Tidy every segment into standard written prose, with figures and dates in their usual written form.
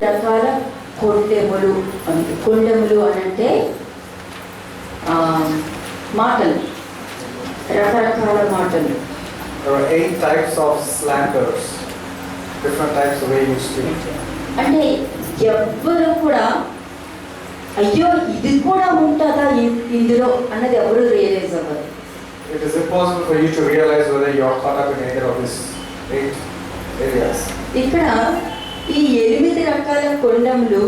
రకాల కొండెములు అనంటే మాటలు, రకరకాల మాటలు. There are 8 types of slanders, different types of way you speak. అంటే ఎవ్వరు కూడా అయ్యో ఇది కూడా ఉంటుందా ఇందులో అన్నది ఎవరు రియలైజ్ అవ్వరు. It is impossible for you to realize whether you are caught up in any of these 8 areas. ఇక్కడ ఈ 8 రకాల కొండములు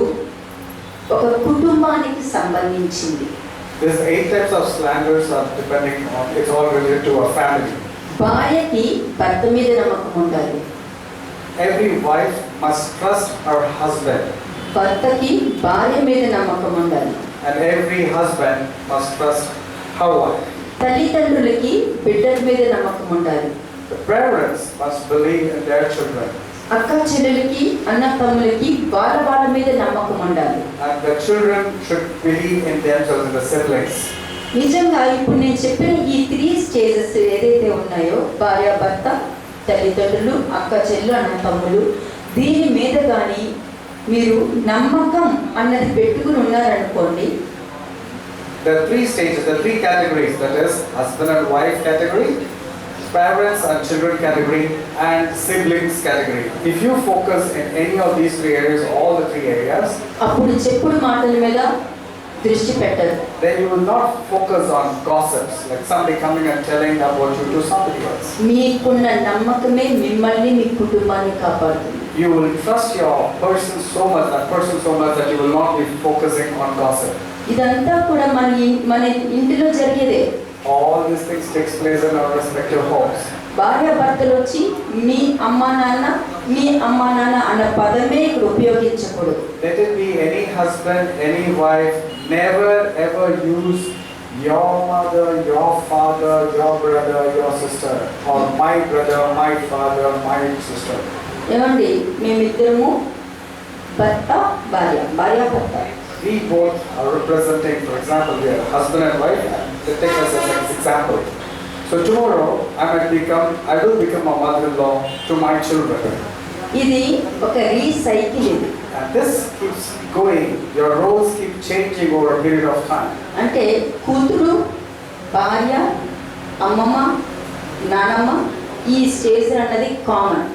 ఒక కుటుంబానికి సంబంధించింది. These 8 types of slanders are depending on, it's all related to a family. భార్యకి భర్త మీద నమ్మకం ఉండాలి. Every wife must trust her husband. భర్తకి భార్య మీద నమ్మకం ఉండాలి. And every husband must trust her wife. తల్లిదండ్రులకి బిడ్డల మీద నమ్మకం ఉండాలి. The parents must believe in their children. అక్క చెల్లెలకి అన్న తమ్ములకి వాళ్ళ మీద నమ్మకం ఉండాలి. And the children should believe in themselves, in the siblings. నిజంగా ఇప్పుడు నేను చెప్పిన ఈ 3 స్టేజెస్ ఏదైతే ఉన్నాయో, భార్య భర్త, తల్లిదండ్రులు, అక్క చెల్లెలు, అన్న తమ్ములు, దీని మీద కానీ మీరు నమ్మకం అన్నది పెట్టుకుని ఉన్నారనుకోండి. There are 3 stages, there are 3 categories, that is husband and wife category, parents and children category, and siblings category. If you focus in any of these 3 areas, all the 3 areas, అప్పుడు చెప్పుడు మాటల మీద దృష్టి పెట్టరు. then you will not focus on gossips, like somebody coming and telling about you to somebody else. మీకున్న నమ్మకమే మిమ్మల్ని మీ కుటుంబాన్ని కాపాడుతుంది. You will trust your person so much that you will not be focusing on gossip. ఇదంతా కూడా మన ఇంటిలో జరిగేదే. All these things takes place in our respective homes. భార్య భర్తలు వచ్చి మీ అమ్మా నాన్న అన్న పదమే ఇక్కడ ఉపయోగించకూడదు. Let it be any husband, any wife, never ever use your mother, your father, your brother, your sister, or my brother, my father, my sister. ఏమండి, మేమిద్దరము భర్త భార్య భర్త. We both are representing, for example, we are husband and wife. Let's take us as an example. So tomorrow I will become a mother-in-law to my children. ఇది ఒక recycle. ఇది And this keeps going. Your roles keep changing over a period of time. అంటే కూతురు, భార్య, అమ్మమ్మ, నానమ్మ, ఈ stage అన్నది common.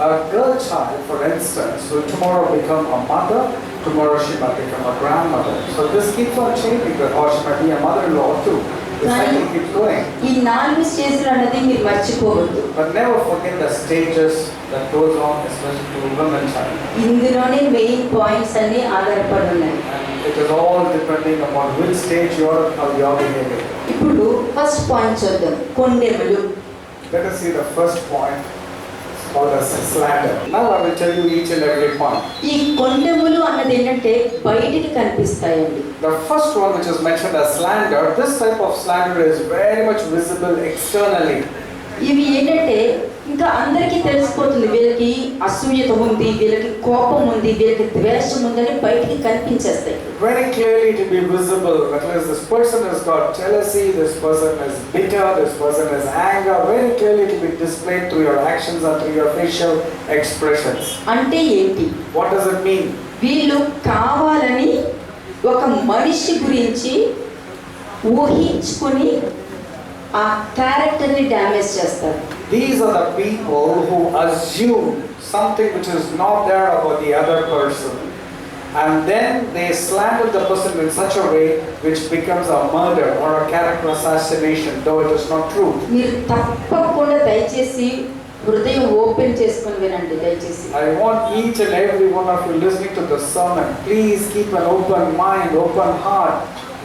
A girl child, for instance, will tomorrow become a mother. Tomorrow she might become a grandmother. So this keeps on changing. Or she might be a mother-in-law too. The cycle keeps going. ఈ 4 స్టేజ్లు అన్నది మీరు మర్చిపోవద్దు. But never forget the stages that goes on, especially to women child. ఇందులోనే main points అన్ని ఆధారపడి ఉన్నాయి. And it is all depending upon which stage you are, how you are behaving. ఇప్పుడు first point చూద్దాం, కొండెములు. Let us see the first point. Called as slander. Now I will tell you each and every point. ఈ కొండెములు అన్నది ఏంటంటే బయటికి కనిపిస్తాయండి. The first one, which is mentioned as slander, this type of slander is very much visible externally. ఇవి ఏంటంటే ఇంకా అందరికీ తెలిసిపోతుంది, వీళ్ళకి అసూయత ఉంది, వీళ్ళకి కోపం ఉంది, వీళ్ళకి ద్వేషం ఉందని బయటికి కనిపించేస్తాయి. Very clearly to be visible, that is, this person has got jealousy, this person is bitter, this person has anger, very clearly to be displayed through your actions and through your facial expressions. అంటే ఏంటి? What does it mean? వీళ్ళు కావాలని ఒక మనిషి గురించి ఊహించుకొని ఆ క్యారెక్టర్ని డ్యామేజ్ చేస్తారు. These are the people who assume something which is not there about the other person, and then they slander the person in such a way which becomes a murder or a character assassination, though it is not true. మీరు తప్పకుండా దయచేసి హృదయం open చేసుకొని వినండి దయచేసి. I want each and every one of you listening to the sermon, please keep an open mind, open heart,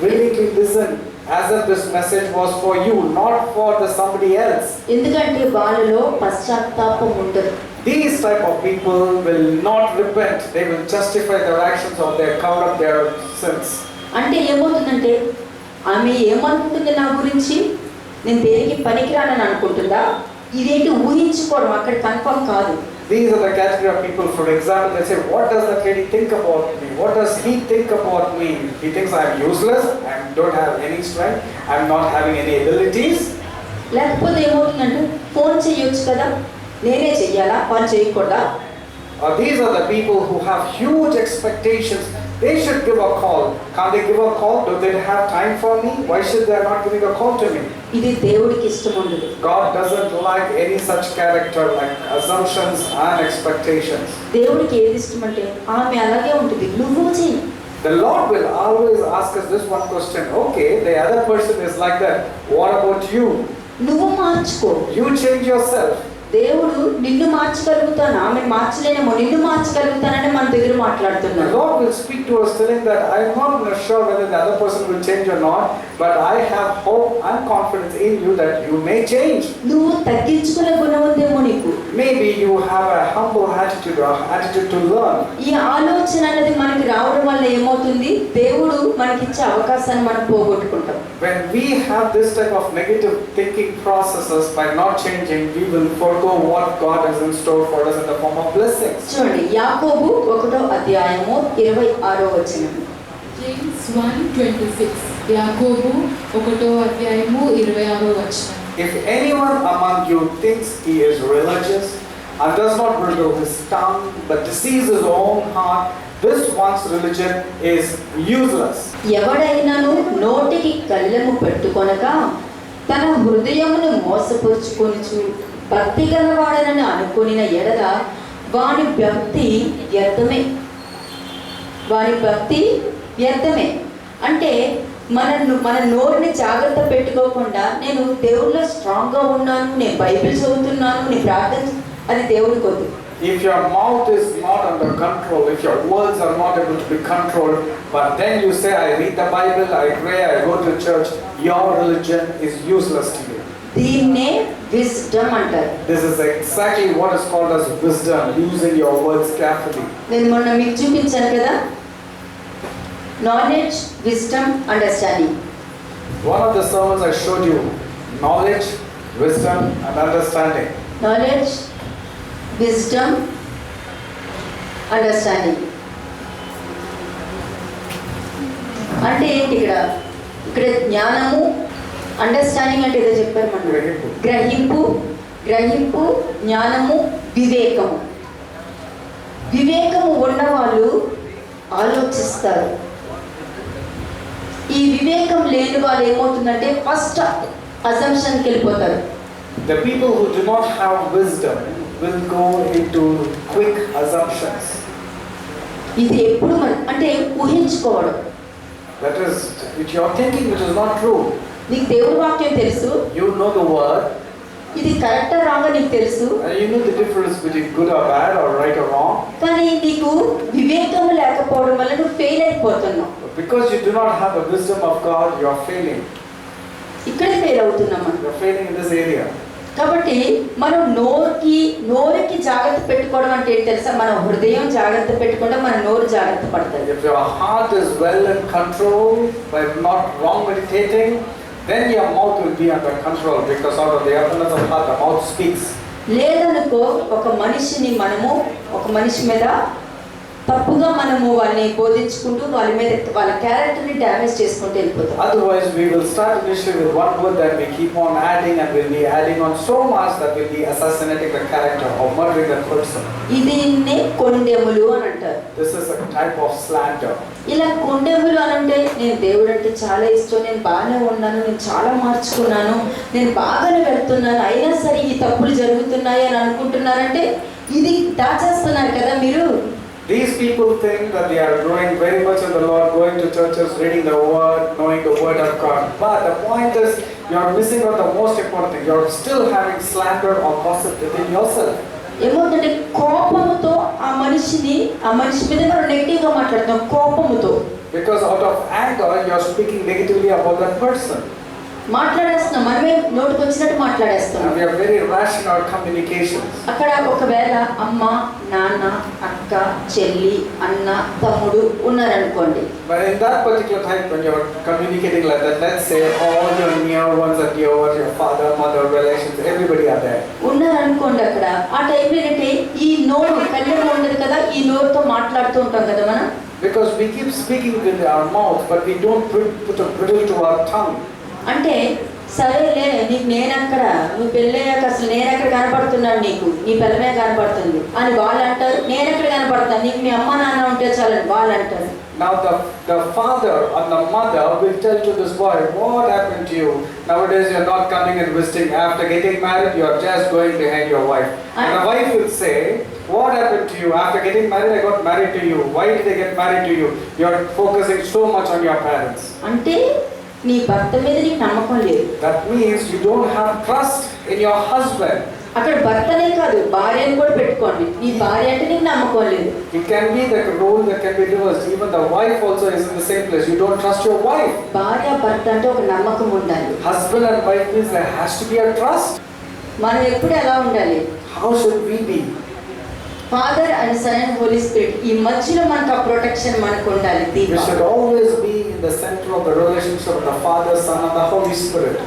willingly listen, as if this message was for you, not for somebody else. ఎందుకంటే వాళ్ళలో పశ్చాత్తాపం ఉండదు. These type of people will not repent. They will justify their actions or they cover up their sins. అంటే ఏమవుతుందంటే, ఆమె ఏమనుకుంటుంది నా గురించి, నేను దేనికి పనికిరానని అనుకుంటుందా, ఇదేంటి ఊహించుకోవడం, అక్కడ కన్ఫర్మ్ కాదు. These are the category of people, for example, they say, what does that lady think about me? What does he think about me? He thinks I am useless, I don't have any strength, I am not having any abilities. లేకపోతే ఏమవుతుందంటే, phone చేయొచ్చు కదా, నేనే చెయ్యాలా, వాళ్ళు చేయకూడదా, these are the people who have huge expectations. They should give a call. Can't they give a call? Do they have time for me? Why should they not giving a call to me? ఇది దేవుడికి ఇష్టం ఉండదు. God doesn't like any such character like assumptions and expectations. దేవుడికి ఏది ఇష్టం అంటే ఆమె అలాగే ఉంటుంది, నువ్వు చెయ్యి. The Lord will always ask us this one question. Okay, the other person is like that. What about you? నువ్వు మార్చుకో. You change yourself. దేవుడు నిన్ను మార్చగలుగుతాను, ఆమె మార్చలేనేమో, నిన్ను మార్చగలుగుతానని మన దగ్గర The మాట్లాడుతున్నాడు. Lord will speak to us telling that I am not sure whether the other person will change or not, but I have hope and confidence in you that you may change. నువ్వు తగ్గించుకునే గుణం ఉందేమో నీకు. Maybe you have a humble attitude or attitude to learn. ఈ ఆలోచన అనేది మనకి రావడం వల్ల ఏమవుతుంది, దేవుడు మనకిచ్చే అవకాశాన్ని మనం పోగొట్టుకుంటాం. When we have this type of negative thinking processes, by not changing, we will forego what God has in store for us in the form of blessings. చూడండి, యాకోబు 1వ అధ్యాయము 26వ వచనం. James 1:26. యాకోబు 1వ అధ్యాయము 26వ వచనం. If anyone among you thinks he is religious and does not bridle his tongue but deceives his own heart, this one's religion is useless. ఎవడైనాను నోటికి కళ్ళెము పెట్టుకొనక తన హృదయమును మోసపరుచుకొనుచు భక్తి గలవాడనని అనుకొనిన ఎడల వాని భక్తి వ్యర్థమే. వాని భక్తి వ్యర్థమే అంటే మన నోరుని జాగ్రత్త పెట్టుకోకుండా నేను దేవుళ్ళో స్ట్రాంగ్గా ఉన్నాను, నేను బైబిల్ చదువుతున్నాను, నేను ప్రార్థన, అది దేవుడికి వద్దు. If your mouth is not under control, if your words are not able to be controlled, but then you say, I read the Bible, I pray, I go to church, your religion is useless to you. దీన్నే wisdom అంటారు. This is exactly what is called as wisdom, using your words carefully. నేను మొన్న మీకు చూపించాను కదా, knowledge, wisdom, understanding. One of the sermons I showed you, knowledge, wisdom and understanding. Knowledge, wisdom, understanding అంటే ఏంటి? ఇక్కడ జ్ఞానము, అండర్స్టాండింగ్ అంటే ఏదో చెప్పారు మనం, గ్రహింపు, జ్ఞానము, వివేకము. వివేకము ఉన్నవాళ్ళు ఆలోచిస్తారు. ఈ వివేకం లేని వాళ్ళు ఏమవుతుందంటే ఫస్ట్ అజంప్షన్కి వెళ్ళిపోతారు. The people who do not have wisdom will go into quick assumptions. ఇది ఎప్పుడు అంటే ఊహించుకోవడం. That is, if you are thinking which is not true. నీకు దేవుడి వాక్యం తెలుసు, You know the word. ఇది కరెక్ట్ రాంగ్ నీకు తెలుసు, And you know the difference between good or bad or right or wrong. కానీ నీకు వివేకం లేకపోవడం వల్ల నువ్వు fail అయిపోతున్నావు. Because you do not have the wisdom of God, you are failing. ఇక్కడే ఫెయిల్ అవుతున్నాం మనం. You are failing in this area. కాబట్టి మనం నోరుకి జాగ్రత్త పెట్టుకోవడం అంటే ఏంటి తెలుసా? మన హృదయం జాగ్రత్త పెట్టుకుంటే మన నోరు జాగ్రత్త పడుతుంది. If your heart is well in control by not wrong meditating, then your mouth will be under control, because out of the abundance of heart the mouth speaks. లేదనుకో ఒక మనిషి మీద తప్పుగా మనము వాళ్ళని బోధించుకుంటూ వాళ్ళ క్యారెక్టర్ని డ్యామేజ్ చేసుకుంటూ వెళ్ళిపోతాం. Otherwise we will start initially with one word that we keep on adding, and we'll be adding on so much that we'll be assassinating the character or murdering that person. దీన్నే కొండెములు అని అంటారు. This is a type of slander. ఇలా కొండెములు అని అంటే నేను దేవుడు అంటే చాలా ఇష్టం, నేను బాగానే ఉన్నాను, నేను చాలా మార్చుకున్నాను, నేను బాగానే వెళ్తున్నాను, అయినా సరే ఈ తప్పులు జరుగుతున్నాయి అని అనుకుంటున్నారంటే ఇది దాచేస్తున్నారు కదా మీరు. These people think that they are growing very much in the Lord, going to churches, reading the word, knowing the word of God. But the point is, you are missing out the most important thing. You are still having slander or gossip within yourself. ఏమవుతుందంటే కోపముతో ఆ మనిషి మీద మనం నెగిటివ్గా మాట్లాడుతాం, కోపముతో. Because out of anger, you are speaking negatively about that person. మాట్లాడేస్తున్నాం, మనమే నోటికి వచ్చినట్టు మాట్లాడేస్తాం. And we are very rash in our communications. అక్కడ ఒకవేళ అమ్మ, నాన్న, అక్క, చెల్లి, అన్న, తమ్ముడు ఉన్నారనుకోండి. But in that particular type, when you are communicating like that, let's say all your near ones and your father, mother, relations, everybody are there. ఉన్నారనుకోండి. అక్కడ ఆ టైంలో ఏంటంటే ఈ నోరు కళ్ళెం ఉండదు కదా, ఈ నోరుతో మాట్లాడుతూ ఉంటాం కదా మనం. Because we keep speaking with our mouth, but we don't put a bridle to our tongue. అంటే సరేలే నీకు నేనెక్కడ, నువ్వు పెళ్ళయ్యాక అసలు నేనెక్కడ కనపడుతున్నాను, నీకు నీ పిల్లమే కనపడుతుంది అని వాళ్ళు అంటారు. నేనెక్కడ కనపడతాను, నీకు మీ అమ్మ నాన్న ఉంటే చాలని వాళ్ళు అంటారు. Now the father or the mother will tell to this boy, what happened to you? Nowadays you are not coming and visiting. After getting married, you are just going behind your wife. And the wife will say, what happened to you? After getting married, I got married to you. Why did I get married to you? You are focusing so much on your parents. అంటే నీ భర్త మీద నీకు నమ్మకం లేదు. That means you don't have trust in your husband. అక్కడ భర్తనే కాదు, భార్యను కూడా పెట్టుకోండి. నీ భార్య అంటే నీకు నమ్మకం లేదు. It can be the role that can be reversed. Even the wife also is in the same place. You don't trust your wife. భార్య భర్త అంటే ఒక నమ్మకం ఉండాలి. Husband and wife means there has to be a trust. మనం ఎప్పుడు ఎలా ఉండాలి? How should we be? Father and son and Holy Spirit, ఈ మధ్యలో మనకు ఆ ప్రొటెక్షన్ మనకు ఉండాలి. We should always be in the center of the relationship of the Father, Son and the Holy Spirit.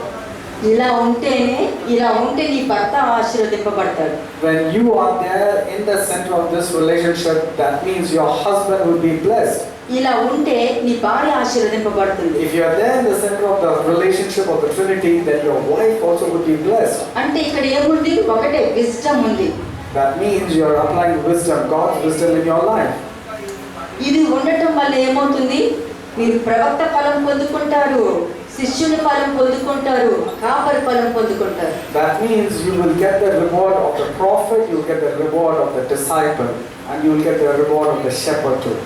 ఇలా ఉంటే నీ భర్త ఆశీర్వదింపబడతాడు. When you are there in the center of this relationship, that means your husband will be blessed. ఇలా ఉంటే నీ భార్య ఆశీర్వదింపబడుతుంది. If you are there in the center of the relationship of the Trinity, then your wife also will be blessed. అంటే ఇక్కడ ఏముంది? ఒకటే wisdom ఉంది. That means you are applying wisdom, God's wisdom in your life. ఇది ఉండటం వల్ల ఏమవుతుంది? మీరు ప్రవక్త ఫలం పొందుకుంటారు, శిష్యుని ఫలం పొందుకుంటారు, కాపరి ఫలం పొందుకుంటారు. That means you will get the reward of the prophet, you will get the reward of the disciple, and you will get the reward of the shepherd too.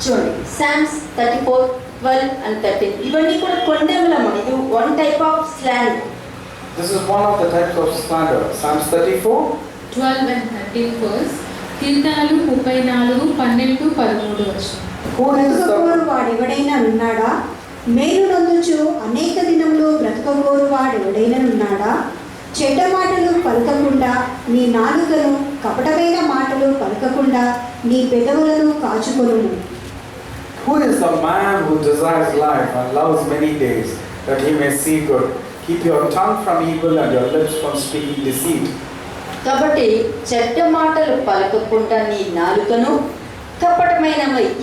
చూడండి, Psalms 34:12 and 13 ఇవన్నీ కూడా కొండెములము. ఇది one type of slander. This is one of the types of slander. Psalms 12 and 13 verse. కీర్తనలు 34, 12, 13 Who is the వాడెవడైనా ఉన్నాడా? మేలు నొందుచు అనేక దినములు బ్రతకగోరు వాడెవడైనా ఉన్నాడా? చెడ్డ మాటలు పలకకుండా నీ నాలుకను, కపటమైన మాటలు పలకకుండా నీ పెదవులను కాచుకొనుము. Who is the man who desires life and loves many days, that he may see good? Keep your tongue from evil and your lips from speaking deceit. కాబట్టి చెడ్డ మాటలు పలకకుండా నీ నాలుకను,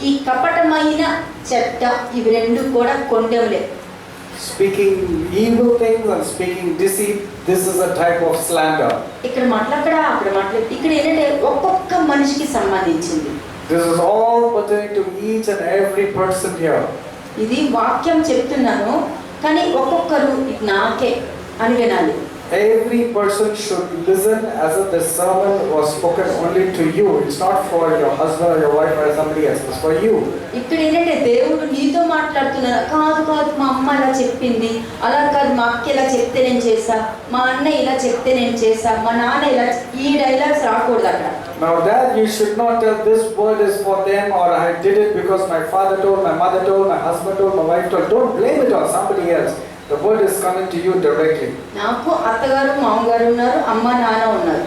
ఈ కపటమైన చెడ్డ, ఇవి రెండు కూడా కొండెములే. Speaking evil things and speaking deceit, this is a type of slander. ఇక్కడ మాట్లాడ అక్కడ మాట్లాడి, ఇక్కడ ఏంటంటే ఒక్కొక్క మనిషికి సంబంధించింది. This is all pertaining to each and every person here. ఇది వాక్యం చెప్తున్నాను, కానీ ఒక్కొక్కరు ఇది నాకే అని వినాలి. Every person should listen as if the sermon was spoken only to you. It's not for your husband or your wife or somebody else. It's for you. ఇక్కడ ఏంటంటే దేవుడు నీతో మాట్లాడుతున్నారు. కాదు మా అమ్మ ఇలా చెప్పింది, అలా కాదు మా అక్క ఇలా చెప్తే నేను చేసా, మా అన్న ఇలా చెప్తే నేను చేసా, మా నాన్న ఇలా, ఈ డైలాగ్స్ రాకూడదు అక్కడ. Now that you should not tell this word is for them, or I did it because my father told, my mother told, my husband told, my wife told. Don't blame it on somebody else. The word is coming to you directly. నాకు అత్తగారు మామగారు ఉన్నారు, అమ్మ నాన్న ఉన్నారు.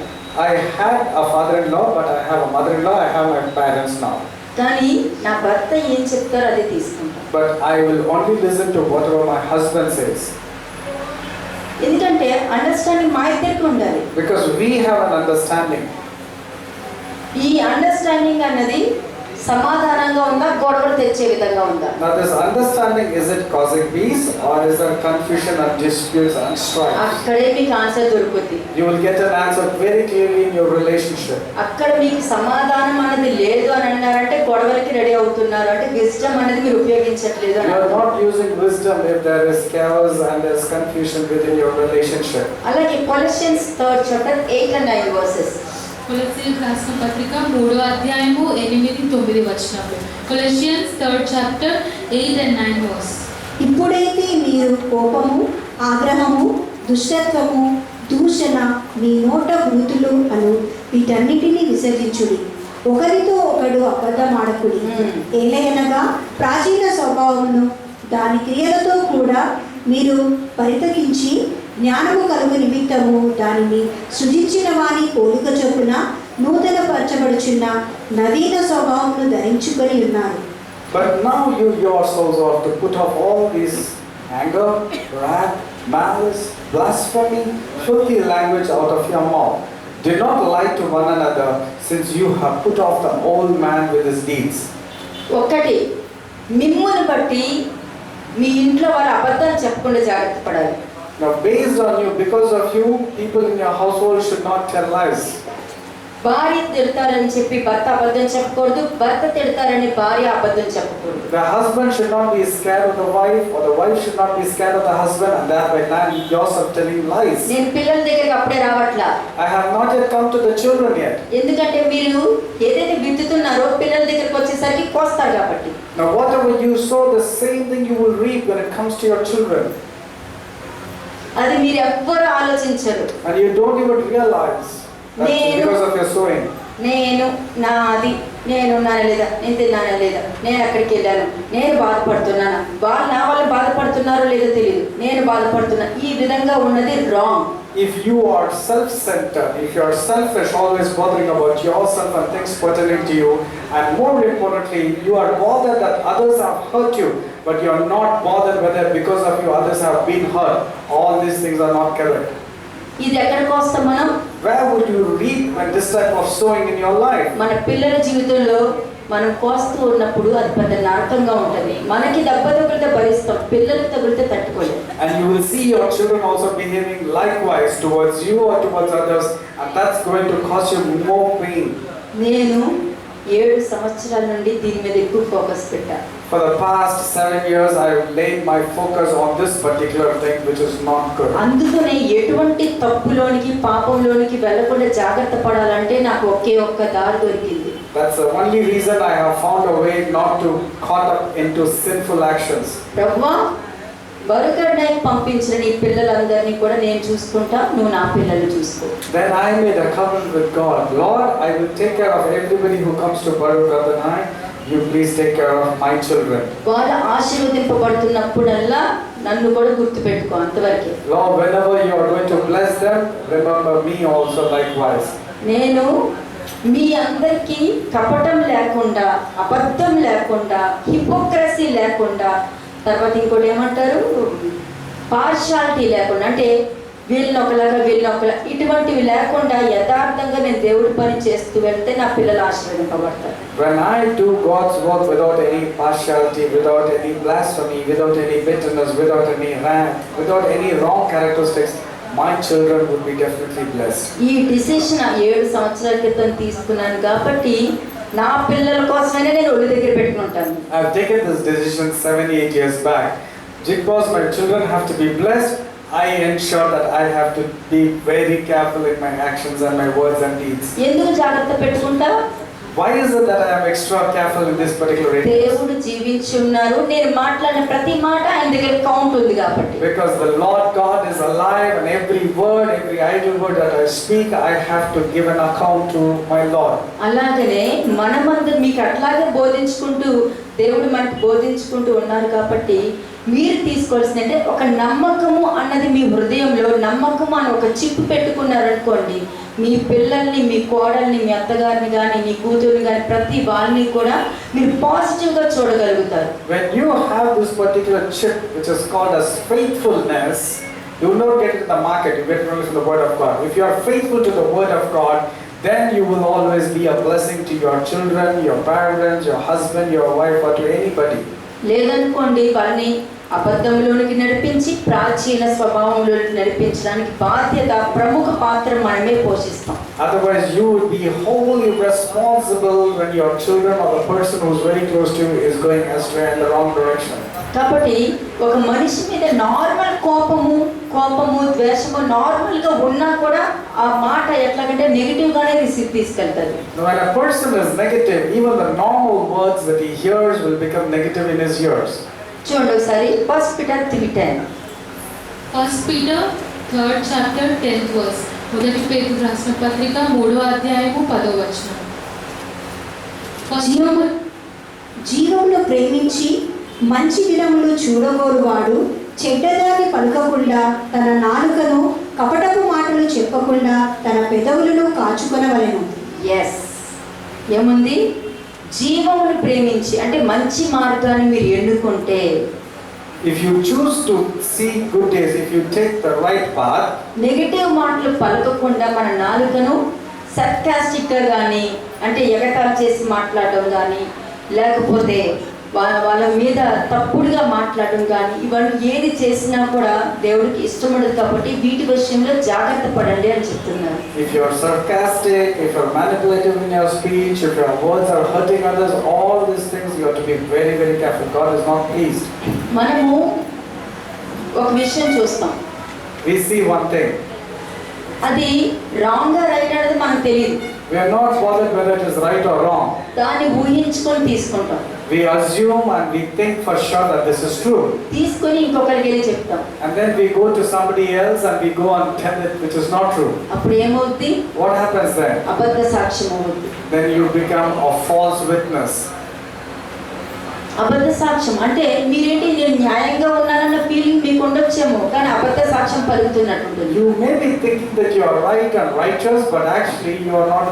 I had a father-in-law, but I have a mother-in-law. I have my parents now. కానీ నా భర్త ఏం చెప్తారో అదే తీసుకుంటాను. But I will only listen to whatever my husband says. ఎందుకంటే అండర్స్టాండింగ్ మా ఇద్దరికి ఉండాలి. Because we have an understanding. ఈ అండర్స్టాండింగ్ అన్నది సమాధానంగా ఉందా, గొడవలు తెచ్చే విధంగా ఉందా? Now this understanding, is it causing peace or is there confusion and disputes and strife? అక్కడే మీకు ఆన్సర్ దొరుకుతుంది. You will get an answer very clearly in your relationship. అక్కడ మీకు సమాధానం అనేది లేదు అని అన్నారంటే గొడవలకి రెడీ అవుతున్నారు అంటే విజ్డమ్ అనేది మీరు ఉపయోగించట్లేదు అని. You are not using wisdom if there is chaos and there is confusion within your relationship. అలాగే Colossians 3rd chapter 8 and 9 verses. కొలస్సీయులకు రాసిన పత్రిక 3వ అధ్యాయము 8-9 వచనాలు. Colossians 3rd chapter 8 and 9 verse. ఇప్పుడైతే మీరు కోపము, ఆగ్రహము, దుష్టత్వము, దూషణ, మీ నోట వృతులు అను వీటన్నిటినీ విసర్జించుడి. ఒకరితో ఒకడు అబద్ధమాడకుడి. ఏలయనగా ప్రాచీన స్వభావమును దాని క్రియలతో కూడా మీరు పరితగించి జ్ఞానము కలుగు నిమిత్తము దానిని సృజించిన వాని పోలిక చొప్పున నూతన పరచబడుచున్న నవీన స్వభావమును ధరించుకొని ఉన్నారు. But now you yourselves are to put off all these anger, wrath, malice, blasphemy, filthy language out of your mouth. Do not lie to one another, since you have put off the old man with his deeds. ఒకటి, మిమ్మును బట్టి మీ ఇంట్లో వారు అబద్ధాలు చెప్పకుండా జాగ్రత్త పడాలి. Now, based on you, because of you, people in your household should not tell lies. భార్య తిడతారని చెప్పి భర్త అబద్ధం చెప్పకూడదు, భర్త తిడతారని భార్య అబద్ధం చెప్పకూడదు. The husband should not be scared of the wife, or the wife should not be scared of the husband, and thereby land yourself telling lies. నేను పిల్లల దగ్గరికి అప్పుడే రావట్లా. I have not yet come to the children yet. ఎందుకంటే మీరు ఏదైతే విత్తుతున్నారో పిల్లల దగ్గరికి వచ్చేసరికి కోస్తారు కాబట్టి. Now, whatever you sow, the same thing you will reap when it comes to your children. అది మీరు ఎవ్వరు ఆలోచించరు. And you don't even realize that's because of your sowing. నేను నాది, నేను ఉన్నానా లేదా, నేను తిన్నానా లేదా, నేను అక్కడికి వెళ్ళాను, నేను బాధపడుతున్నాను, వాళ్ళు నా వల్ల బాధపడుతున్నారో లేదో తెలియదు, నేను బాధపడుతున్నా, ఈ విధంగా ఉన్నది wrong. If you are self-centered, if you are selfish, always bothering about yourself and things pertaining to you, and more importantly, you are bothered that others have hurt you, but you are not bothered whether because of you others have been hurt, all these things are not correct. ఇది ఎక్కడికి వస్తాం మనం? Where would you reap when this type of sowing in your life? మన పిల్లల జీవితంలో మనం కోస్తూ ఉన్నప్పుడు అది పెద్ద నరకంగా ఉంటుంది. మనకి దెబ్బ తగిలితే భరిస్తాం, పిల్లలకు తగిలితే తట్టుకోలేం. And you will see your children also behaving likewise towards you or towards others, and that's going to cause you more pain. నేను 7 సంవత్సరాల నుండి దీని మీద ఎక్కువ ఫోకస్ పెట్టా. For the past 7 years, I have laid my focus on this particular thing, which is not good. అందుకనే ఎటువంటి తప్పులోనికి పాపంలోనికి వెళ్ళకుండా జాగ్రత్త పడాలంటే నాకు ఒకే ఒక్క దారి దొరికింది. That's the only reason I have found a way not to caught up into sinful actions. ప్రభువా, బరుకర్నై పంపించిన నీ పిల్లలందరినీ కూడా నేను చూసుకుంటా, నువ్వు నా పిల్లల్ని చూసుకో. Then I made a covenant with God. Lord, I will take care of everybody who comes to Baruch Adonai. You please take care of my children. వాళ్ళు ఆశీర్వదింపబడుతున్నప్పుడల్లా నన్ను కూడా గుర్తుపెట్టుకో, అంతవరకే. Lord, whenever you are going to bless them, remember me also likewise. నేను మీ అందరికీ కపటం లేకుండా, అబద్ధం లేకుండా, హిపోక్రసీ లేకుండా, తర్వాత ఇంకోటి ఏమంటారు, పార్షాలిటీ లేకుండా, అంటే వీళ్ళని ఒకలాగా వీళ్ళని ఒకలా, ఇటువంటివి లేకుండా యథార్థంగా నేను దేవుడి పని చేస్తూ వెళ్తే నా పిల్లలు ఆశీర్వదింపబడతారు. When I do God's work without any partiality, without any blasphemy, without any bitterness, without any rant, without any wrong characteristics, my children would be definitely blessed. ఈ డిసిషన్ 7 సంవత్సరాల క్రితం తీసుకున్నాను కాబట్టి నా పిల్లల కోసమైనా నేను ఒళ్ళు దగ్గర పెట్టుకుంటాను. I have taken this decision 7-8 years back. Because my children have to be blessed, I ensure that I have to be very careful in my actions and my words and deeds. ఎందుకు జాగ్రత్త పెట్టుకుంటా? Why is it that I am extra careful in this particular area? దేవుడు జీవించి ఉన్నారు, నేను మాట్లాడిన ప్రతి మాట ఆయన దగ్గర కౌంట్ ఉంది కాబట్టి. Because the Lord God is alive, and every word, every idle word that I speak, I have to give an account to my Lord. అలాగనే మనమందరం మీకు అట్లాగే బోధించుకుంటూ దేవుడు మనకు బోధించుకుంటూ ఉన్నారు కాబట్టి మీరు తీసుకోవాల్సింది అంటే ఒక నమ్మకము అన్నది మీ హృదయంలో, నమ్మకము అని ఒక చిప్పు పెట్టుకున్నారనుకోండి, మీ పిల్లల్ని, మీ కోడల్ని, మీ అత్తగారిని కానీ, మీ కూతుర్ని కానీ, ప్రతి వాళ్ళని కూడా మీరు పాజిటివ్గా చూడగలుగుతారు. When you have this particular chip, which is called as faithfulness, you will not get it in the market, you get it only from the word of God. If you are faithful to the word of God, then you will always be a blessing to your children, your parents, your husband, your wife, or to anybody. లేదనుకోండి, వాళ్ళని అబద్ధంలోనికి నడిపించి ప్రాచీన స్వభావంలోకి నడిపించడానికి బాధ్యత, ప్రముఖ పాత్ర మనమే పోషిస్తాం. Otherwise you would be wholly responsible when your children or the person who is very close to you is going astray in the wrong direction. కాబట్టి ఒక మనిషి మీద నార్మల్ కోపము ద్వేషము నార్మల్గా ఉన్నా కూడా ఆ మాట ఎట్లాగంటే నెగిటివ్గానే తీసుకెళ్తారు. When a person is negative, even the normal words that he hears will become negative in his ears. చూడండి ఒకసారి 1 Peter 3:10. 1 Peter 3rd chapter 10th verse. మొదటి పేతురు రాసిన పత్రిక 3వ అధ్యాయము 10వ వచనం. జీవమును ప్రేమించి మంచి దినములు చూడగోరువాడు చెడ్డదాన్ని పలుకకుండా తన నాలుకను కపటపు మాటలు చెప్పకుండా తన పెదవులను కాచుకొనవలెను. ఎస్, ఏముంది? జీవమును ప్రేమించి అంటే మంచి మార్గాన్ని మీరు ఎన్నుకుంటే, if you choose to see good days, if you take the right path, negative మాటలు పలకకుండా మన నాలుకను సర్కాస్టిక్గా కానీ, అంటే ఎగతాళి చేసి మాట్లాడడం కానీ, లేకపోతే వాళ్ళ మీద తప్పుడుగా మాట్లాడడం కానీ ఇవన్నీ ఏది చేసినా కూడా దేవుడికి ఇష్టం ఉండదు కాబట్టి వీటి విషయంలో జాగ్రత్త పడండి అని చెప్తున్నారు. If you are sarcastic, if you are manipulative in your speech, if your words are hurting others, all these things you have to be very, very careful. God is not pleased. మనము ఒక విషయం చూస్తాం. We see one thing. అది wrong right అనేది మనకు తెలియదు. We are not bothered whether it is right or wrong. దాన్ని ఊహించుకొని తీసుకుంటాం. We assume and we think for sure that this is true. తీసుకొని ఇంకొకరికి వెళ్ళి చెప్తాం. And then we go to somebody else and we go and tell it which is not true. అప్పుడు ఏమవుద్ది? What happens then? అబద్ధ సాక్ష్యం అవుద్ది. Then you become a false witness. అబద్ధ సాక్ష్యం అంటే మీరేంటి నేను న్యాయంగా ఉన్నానన్న ఫీలింగ్ మీకు ఉండొచ్చేమో కానీ అబద్ధ సాక్ష్యం పలుకుతున్నట్టు. You may be thinking that you are right and righteous, but actually you are not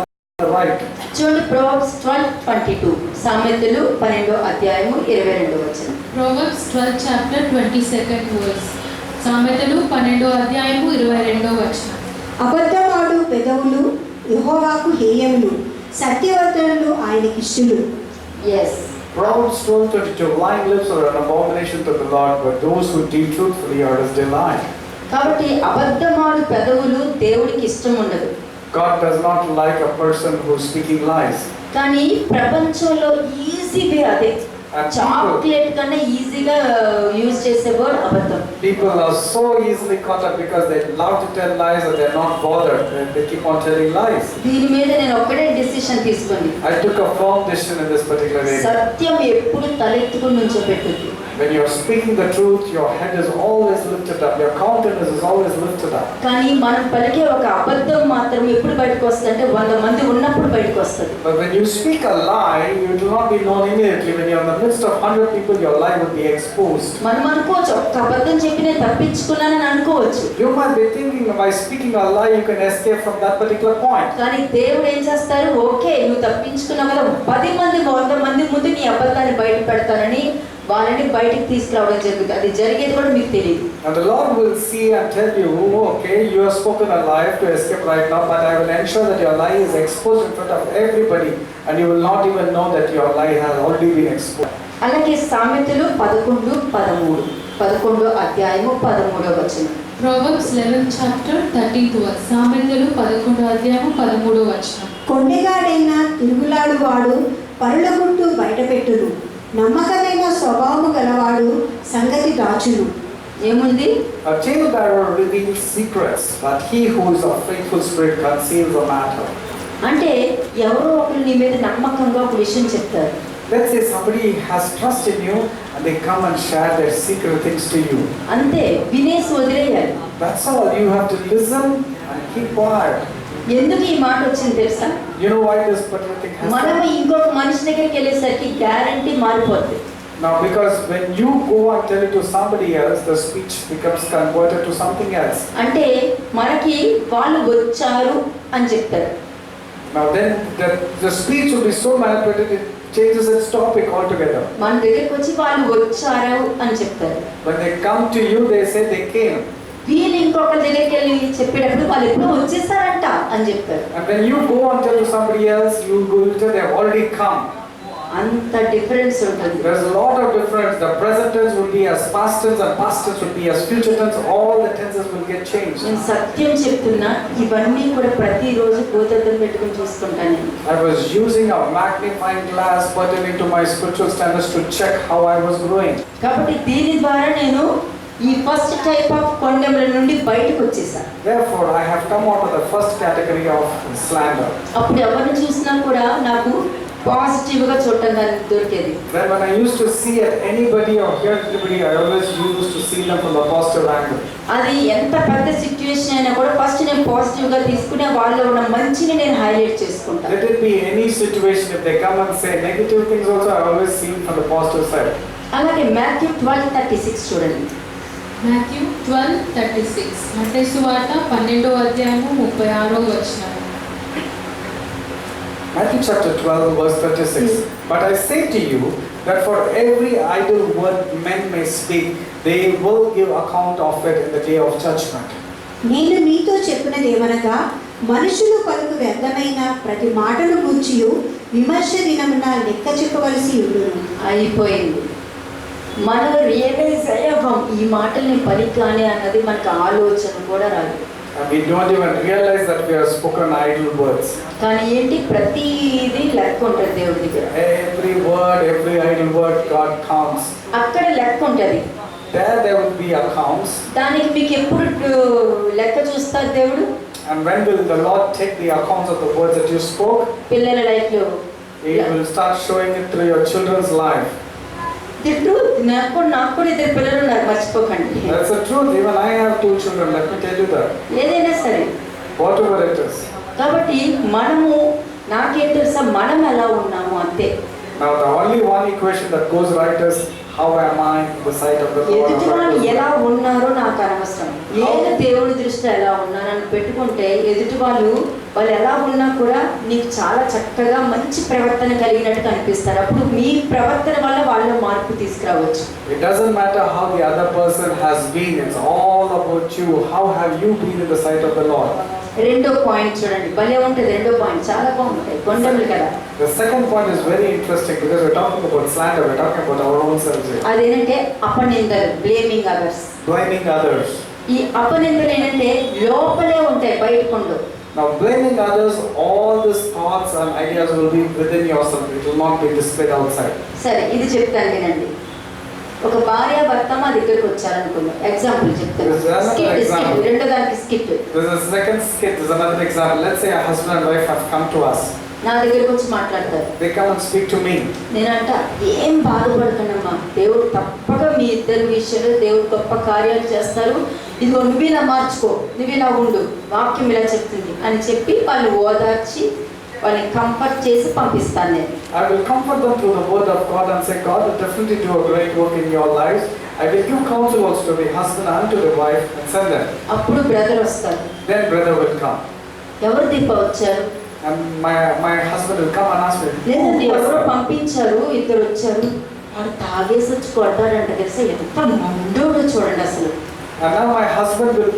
right. చూడండి Proverbs 12:22 సామెతలు 12వ అధ్యాయము 22వ వచనం. Proverbs 12 chapter 22nd verse. సామెతలు 12వ అధ్యాయము 22వ వచనం. అబద్ధమాడు పెదవులు యెహోవాకు హేయములు, సత్యవర్తనులు ఆయనకి ఇష్టలు. yes Proverbs 12:22 lying lips are an abomination to the Lord, but those who deal truthfully are his delight. కాబట్టి అబద్ధమాడు పెదవులు దేవుడికి ఇష్టం ఉండదు. God does not like a person who is speaking lies. కానీ ప్రపంచంలో ఈజీ వే అదే. And చాక్లెట్ కన్నా ఈజీగా యూజ్ చేసే వర్డ్ అబద్ధం. people are so easily caught up because they love to tell lies and they're not bothered. They keep on telling lies. దీని మీద నేను ఒక్కటే డిసిషన్ తీసుకోండి. I took a firm decision in this particular area. సత్యం ఎప్పుడు తలెత్తుకుని నుంచోబెట్టుద్ది. When you are speaking the truth, your head is always lifted up. Your countenance is always lifted up. కానీ మనం పలికే ఒక అబద్ధం మాత్రం ఎప్పుడు బయటకు వస్తుందంటే 100 మంది ఉన్నప్పుడు బయటకు వస్తుంది. But when you speak a lie, you do not be known immediately. When you are in the midst of 100 people, your lie will be exposed. మనం అనుకోవచ్చు ఒక అబద్ధం చెప్పి నేను తప్పించుకున్నానని అనుకోవచ్చు. You might be thinking by speaking a lie, you can escape from that particular point. కానీ దేవుడు ఏం చేస్తారు? ఓకే నువ్వు తప్పించుకున్నావు కదా 10 మంది 100 మంది ముందు నీ అబద్ధాన్ని బయట పెడతానని వాళ్ళని బయటికి తీసుకురావడం జరుగుతుంది. అది జరిగేది కూడా మీకు తెలియదు. And the Lord will see and tell you, okay, you have spoken a lie to escape right now, but I will ensure that your lie is exposed in front of everybody, and you will not even know that your lie has already been exposed. అలాగే సామెతలు 11:13 11వ అధ్యాయము 13వ వచనం. Proverbs 11 chapter 13th verse. సామెతలు 11వ అధ్యాయము 13వ వచనం. కొండెగాడైన తిరుగులాడువాడు పరుల గుట్టు బయటపెట్టును, నమ్మకమైన స్వభావము గలవాడు సంగతి దాచును. ఏముంది? A talebearer reveals secrets, but he who is of faithful spirit conceals a matter. అంటే ఎవరో ఒకరు నీ మీద నమ్మకంగా ఒక విషయం చెప్తారు. Let's say somebody has trust in you and they come and share their secret things to you. అంతే వినేసి వదిలేయాలి. That's all. You have to listen and keep quiet. ఎందుకు ఈ మాట వచ్చింది తెలుసా? You know why this particular thing has మనం happened? ఇంకొక మనిషి దగ్గరికి వెళ్ళేసరికి గ్యారంటీ మారిపోద్ది. Now, because when you go and tell it to somebody else, the speech becomes converted to something else. అంటే మనకి వాళ్ళు వచ్చారు అని చెప్తారు. Now then, the speech will be so manipulated, it changes its topic altogether. మన దగ్గరికి వచ్చి వాళ్ళు వచ్చారు అని చెప్తారు. When they come to you, they say they came. వీళ్ళు ఇంకొకరి దగ్గరికి వెళ్ళి చెప్పేటప్పుడు వాళ్ళు ఎప్పుడో వచ్చేసారంట అని చెప్తారు. And when you go and tell to somebody else, you go and tell they have already come. అంత డిఫరెన్స్ ఉంటుంది. There's a lot of difference. The present tense will be as past tense and past tense will be as future tense. All the tenses will get changed. నేను సత్యం చెప్తున్నా ఇవన్నీ కూడా ప్రతిరోజు భూతద్దం పెట్టుకుని చూసుకుంటాను. I was using a magnifying glass pertaining to my spiritual standards to check how I was growing. కాబట్టి దీని ద్వారా నేను ఈ ఫస్ట్ టైప్ ఆఫ్ కొండెముల నుండి బయటకు వచ్చేసాను. Therefore, I have come out of the first category of slander. అప్పుడు ఎవరిని చూసినా కూడా నాకు పాజిటివ్ గా చూడటం దొరికేది. Then when I used to see at anybody or hear anybody, I always used to see them from the positive angle. అది ఎంత పెద్ద సిచ్యువేషన్ అయినా కూడా ఫస్ట్ నేను పాజిటివ్ గా తీసుకునే వాళ్ళలో ఉన్న మంచిని నేను హైలైట్ చేసుకుంటాను. Let it be any situation, if they come and say negative things also, I always see them from the positive side. అలాగే మాథ్యూ 12:36 చూడండి. మాథ్యూ 12:36. మత్తయి సువార్త 12వ అధ్యాయము 36వ వచనం. Matthew chapter 12 verse 36. But I say to you that for every idle word men may speak, they will give account of it in the day of judgment. నేను మీతో చెప్పినదేమనగా మనుషులు పలుకు వ్యర్థమైన ప్రతి మాటను గూర్చియు విమర్శ దినమున లెక్క చెప్పవలసి ఉండును. అయిపోయింది. మనం రియలైజ్ అయ్యాం ఈ మాటల్ని పలికానే అన్నది మనకు ఆలోచన కూడా రాదు. And we don't even realize that we have spoken idle words. కానీ ఏంటి, ప్రతిదీ లెక్క ఉంటుంది దేవుడి దగ్గర. Every word, every idle word, God counts. అక్కడ లెక్క ఉంటుంది. There will be accounts. దానికి మీకు ఎప్పుడు లెక్క చూస్తారు దేవుడు? And when will the Lord take the accounts of the words that you spoke? పిల్లల లైఫ్లో He will start showing it through your children's life. The truth. నాకు కూడా 2 పిల్లలు ఉన్నారు, మర్చిపోకండి. That's the truth. Even I have 2 children. Let me tell you that. ఏదైనా సరే, Whatever it is. కాబట్టి మనము, నాకేం తెలుసా, మనం ఎలా ఉన్నాము అంతే. Now the only one equation that goes right is how am I in the sight of the Lord? ఎదుటి వాళ్ళు ఎలా ఉన్నారో నాకు అనవసరం. నేను దేవుడి దృష్టిలో ఎలా ఉన్నానని పెట్టుకుంటే ఎదుటి వాళ్ళు ఎలా ఉన్నా కూడా నీకు చాలా చక్కగా మంచి ప్రవర్తన కలిగినట్టు కనిపిస్తారు. అప్పుడు మీ ప్రవర్తన వల్ల వాళ్ళు మార్పు తీసుకురావచ్చు. It doesn't matter how the other person has been. It's all about you. How have you been in the sight of the Lord? రెండో పాయింట్ చూడండి, భలే ఉంటుంది. రెండో పాయింట్ చాలా బాగుంటాయి, కొండలు కదా. The second point is very interesting because we're talking about slander. We're talking about our own selves here. అదేంటంటే అపనిందలు, బ్లేమింగ్ అదర్స్. Blaming others. ఈ అపనిందలు ఏంటంటే లోపలే ఉంటాయి, బయటకు ఉండవు. Now blaming others, all these thoughts and ideas will be within yourself. It will not be displayed outside. సరే, ఇది చెప్తాను వినండి. ఒక భార్య భర్త మా దగ్గరకు వచ్చారనుకుందాం, ఎగ్జాంపుల్ చెప్తాను. స్కిట్, రెండో దానికి skit. This is a second skit. This is another example. Let's say a husband and wife have come to us. నా దగ్గరకు వచ్చి మాట్లాడతారు. They come and speak to me. నేనంట, ఏం బాధపడకనమ్మా, దేవుడు తప్పక మీ ఇద్దరి విషయంలో దేవుడు గొప్ప కార్యాలు చేస్తారు. ఇదిగో నువ్వు ఇలా మార్చుకో, నువ్వు ఇలా ఉండు, వాక్యం ఇలా చెప్తుంది అని చెప్పి వాళ్ళు ఓదార్చి వాళ్ళని కంఫర్ట్ చేసి పంపిస్తాను నేను. I will comfort them through the word of God and say, God will definitely do a great work in your lives. I will give counsel also to the husband and to the wife and send them. అప్పుడు brother వస్తారు. Then brother will come. ఎవరు దీప వచ్చారు? And my husband will come and ask me. లేదండి, ఎవరో పంపించారు, ఇద్దరు వచ్చారు, వాడు తాగేసి వచ్చి కొడతాడంట తెలుసా, ఎంత మండోడు చూడండి అసలు. And now my husband will.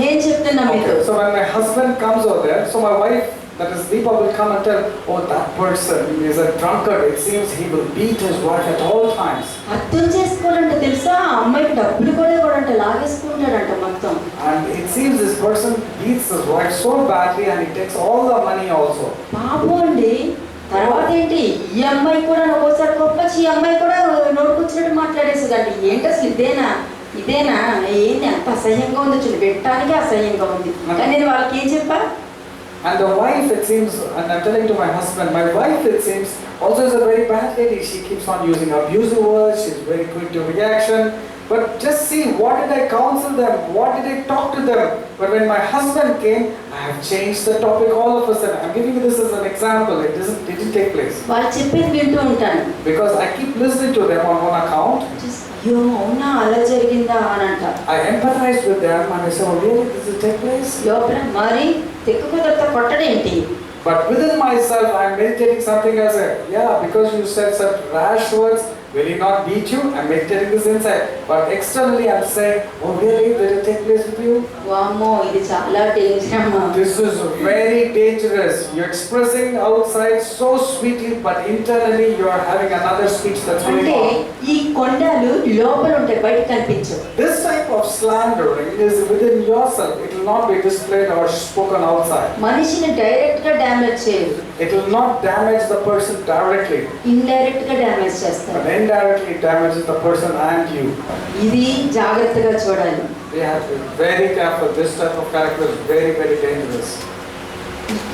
నేను చెప్తున్నా మీతో. Okay, so when my husband comes over there, so my wife, that is Deepa, will come and tell, oh, that person is a drunkard. It seems he will beat his wife at all times. అర్థం చేసుకోవాలంటే తెలుసా, అమ్మాయికి డబ్బులు కూడా ఇవ్వడంట, లాగేసుకుంటాడంట మొత్తం. And it seems this person beats his wife so badly and he takes all the money also. పాపం అండి. తర్వాత ఏంటి, ఈ అమ్మాయి కూడా ఒక్కోసారి గొప్పచ్చి ఈ అమ్మాయి కూడా నోటుకొచ్చినట్టు మాట్లాడేసేదండి. ఏంటి అసలు ఇదేనా ఏంటి అంత అసహ్యంగా ఉంది, చూడు పెట్టడానికి అసహ్యంగా ఉంది. కానీ నేను వాళ్ళకి ఏం చెప్పా, And the wife, it seems, and I'm telling to my husband, my wife, it seems, also is a very bad lady. She keeps on using abusive words. She's very quick to reaction. But just see, what did I counsel them? What did I talk to them? But when my husband came, I have changed the topic all of a sudden. I'm giving you this as an example. It didn't take place. వాళ్ళు చెప్పేది వింటూ ఉంటాను. Because I keep listening to them on one account. అయ్యో అవునా అలా జరిగిందా అని అంట. I empathize with them and I say, oh really, this will take place? లోపల మరి తెక్కు కుదరత కొట్టడేంటి. But within myself, I'm meditating something as a, yeah, because you said such rash words, will he not beat you? I'm meditating this inside. But externally, I'm saying, oh really, did it take place with you? వామ్మో, ఇది చాలా danger అమ్మా. This is very dangerous. You're expressing outside so sweetly, but internally you are having another speech that's going అంటే on. ఈ కొండలు లోపల ఉంటాయి, బయట కనిపించవు. This type of slandering is within yourself. It will not be displayed or spoken outside. మనిషిని direct గా damage చేయదు. It will not damage the person directly. Indirect గా డ్యామేజ్ చేస్తారు. But indirectly damages the person and you. ఇది జాగ్రత్తగా చూడాలి. We have to be very careful. This type of character is very, very dangerous.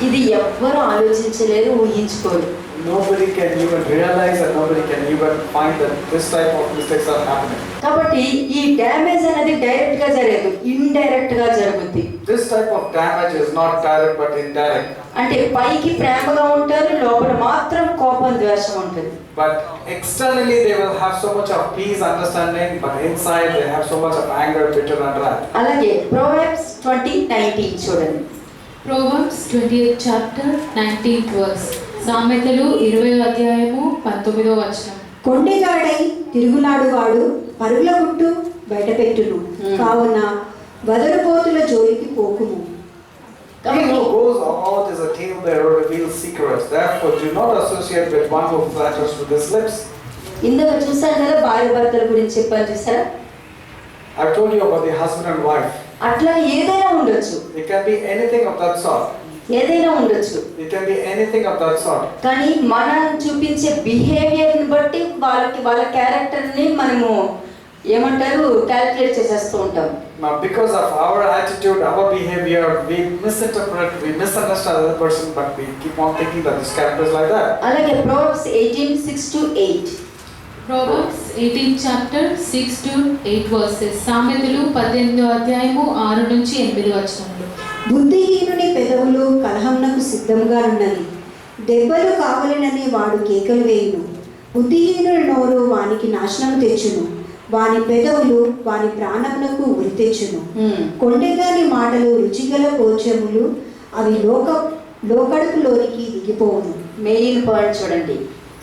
ఇది ఎవ్వరు ఆలోచించలేరు, ఊహించుకోరు. Nobody can even realize and nobody can even find that this type of mistakes are happening. కాబట్టి ఈ damage అనేది direct గా జరగదు, indirect గా జరుగుద్ది. This type of damage is not direct but indirect. అంటే పైకి ప్రేమగా ఉంటారు, లోపల మాత్రం కోపం ద్వేషం ఉంటుంది. But externally they will have so much of peace, understanding, but inside they have so much of anger, bitter and wrath. అలాగే Proverbs 20:19 చూడండి. Proverbs 28 chapter 19th verse. సామెతలు 20వ అధ్యాయము 19వ వచనం. కొండెగాడై తిరుగులాడువాడు పరుగుల గుట్టు బయటపెట్టును, కావున వదరుబోతుల జోలికి పోకుము. He who goes out as a talebearer reveals secrets. Therefore, do not associate with one who flatters with his lips. ఇందాక చూసారు కదా భార్య భర్తల గురించి చెప్పాను చూసారా. I've told you about the husband and wife. అట్లా ఏదైనా ఉండొచ్చు, It can be anything of that sort. ఏదైనా ఉండొచ్చు. It can be anything of that sort. కానీ మనం చూపించే బిహేవియర్ని బట్టి వాళ్ళ క్యారెక్టర్ని మనము ఏమంటారు క్యాల్కులేట్ చేసేస్తూ ఉంటాం. Now, because of our attitude, our behavior, we misinterpret, we misunderstand the other person, but we keep on thinking that this character is like that. అలాగే Proverbs 18:6-8. Proverbs 18 chapter 6 to 8 verses. సామెతలు 18వ అధ్యాయము 6 నుంచి 8 వచనములు. బుద్ధిహీనుని పెదవులు కలహమునకు సిద్ధంగా ఉన్నది, దెబ్బలు కావలెనని వాడు కేకలు వేయును. బుద్ధిహీనుని నోరు వానికి నాశనము తెచ్చును, వాని పెదవులు వాని ప్రాణమునకు ఉరి తెచ్చును. కొండెగాని మాటలు రుచిగల భోజ్యములు, అవి లోకడుపులోనికి దిగిపోవును. మెయిన్ పాయింట్ చూడండి.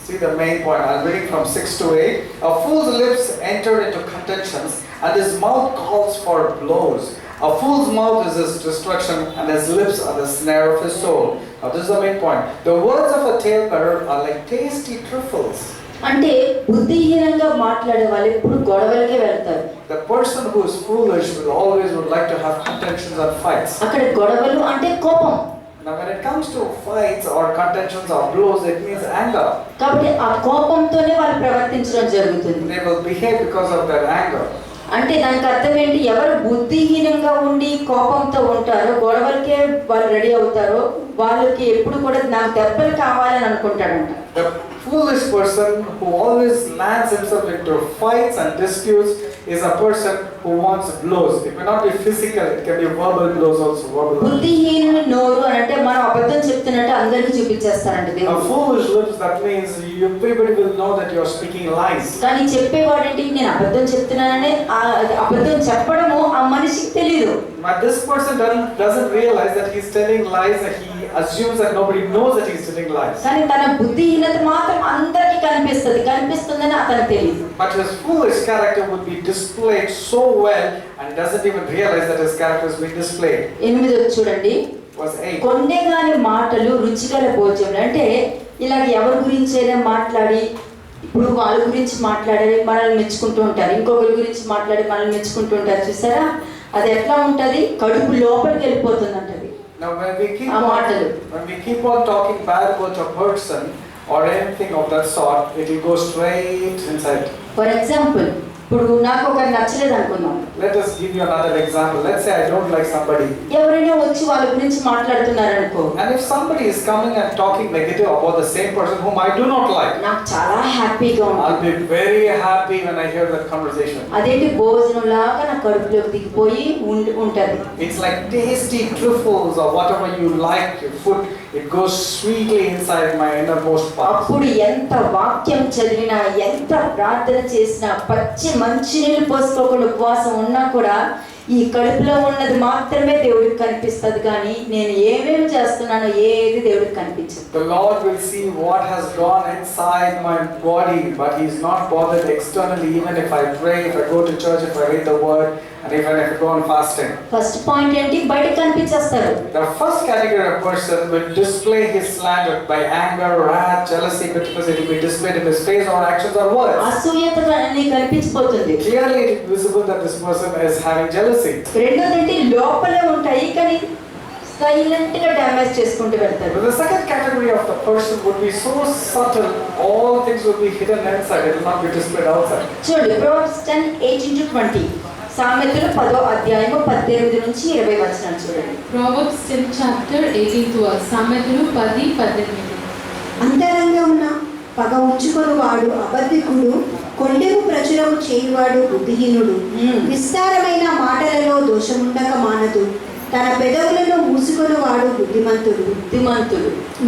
See the main point. I'm reading from 6 to 8. A fool's lips enter into contentions, and his mouth calls for blows. A fool's mouth is his destruction, and his lips are the snare of his soul. Now this is the main point. The words of a talebearer are like tasty truffles. అంటే బుద్ధిహీనంగా మాట్లాడే వాళ్ళు ఎప్పుడు గొడవలకే వెళ్తారు. The person who is foolish would like to have contentions and fights. అక్కడ గొడవలు అంటే కోపం. Now when it comes to fights or contentions or blows, it means anger. కాబట్టి ఆ కోపంతోనే వాళ్ళు ప్రవర్తించడం జరుగుతుంది. They will behave because of their anger. అంటే దానికి అర్థం ఏంటి? ఎవరు బుద్ధిహీనంగా ఉండి కోపంతో ఉంటారో, గొడవలకే వాళ్ళు రెడీ అవుతారో, వాళ్ళకి ఎప్పుడు కూడా నాకు దెబ్బలు కావాలని అనుకుంటాడంట. The foolish person who always lands himself into fights and disputes is a person who wants blows. It may not be physical, it can be verbal blows also. బుద్ధిహీనుని నోరు అంటే మనం అబద్ధం చెప్తున్నట్టు అందరికీ చూపించేస్తారంట A దేవుడు. foolish lips, that means everybody will know that you are speaking lies. కానీ చెప్పేవాడేంటి? నేను అబద్ధం చెప్తున్నానని అబద్ధం చెప్పడము ఆ మనిషికి తెలియదు. But this person doesn't realize that he's telling lies, and he assumes that nobody knows that he's telling lies. కానీ తన బుద్ధిహీనత మాత్రం అందరికీ కనిపిస్తుందని అతనికి తెలియదు. But his foolish character would be displayed so well and doesn't even realize that his character is being displayed. 8 చూడండి. Verse 8. కొండెగాని మాటలు రుచిగల భోజ్యములు. అంటే ఇలాగ ఎవరి గురించి అయినా మాట్లాడి, ఇప్పుడు వాళ్ళ గురించి మాట్లాడి మనల్ని మెచ్చుకుంటూ ఉంటారు, ఇంకొకరి గురించి మాట్లాడి మనల్ని మెచ్చుకుంటూ ఉంటారు. చూసారా? అది ఎట్లా ఉంటుంది? కడుపు లోపలికి వెళ్ళిపోతుంది అంటది. Now when we keep on talking bad about a person or anything of that sort, it will go straight inside. For example, ఇప్పుడు నాకు ఒకరు నచ్చలేదు అనుకుందాం. Let us give you another example. Let's say I don't like somebody. ఎవరైనా వచ్చి వాళ్ళ గురించి మాట్లాడుతున్నారు అనుకో. And if somebody is coming and talking negative about the same person whom I do not like, నాకు చాలా హ్యాపీగా I'll ఉంటుంది. be very happy when I hear that conversation. అదేంటి భోజనం లాగా నా కడుపులోకి దిగిపోయి ఉంటది. It's like tasty truffles or whatever you like, your food, it goes sweetly inside my innermost parts. అప్పుడు ఎంత వాక్యం చదివినా, ఎంత ప్రార్థన చేసినా, పచ్చి మంచినీళ్ళు పోసుకోకుండా ఉపవాసం ఉన్నా కూడా ఈ కడుపులో ఉన్నది మాత్రమే దేవుడికి కనిపిస్తుంది, కానీ నేను ఏమేమి చేస్తున్నానో ఏది దేవుడికి కనిపించదు. The Lord will see what has gone inside my body, but He's not bothered externally. Even if I pray, if I go to church, if I read the Word, and even if I go on fasting. First point ఏంటి? బయటకు కనిపించేస్తారు. The first category of person will display his slander by anger, wrath, jealousy, because it will be displayed in his face or actions or words. అసూయత కనిపించిపోతుంది. Clearly it is visible that this person is having jealousy. రెండోదేంటి? లోపలే ఉంటాయి కానీ silent గా damage చేసుకుంటూ వెళ్తారు. But the second category of the person would be so subtle, all things will be hidden inside, it will not be displayed outside. చూడండి, Proverbs 10:18-20. సామెతలు 10వ అధ్యాయము 18 నుంచి 20 వచనాలు చూడండి. Proverbs 10 chapter 18 to us. సామెతలు 10:18. అంతరంగమున పగ ఉంచుకొని వాడు అబద్ధికుడు, కొండెము ప్రచురము చేయువాడు బుద్ధిహీనుడు. విస్తారమైన మాటలలో దోషముండక మానదు, తన పెదవులను మూసుకొని వాడు బుద్ధిమంతుడు.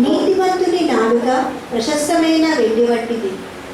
నీతిమంతుని నాలుక ప్రశస్తమైన వెండి వంటిది,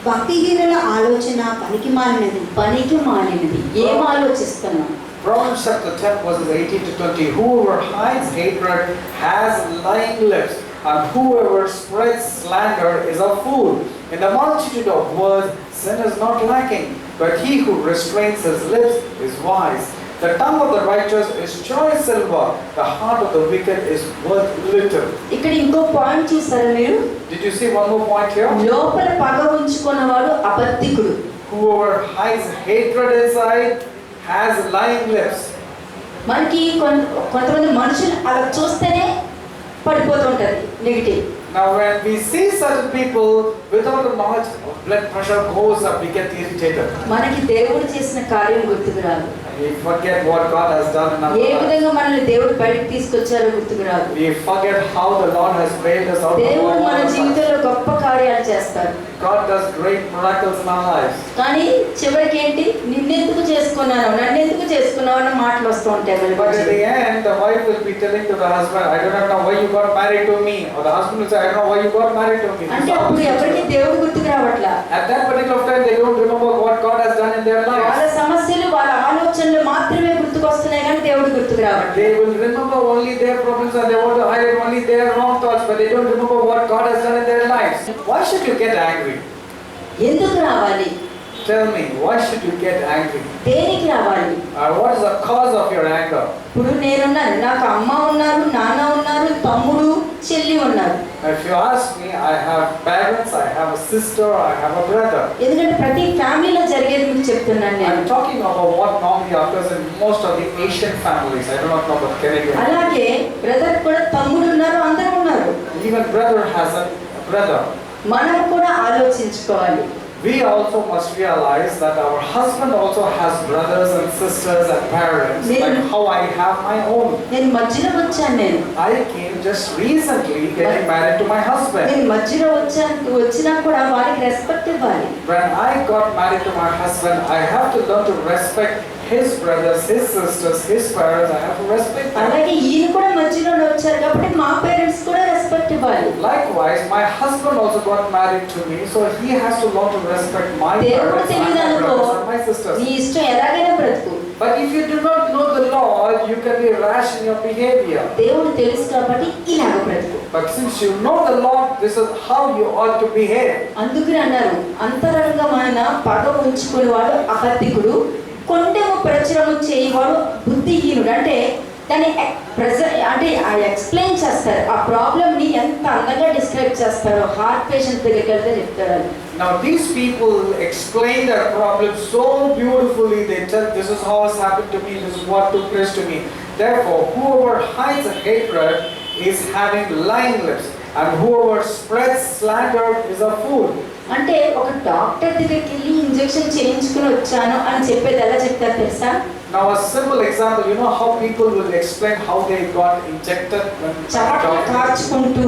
భక్తిహీనుల ఆలోచన పనికిమాలినది. ఏం ఆలోచిస్తున్నాం? Proverbs chapter 10 verses 18-20. Whoever hides hatred has lying lips, and whoever spreads slander is a fool. In the multitude of words sin is not lacking, but he who restrains his lips is wise. The tongue of the righteous is choice silver, the heart of the wicked is worth little. ఇక్కడ ఇంకో point చూసారా మీరు? Did you see one more point here? లోపల పగ ఉంచుకున్నవాడు అబద్ధికుడు. Whoever hides hatred inside has lying lips. మనకి కొంతమంది మనుషులు అలా చూస్తేనే పడిపోతుంటది negative. Now when we see certain people without the knowledge, blood pressure goes up, we get irritated. మనకి దేవుడు చేసిన కార్యం గుర్తుకు రాదు. We forget what God has done in our A lives. విధంగా మనల్ని దేవుడు బయటికి తీసుకొచ్చారో గుర్తుకు రాదు. We forget how the Lord has made us out of దేవుడు మన our lives. జీవితంలో గొప్ప కార్యాలు చేస్తారు. God does great miracles in our lives. కానీ చివరికి ఏంటి, నిన్నెందుకు చేసుకున్నాను, నన్నెందుకు చేసుకున్నావు అన్న మాటలు వస్తూ ఉంటాయి But in మనకి. the end, the wife will be telling to the husband, I don't know why you got married to me. Or the husband will say, I don't know why you got married to me. అంటే అప్పుడు ఎవరికి దేవుడు గుర్తుకు రావట్లా. At that particular time, they don't remember what God has done in their వాళ్ళ lives. సమస్యలు వాళ్ళ ఆలోచనలు మాత్రమే గుర్తుకు వస్తున్నాయి కానీ దేవుడు గుర్తుకు రావట్లేదు. They will remember only their problems and they want to highlight only their wrong thoughts, but they don't remember what God has done in their lives. Why should you get angry? ఎందుకు రావాలి? Tell me, why should you get angry? దేనికి రావాలి? What is the cause of your anger? ఇప్పుడు నేనున్నాను, నాకు అమ్మ ఉన్నారు, నాన్న ఉన్నారు, తమ్ముడు చెల్లి ఉన్నారు. If you ask me, I have parents, I have a sister, I have a brother. ఎందుకంటే ప్రతి ఫ్యామిలీలో జరిగేది మీకు చెప్తున్నాను నేను. I'm talking about what normally occurs in most of the Asian families. I do not know about Canadian. అలాగే brother కూడా తమ్ముడు ఉన్నారు, అందరూ ఉన్నారు. Even brother has a brother. మనం కూడా ఆలోచించుకోవాలి. We also must realize that our husband also has brothers and sisters and parents, like how I have my own. నేను మధ్యలో వచ్చాను. నేను came just recently getting married to my husband. నేను మధ్యలో వచ్చినా కూడా వారికి రెస్పెక్ట్ ఇవ్వాలి. When I got married to my husband, I have to learn to respect his brothers, his sisters, his parents. I have to respect them. అలాగే ఈయన కూడా మధ్యలో వచ్చారు కాబట్టి మా పేరెంట్స్ కూడా రెస్పెక్ట్ ఇవ్వాలి. Likewise, my husband also got married to me, so he has to learn to respect my parents and my brothers and my sisters. నీ ఇష్టం ఎలాగైనా బ్రతుకు. But if you do not know the Lord, you can be rash in your behavior. దేవుడు తెలుసు కాబట్టి ఇలాగ బ్రతుకు. But since you know the Lord, this is how you ought to behave. అందుకని అన్నారు, అంతరంగమైన పగ ఉంచుకునేవాడు అబద్ధికుడు, కొండెము ప్రచురము చేయవాడు బుద్ధిహీనుడు. అంటే దాన్ని అంటే ఎక్స్ప్లెయిన్ చేస్తారు, ఆ ప్రాబ్లమ్ని ఎంత అందంగా డిస్క్రైబ్ చేస్తారు. హార్ట్ పేషెంట్ దగ్గరికి వెళ్తే చెప్తారు. Now these people explain their problem so beautifully. They tell, this is how has happened to me, this is what took place to me. Therefore, whoever hides hatred is having lying lips, and whoever spreads slander is a fool. అంటే ఒక doctor దగ్గరికి వెళ్ళి injection చేయించుకుని వచ్చాను అని చెప్పేది ఎలా చెప్తారు తెలుసా? Now a simple example, you know how people will explain how they got injected when చపాట్లు కార్చుకుంటూ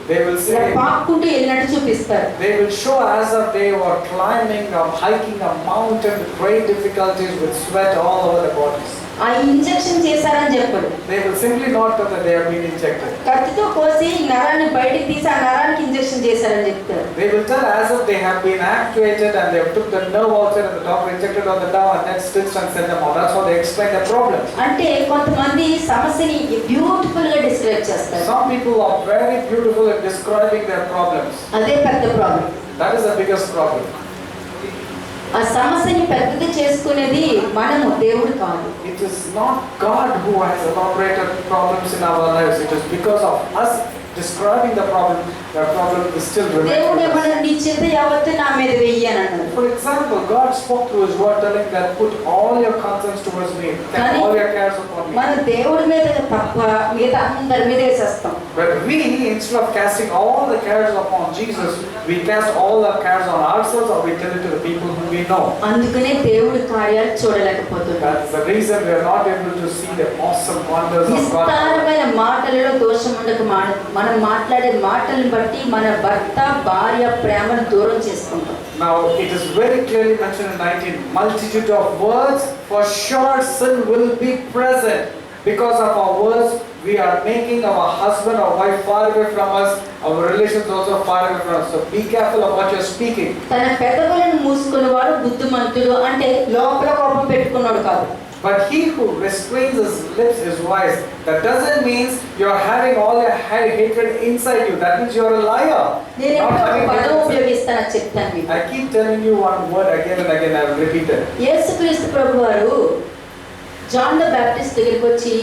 they will say, పాక్కుంటూ వెళ్ళినట్టు చూపిస్తారు. they will show as if they were climbing or hiking a mountain with great difficulties with sweat all over their bodies. ఆ injection చేశారని చెప్పరు. They will simply not tell that they have been injected. కత్తితో కోసి నరాన్ని బయటికి తీసి ఆ నరానికి injection చేశారని చెప్తారు. They will tell as if they have been actuated and they took the nerve outside and the doctor injected on the nerve and then stitched and sent them out. That's how they explain their problem. అంటే కొంతమంది సమస్యని beautiful గా describe చేస్తారు. Some people are very beautiful at describing their problems. అదే పెద్ద problem. That is the biggest problem. ఆ సమస్యని పెద్దది చేసుకునేది మనము, దేవుడు కాదు. It is not God who has elaborated problems in our lives. It is because of us describing the problem is still దేవుడు remaining. ఏమన్నా నీ చింత యావత్తు నా మీద వెయ్యి అని అన్నారు. For example, God spoke through His word telling that put all your concerns towards me, take all your cares upon me. మన దేవుడి మీద తప్ప మిగతా అందరి మీద వేసేస్తాం. But we, instead of casting all the cares upon Jesus, we cast all our cares on ourselves or we tell it to the people whom we know. అందుకనే దేవుడి కార్యాలు చూడలేకపోతున్నాం. That's the reason we are not able to see the awesome wonders of God. విస్తారమైన మాటలలో దోషం ఉండక మనం మాట్లాడే మాటలను బట్టి మన భర్త భార్య ప్రేమను దూరం చేసుకుంటాం. Now it is very clearly mentioned in 19, multitude of words, for sure sin will be present. Because of our words, we are making our husband or wife far away from us, our relations also far away from us. So be careful of what you are speaking. తన పెదవులను మూసుకునేవాడు బుద్ధిమంతుడు, అంటే లోపల కోపం పెట్టుకున్నాడు కాదు. But he who restrains his lips is wise. That doesn't mean you are having all your hatred inside you. That means you are a liar. నేను ఎప్పుడు ఒక పదం ఉపయోగిస్తానని చెప్తాను మీకు. I keep telling you one word again and again. I will repeat it. యేసుక్రీస్తు ప్రభువారు John the Baptist దగ్గరికి వచ్చి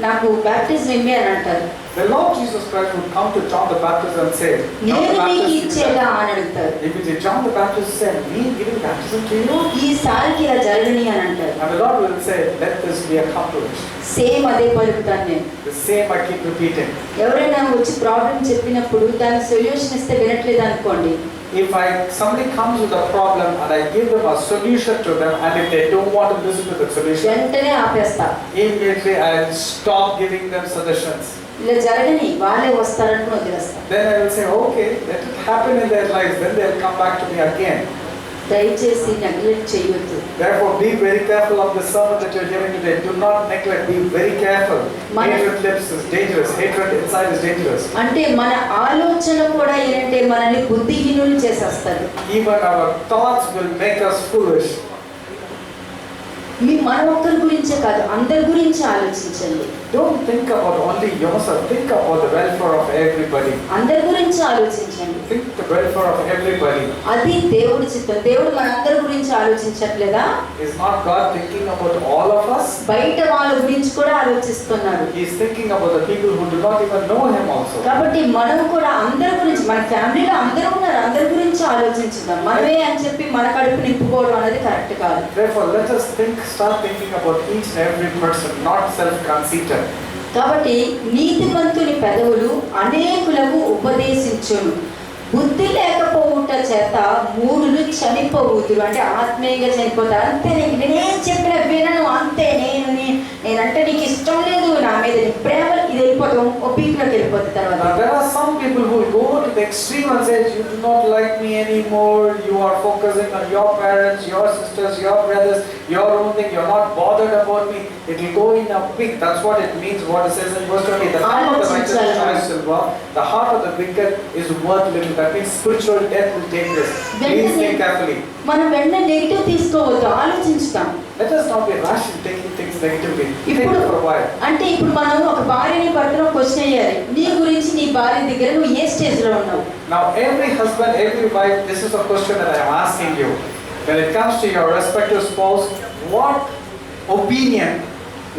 నాకు బ్యాప్టిజం ఇమ్మి అని అంటారు. The Lord Jesus Christ would come to John the Baptist and say, నేను నీకు ఇచ్చేలా అని అడుగుతారు. if it is John the Baptist said, me giving baptism to you? ఈసారికి ఇలా జరగని అని అంటారు. And the Lord will say, let this be accomplished. Same అదే పలుకుతాను నేను. The same I keep repeating. ఎవరైనా వచ్చి ప్రాబ్లం చెప్పినప్పుడు దాని సొల్యూషన్ ఇస్తే వినట్లేదు అనుకోండి. If somebody comes with a problem and I give them a solution to them, and if they don't want to listen to the solution, వెంటనే ఆపేస్తా. immediately I'll stop giving them suggestions. ఇలా జరగని వాళ్ళే వస్తారని వదిలేస్తా. Then I will say, okay, let it happen in their lives. Then they'll come back to me again. దయచేసి neglect చేయవద్దు. Therefore, be very careful of the sermon that you're hearing today. Do not neglect. Be very careful. Hatred lips is dangerous. Hatred inside is dangerous. అంటే మన ఆలోచన కూడా ఏంటంటే మనల్ని బుద్ధిహీనులు చేసేస్తారు. Even our thoughts will make us foolish. మన ఒక్కరి గురించే కాదు, అందరి గురించి ఆలోచించండి. Don't think about only yourself. Think about the welfare of everybody. అందరి గురించి ఆలోచించండి. Think the welfare of everybody. అది దేవుడి చిత్తం. దేవుడు మనందరి గురించి ఆలోచించట్లేదా? Is not God thinking about all of us? బయట వాళ్ళ గురించి కూడా ఆలోచిస్తున్నారు. He is thinking about the people who do not even know Him also. కాబట్టి మనం కూడా అందరి గురించి, మన ఫ్యామిలీలో అందరూ ఉన్నారు, అందరి గురించి ఆలోచించుదాం. మనమే అని చెప్పి మన కడుపు నింపుకోవడం అనేది కరెక్ట్ కాదు. Therefore, let us start thinking about each and every person, not self-conceited. కాబట్టి నీతిమంతుని పెదవులు అనేకులకు ఉపదేశించును. బుద్ధి లేకపోవుట చేత మూడులు చనిపోవుదురు. అంటే ఆత్మీయంగా చనిపోతారు. అంతే, నేనేం చెప్పిన వినను, అంతే, నేనంటే నీకు ఇష్టం లేదు, నా మీద నీకు ప్రేమ, ఇది వెళ్ళిపోతాం, ఓ పీక్లోకి వెళ్ళిపోతుంది. తర్వాత there are some people who go to the extreme and say, you do not like me anymore, you are focusing on your parents, your sisters, your brothers, your own thing, you're not bothered about me. It will go in a peak. That's what it means, what it says in verse 20. The time of the righteous shall silver, the heart of the wicked is worth little. That means spiritual death will take place. Please think carefully. మనం వెంటనే negative తీసుకోవద్దు, ఆలోచించుతాం. Let us not be rash in taking things negatively. ఇప్పుడు అంటే ఇప్పుడు మనం ఒక భార్యని భర్తను క్వశ్చన్ అయ్యాలి, నీ గురించి నీ భార్య దగ్గర నువ్వు ఏ స్టేజ్ లో ఉన్నావు? Now every husband, every wife, this is a question that I am asking you. When it comes to your respective spouse, what opinion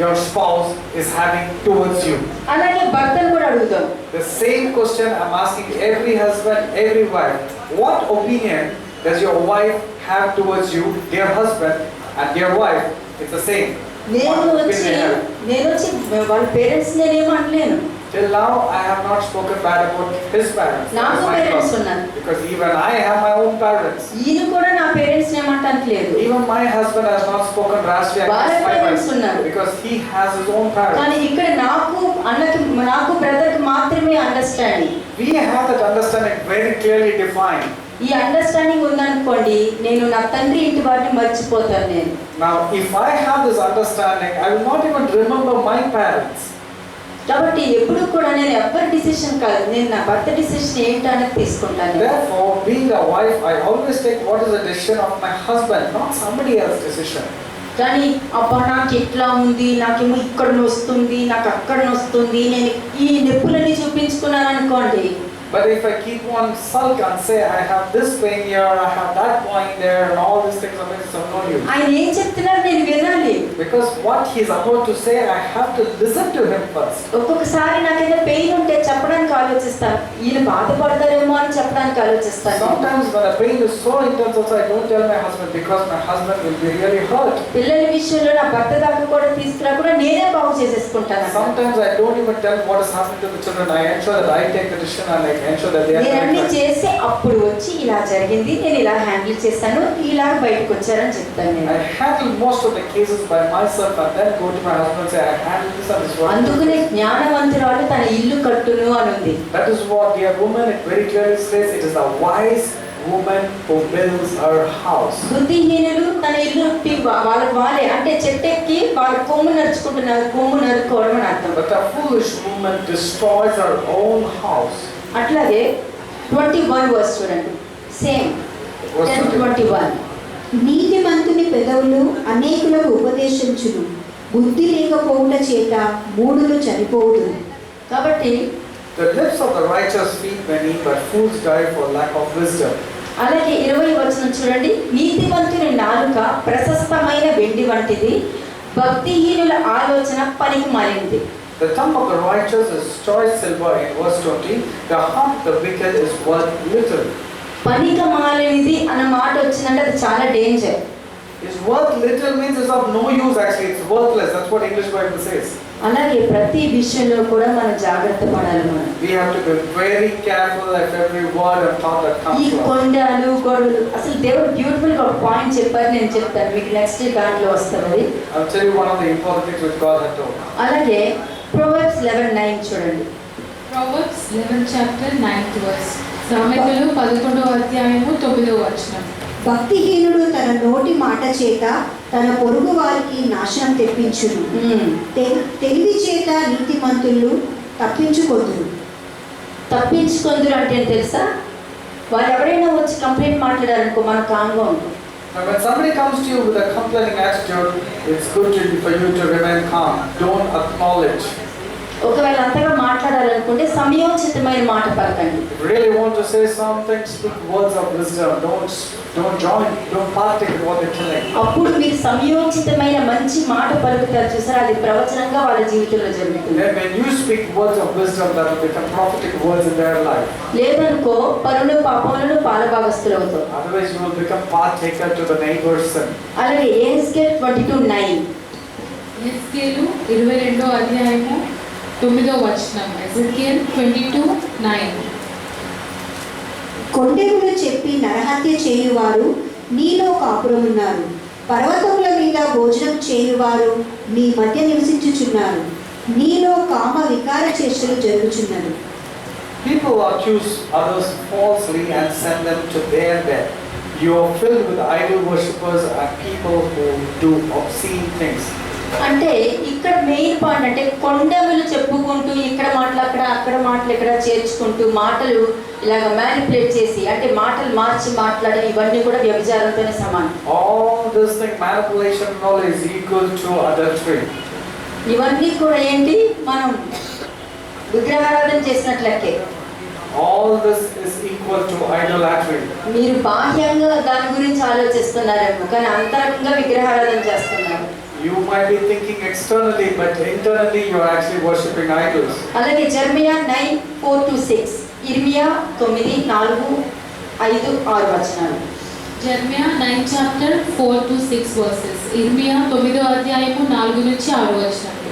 your spouse is having towards you? అలాగే భర్తను కూడా అడుగుతాం. The same question I'm asking every husband, every wife. What opinion does your wife have towards you, dear husband and dear wife? It's the same. నేను వచ్చి వాళ్ళ parents నేనేమో అనలేను. Till now I have not spoken bad about his parents. నాకు parents ఉన్నారు. Because even I have my own parents. ఈయన కూడా నా parents ఏమంటానికి లేదు. Even my husband has not spoken rashly against my parents because he has his own parents. కానీ ఇక్కడ నాకు brother కి మాత్రమే understanding. We have that understanding very clearly defined. ఈ అండర్స్టాండింగ్ ఉందనుకోండి, నేను నా తండ్రి ఇంటి వారిని మర్చిపోతాను నేను. Now if I have this understanding, I will not even remember my parents. కాబట్టి ఎప్పుడు కూడా నేను ఎవరి డిసిషన్ కాదు, నేను నా భర్త డిసిషన్ ఏంటనేది తీసుకుంటాను. Therefore, being a wife, I always take what is the decision of my husband, not somebody else's decision. కానీ అబ్బా నాకు ఎట్లా ఉంది, నాకేమో ఇక్కడ నొస్తుంది, నాకు అక్కడ నొస్తుంది, నేను ఈ నొప్పులని చూపించుకున్నాను అనుకోండి. But if I keep on sulk and say I have this pain here, I have that point there, and all these things are of no use. ఆయన ఏం చెప్తున్నారు నేను వినాలి. Because what he is about to say, I have to listen to him first. ఒక్కొక్కసారి నాకేదో pain ఉంటే చెప్పడానికి ఆలోచిస్తాను, ఈయన బాధపడతారేమో అని చెప్పడానికి ఆలోచిస్తాను. Sometimes when the pain is so intense, also I don't tell my husband because my husband will be really hurt. పిల్లల విషయంలో నా భర్త దాకా కూడా తీసుకురా కూడా నేనే బాగు చేసేసుకుంటాను. Sometimes I don't even tell what is happening to the children. I ensure that I take the decision and I ensure that they are. నేను అన్ని చేసి అప్పుడు వచ్చి ఇలా జరిగింది, నేను ఇలా హ్యాండిల్ చేస్తాను, ఇలా బయటకు వచ్చారని చెప్తాను నేను. I handle most of the cases by myself and then go to my husband and say I handle this and this one. అందుకనే జ్ఞానవంతురాలు తన ఇల్లు కట్టును అని ఉంది. That is what dear woman, it very clearly says, it is the wise woman who builds her house. బుద్ధిహీనులు తన ఇల్లు వాళ్ళే అంటే చెట్టెక్కి వాళ్ళ కొమ్ము నరుచుకుంటున్నారు, కొమ్ము నరుకోవడం అని అర్థం. But the foolish woman destroys her own house. అట్లాగే 21 వర్స్ చూడండి, సేమ్ 10:21. నీతిమంతుని పెదవులు అనేకులకు ఉపదేశించును, బుద్ధి లేకపోవుట చేత మూడులు చనిపోవుదురు. కాబట్టి The lips of the righteous speak many, but fools die for lack of wisdom. అలాగే 20 వచనం చూడండి, నీతిమంతుని నాలుక ప్రశస్తమైన వెండి వంటిది, భక్తిహీనుల ఆలోచన పనికి మాలింది. The tongue of the righteous is choice silver in verse 20. The heart of the wicked is worth little. పనికి మాలినది అన్న మాట వచ్చిందంటే అది చాలా danger. It's worth little means it's of no use actually. It's worthless. That's what English Bible says. అలాగే ప్రతి విషయంలో కూడా మనం జాగ్రత్త పడాలి. మనం We have to be very careful of every word and thought that comes ఈ from us. కొండలు గొడవలు అసలు దేవుడు బ్యూటిఫుల్ గా ఒక పాయింట్ చెప్పారు, నేను చెప్తాను మీకు నెక్స్ట్ దాంట్లో వస్తుంది. I'll tell you one of the important things which God had told. అలాగే Proverbs 11:9 చూడండి. Proverbs 11 chapter 9th verse. సామెతలు 11వ అధ్యాయము 9వ వచనం. భక్తిహీనుడు తన నోటి మాట చేత తన పొరుగు వారికి నాశనం తెప్పించును. తెలివి చేత నీతిమంతులు తప్పించుకొందురు. తప్పించుకొందురు అంటే ఏం తెలుసా? వాళ్ళు ఎవరైనా వచ్చి కంప్లైంట్ మాట్లాడారనుకో మనం కాంగా ఉంటాం. Now when somebody comes to you with a complaining attitude, it's good for you to remain calm. Don't acknowledge. ఒకవేళ అంతగా మాట్లాడాలనుకుంటే సమయోచితమైన మాట పలకండి. If you really want to say something, speak words of wisdom. Don't join, don't partake in what they're telling. అప్పుడు మీరు సమయోచితమైన మంచి మాట పలుకుతారు చూసారా, అది ప్రవచనంగా వాళ్ళ జీవితంలో జరుగుతుంది. Then when you speak words of wisdom, that will become prophetic words in their life. లేదనుకో పరులు పాపములను పాలభాగస్తులు అవుతారు. Otherwise you will become partaker to the neighbor's sin. అలాగే ఎహెజ్కేలు 22:9. ఎహెజ్కేలు 22వ అధ్యాయము 9వ వచనం. ఎహెజ్కేలు 22:9. కొండెములు చెప్పి నరహత్య చేయువారు నీలో కాపురమున్నారు. పర్వతముల మీద భోజనం చేయువారు నీ మధ్య నివసించుచున్నారు. నీలో కామ వికార చేష్టలు జరుగుచున్నవి. People accuse others falsely and send them to their death. You are filled with idol worshippers and people who do obscene things. అంటే ఇక్కడ మెయిన్ పాయింట్ అంటే కొండములు చెప్పుకుంటూ ఇక్కడ మాటలు అక్కడ మాటలు ఇక్కడ చేర్చుకుంటూ మాటలు ఇలాగ మ్యానిపులేట్ చేసి అంటే మాటలు మార్చి మాట్లాడడం ఇవన్నీ కూడా వ్యభిచారంతోనే సమానం. All this thing, manipulation and all, is equal to adultery. ఇవన్నీ కూడా ఏంటి, మనం విగ్రహారాధన చేసినట్లకే. All this is equal to idolatry. మీరు బాహ్యంగా దాని గురించి ఆలోచిస్తున్నారేమో కానీ అంతరంగంగా విగ్రహారాధన చేస్తున్నారు. You might be thinking externally, but internally you are actually worshipping idols. అలాగే జెర్మియా 9:4-6. ఇర్మియా 9:4-5-6 వచనాలు. Jeremiah 9 chapter 4-6 verses. ఇర్మియా 9వ అధ్యాయము 4-6 వచనాలు.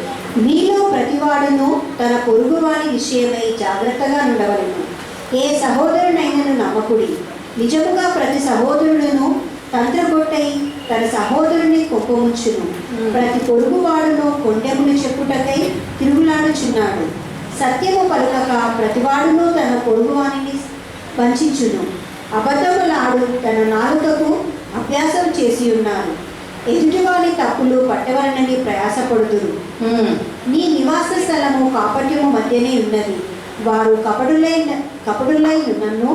మీలో ప్రతివాడును తన పొరుగువాని విషయమై జాగ్రత్తగా ఉండవలెను. ఏ సహోదరునైనను నమ్మకుడి. నిజముగా ప్రతి సహోదరుడును తంత్రగొట్టై తన సహోదరుని కొప్పముంచును. ప్రతి పొరుగువాడును కొండెములు చెప్పుటకై తిరుగులాడుచున్నాడు. సత్యము పలుకక ప్రతివాడును తన పొరుగువానిని వంచును. అబద్ధములాడు తన నాలుకకు అభ్యాసం చేసి ఉన్నారు. ఎదుటివాని తప్పులు పట్టవలనని ప్రయాసపడుదురు. నీ నివాస స్థలము కాపట్యము మధ్యనే ఉన్నది. వారు కపడులై నన్ను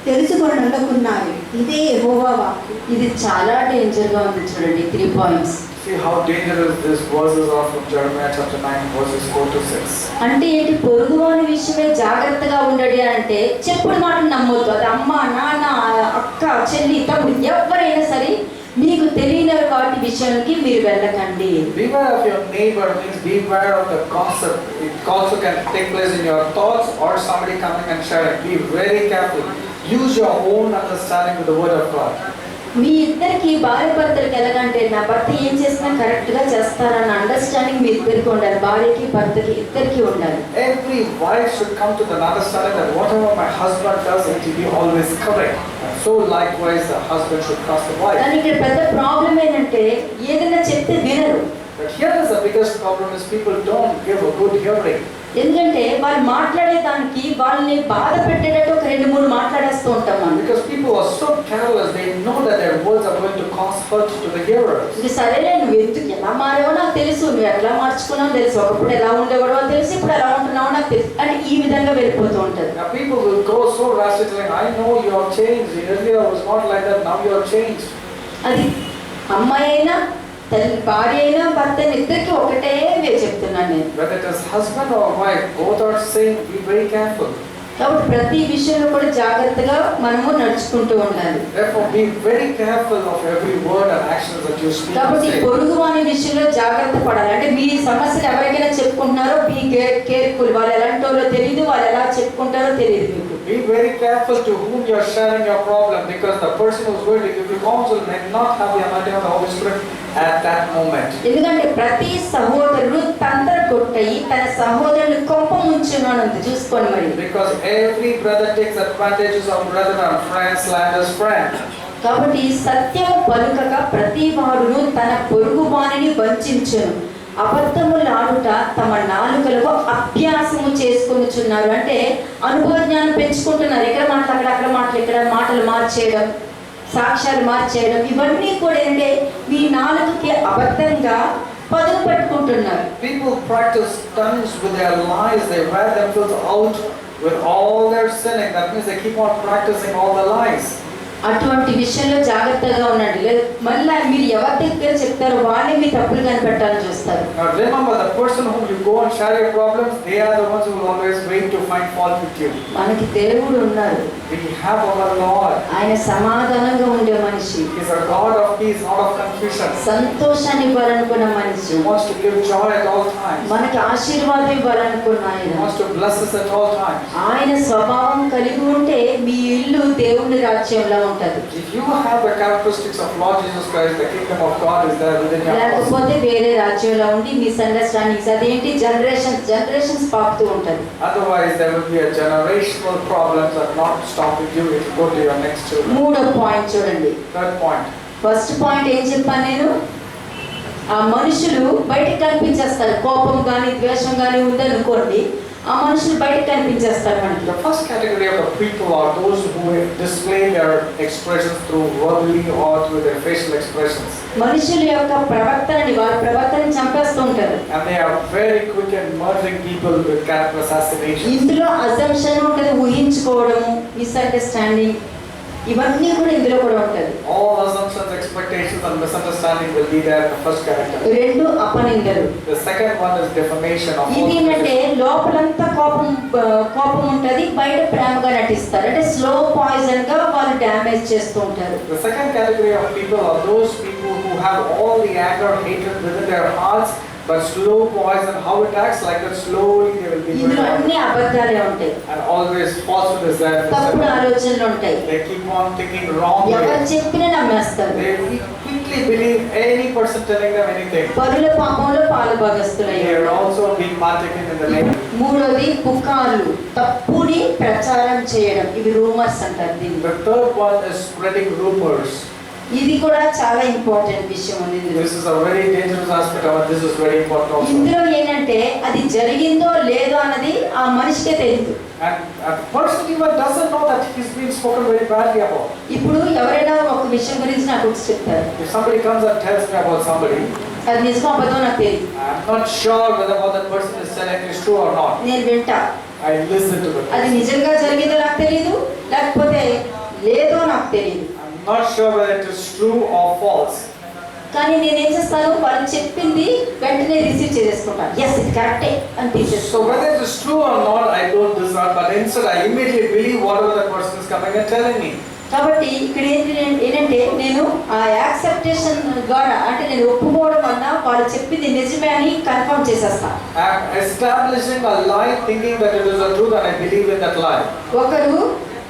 తెలుసుకొననుకున్నారు. ఇదే యెహోవా వాక్కు. ఇది చాలా డేంజర్ గా ఉంది చూడండి. 3 points. See how dangerous these verses are from Jeremiah chapter 9 verses 4-6. అంటే ఏంటి, పొరుగువాని విషయమే జాగ్రత్తగా ఉండడి అంటే చెప్పుడు మాటలు నమ్మొద్దు. అది అమ్మ, నాన్న, అక్క, చెల్లి, తమ్ముడు ఎవరైనా సరే మీకు తెలియని వాటి విషయానికి మీరు వెళ్ళకండి. Beware of your neighbor means beware of the gossip. It also can take place in your thoughts or somebody coming and sharing. Be very careful. Use your own understanding with the word of God. మీ ఇద్దరికి భార్య భర్తలకు ఎలాగంటే నా భర్త ఏం చేసినా correct గా చేస్తారన్న అండర్స్టాండింగ్ మీ ఇద్దరికి ఉండాలి. భార్యకి భర్తకి ఇద్దరికి ఉండాలి. Every wife should come to the understanding that whatever my husband does, it will be always correct. And so likewise the husband should trust the wife. కానీ ఇక్కడ పెద్ద ప్రాబ్లం ఏంటంటే ఏదైనా చెప్తే వినరు. But here is the biggest problem is people don't give a good hearing. ఎందుకంటే వాళ్ళు మాట్లాడే దానికి వాళ్ళని బాధ పెట్టేటట్టు ఒక 2-3 మాట్లాడేస్తూ ఉంటాం మనం. Because people are so careless, they know that their words are going to cause hurt to the hearers. ఇది సరేలే, నువ్వు ఎందుకు ఎలా మారావో నాకు తెలుసు, నువ్వు ఎట్లా మార్చుకున్నావు తెలుసు, ఒకప్పుడు ఎలా ఉండేవాడో తెలుసు, ఇప్పుడు ఎలా ఉంటున్నావో నాకు తెలుసు అని ఈ విధంగా వెళ్ళిపోతూ ఉంటుంది. Now people will go so rash saying, I know you have changed. Earlier I was not like that, now you have changed. అది అమ్మాయి అయినా భార్య అయినా భర్త ఇద్దరికి ఒకటే చెప్తున్నాను నేను. Whether it is husband or wife, both are saying be very careful. కాబట్టి ప్రతి విషయంలో కూడా జాగ్రత్తగా మనము నడుచుకుంటూ ఉండాలి. Therefore, be very careful of every word and actions that you speak and కాబట్టి say. పొరుగు వాని విషయంలో జాగ్రత్త పడాలి. అంటే మీ సమస్యలు ఎవరికైనా చెప్పుకుంటున్నారో బీ కేర్ఫుల్. వాళ్ళు ఎలాంటి వాళ్ళో తెలియదు, వాళ్ళు ఎలా చెప్పుకుంటారో తెలియదు మీకు. Be very careful to whom you are sharing your problem, because the person who is going to give you counsel may not have the anointing of the Holy Spirit at that moment. ఎందుకంటే ప్రతి సహోదరుడు తంత్ర కొట్టయి తన సహోదరుని కొంప ముంచున్నానంత చూసుకోండి మరి. Because every brother takes advantages of brother and friend, slanders friend. కాబట్టి సత్యము పలుకక ప్రతి వాడును తన పొరుగు వానిని వంచించును, అబద్ధములు ఆడుట తమ నాలుకలకు అభ్యాసము చేసుకొనుచున్నారు. అంటే అనుభవ జ్ఞానం పెంచుకుంటున్నారు. ఇక్కడ మాటలు అక్కడ మాటలు, ఇక్కడ మాటలు మార్చేయడం, సాక్ష్యాలు మార్చేయడం, ఇవన్నీ కూడా ఏంటంటే మీ నాలుకకి అబద్ధంగా పదును పెట్టుకుంటున్నారు. People practice tongues with their lies. They wear themselves out with all their sinning. That means they keep on practicing all the lies. అటువంటి విషయంలో జాగ్రత్తగా ఉండండి. మళ్ళీ మీరు ఎవరి దగ్గర చెప్తారో వాళ్ళే మీ తప్పులు కనిపెట్టాలని చూస్తారు. Now remember, the person whom you go and share your problems, they are the ones who will always wait to find fault with you. మనకి దేవుడు ఉన్నారు. We have our Lord. ఆయన సమాధానంగా ఉండే మనిషి, He is a God of peace, not of confusion. సంతోషాన్ని ఇవ్వాలనుకున్న మనిషి, He wants to give joy at all times. మనకి ఆశీర్వాదం ఇవ్వాలనుకున్న He ఆయన. wants to bless us at all times. ఆయన స్వభావం కలిగి ఉంటే మీ ఇల్లు దేవుని రాజ్యంలో ఉంటది. If you have the characteristics of Lord Jesus Christ, the kingdom of God is there within your house. లేకపోతే వేరే రాజ్యంలో ఉండి మిస్అండర్స్టాండింగ్స్ అదేంటి జనరేషన్స్ పాపుతూ ఉంటది. Otherwise, there will be a generational problems that not stopping you if you go to your next children. మూడో point చూడండి. Third point. First point ఏం చెప్పాను నేను? ఆ మనుషులు బయటకు కనిపించేస్తారు. కోపం కానీ ద్వేషం కానీ ఉందనుకోండి, ఆ మనుషులు బయటకు కనిపించేస్తారు మనకి. The first category of the people are those who display their expressions through verbally or through their facial expressions. మనుషుల యొక్క ప్రవర్తనని వారి ప్రవర్తనని చంపేస్తూ ఉంటారు. And they are very quick in murdering people with character assassination. ఇందులో అజంప్షన్ ఉంటుంది, ఊహించుకోవడము, misunderstanding, ఇవన్నీ కూడా ఇందులో కూడా ఉంటుంది. All assumptions, expectations and misunderstanding will be there in the first category. రెండు అపనిందలు. The second one is defamation of ఇది ఏంటంటే లోపలంతా కోపం ఉంటుంది, బయట ప్రేమగా నటిస్తారు. అంటే స్లో పాయిజన్ గా వాళ్ళు డ్యామేజ్ చేస్తూ ఉంటారు. The second category of people are those people who have all the anger, hatred within their hearts, but slow poison, how it acts like that, slowly they will be ఇందులో burned. అన్ని అబద్ధాలే ఉంటాయి, And always falsehood is there. తప్పుడు ఆలోచనలు ఉంటాయి, They keep on thinking wrongly. ఎవరు చెప్పినా నమ్మేస్తారు. They quickly believe any person telling them anything. పరుల పాపంలో They పాలుభాగస్తులయ్యారు. are also being partaken in the name. మూడోది పుకార్లు, తప్పుని ప్రచారం చేయడం, ఇవి రూమర్స్ అంటారు దీన్ని. The third one is spreading rumors. ఇది కూడా చాలా ఇంపార్టెంట్ విషయం ఉంది ఇందులో. This is a very dangerous aspect of it. This is very important also. ఇందులో ఏంటంటే అది జరిగిందో లేదో అన్నది ఆ మనిషికే తెలియదు. And the person even doesn't know that he's been spoken very badly about. ఇప్పుడు ఎవరైనా ఒక విషయం గురించి నాకు చెప్తారు, If somebody comes and tells me about somebody, అది నిజమో అబద్ధమో నాకు తెలియదు. I'm not sure whether what that person is telling is true or not. నేను వింటా, I listen to it. అది నిజంగా జరిగిందో నాకు తెలియదు, లేకపోతే లేదో నాకు తెలియదు. I'm not sure whether it is true or false. కానీ నేనేం చేస్తాను, వాళ్ళు చెప్పింది వెంటనే రిసీవ్ చేసేసుకుంటాను. ఎస్ ఇది కరెక్టే అని So తీసేసుకుంటాను. whether it is true or not, I don't discern, but instead I immediately believe whatever the person is coming and telling me. కాబట్టి ఇక్కడ ఏంటంటే నేను ఆ యాక్సెప్టేషన్ ద్వారా, అంటే నేను ఒప్పుకోవడం వల్ల వాళ్ళు చెప్పింది నిజమే అని కన్ఫర్మ్ చేసేస్తాను. I'm establishing a lie, thinking that it is the truth, and I believe in that lie. ఒకరు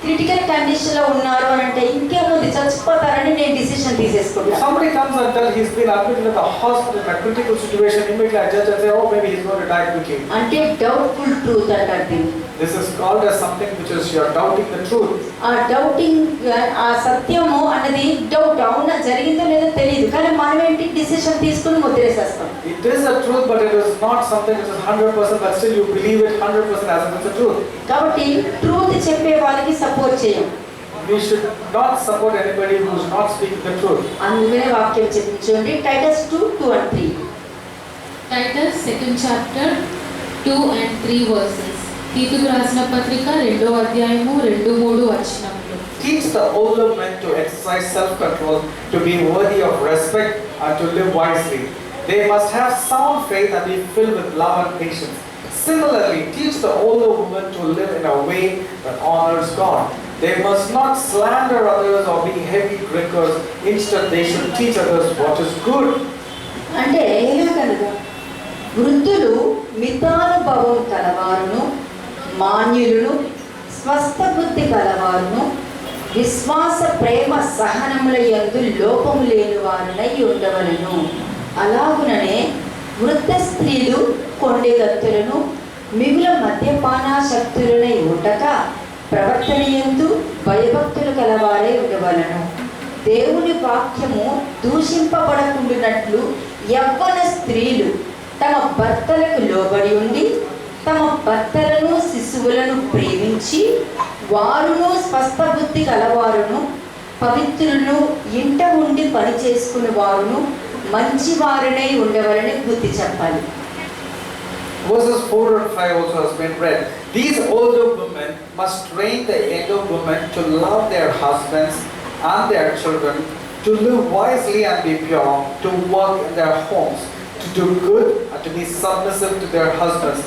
క్రిటికల్ కండిషన్ లో ఉన్నారు అని అంటే ఇంకేముంది చచ్చిపోతారని నేను decision If తీసేసుకుంటాను. somebody comes and tells he's been admitted in the hospital in a critical situation, immediately I judge and say, oh, maybe he's going to die quickly. అంటే doubtful truth అంటారు దీన్ని. This is called as something which is you're doubting the truth. ఆ doubting, ఆ సత్యము అన్నది doubt, అవునా జరిగిందో లేదో తెలియదు, కానీ మనం ఏంటి డిసిషన్ తీసుకుని ముద్రేసేస్తాం. It is a truth, but it is not something which is 100%, but still you believe it 100% as if it's a truth. కాబట్టి ట్రూత్ చెప్పే వాళ్ళకి సపోర్ట్ చేయం. We should not support anybody who is not speaking the truth. అందుకనే వాక్యం చూడండి, Titus 2:2 and 3. Titus 2nd chapter 2 and 3 verses. తీతుకు రాసిన పత్రిక 2వ అధ్యాయము 2-3 వచనములు. Teach the older men to exercise self-control, to be worthy of respect, and to live wisely. They must have sound faith and be filled with love and patience. Similarly, teach the older woman to live in a way that honors God. They must not slander others or be heavy drinkers. Instead, they should teach others what is good. అంటే ఎలాగనగా వృద్ధులు మితానుభవం కలవారును, మాన్యులను, స్వస్థ బుద్ధి కలవారును, విశ్వాస ప్రేమ సహనముల యందు లోపము లేని వారులై ఉండవలను. అలాగుననే వృద్ధ స్త్రీలు కొండెగత్తులను, మిగుల మద్యపానాసక్తులనై ఉండక ప్రవర్తన యందు భయభక్తులు కలవారై ఉండవలను. దేవుని వాక్యము దూషింపబడకుండానట్లు యవ్వన స్త్రీలు తమ భర్తలకు లోబడి ఉండి తమ భర్తలను శిశువులను ప్రేమించి వారును స్వస్థ బుద్ధి గలవారును, పవిత్రులను, ఇంట ఉండి పని చేసుకుని వారును మంచి వారినై ఉండవలని బుద్ధి చెప్పాలి. Verses 4 and 5 also has been read. These older women must train the younger women to love their husbands and their children, to live wisely and be pure, to work in their homes, to do good and to be submissive to their husbands.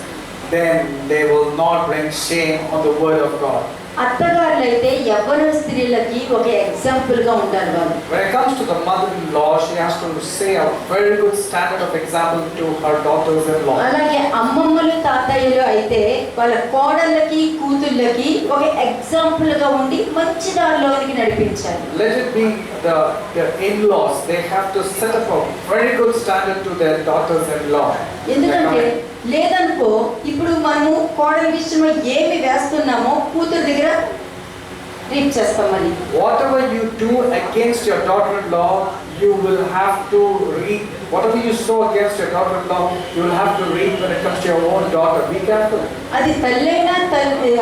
Then they will not bring shame on the word of God. అత్తగారులు అయితే యవ్వన స్త్రీలకి ఒక example గా ఉండాలి వాళ్ళు. When it comes to the mother-in-law, she has to say a very good standard of example to her daughters-in-law. అలాగే అమ్మమ్మలు తాతయ్యలు అయితే వాళ్ళ కోడళ్ళకి కూతుళ్ళకి ఒక ఎగ్జాంపుల్ గా ఉండి మంచి దారిలోనికి నడిపించాలి. Let it be the in-laws. They have to set up a very good standard to their daughters-in-law. ఎందుకంటే లేదనుకో ఇప్పుడు మనము కోడల విషయంలో ఏమి వేస్తున్నామో కూతురు దగ్గర రీప్ చేస్తాం. మరి Whatever you do against your daughter-in-law, you will have to reap. Whatever you sow against your daughter-in-law, you will have to reap when it comes to your own daughter. Be careful. అది తల్లైనా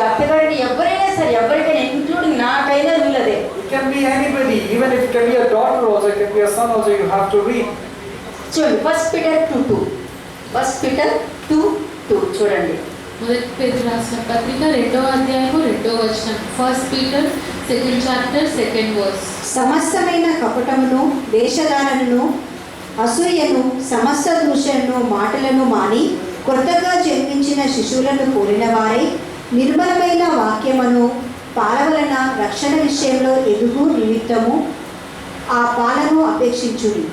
అత్తగారిని ఎవరైనా సరే, ఎవరికైనా including నాకైనా rule అదే. It can be anybody, even if it can be a daughter also, it can be a son also, you have to reap. చూడండి first Peter 2:2. First Peter 2:2 చూడండి. మొదటి పేతురు రాసిన పత్రిక 2వ అధ్యాయము 2వ వచనం. First Peter 2nd chapter 2nd verse. సమస్తమైన కపటమును, వేషధారణను, అసూయను, సమస్త దూషణను, మాటలను మాని కొత్తగా జన్మించిన శిశువులను పోలిన వారై నిర్మలమైన వాక్యమును పాల వలన రక్షణ విషయంలో ఎదుగు నిమిత్తము ఆ పాలను అపేక్షించుడి.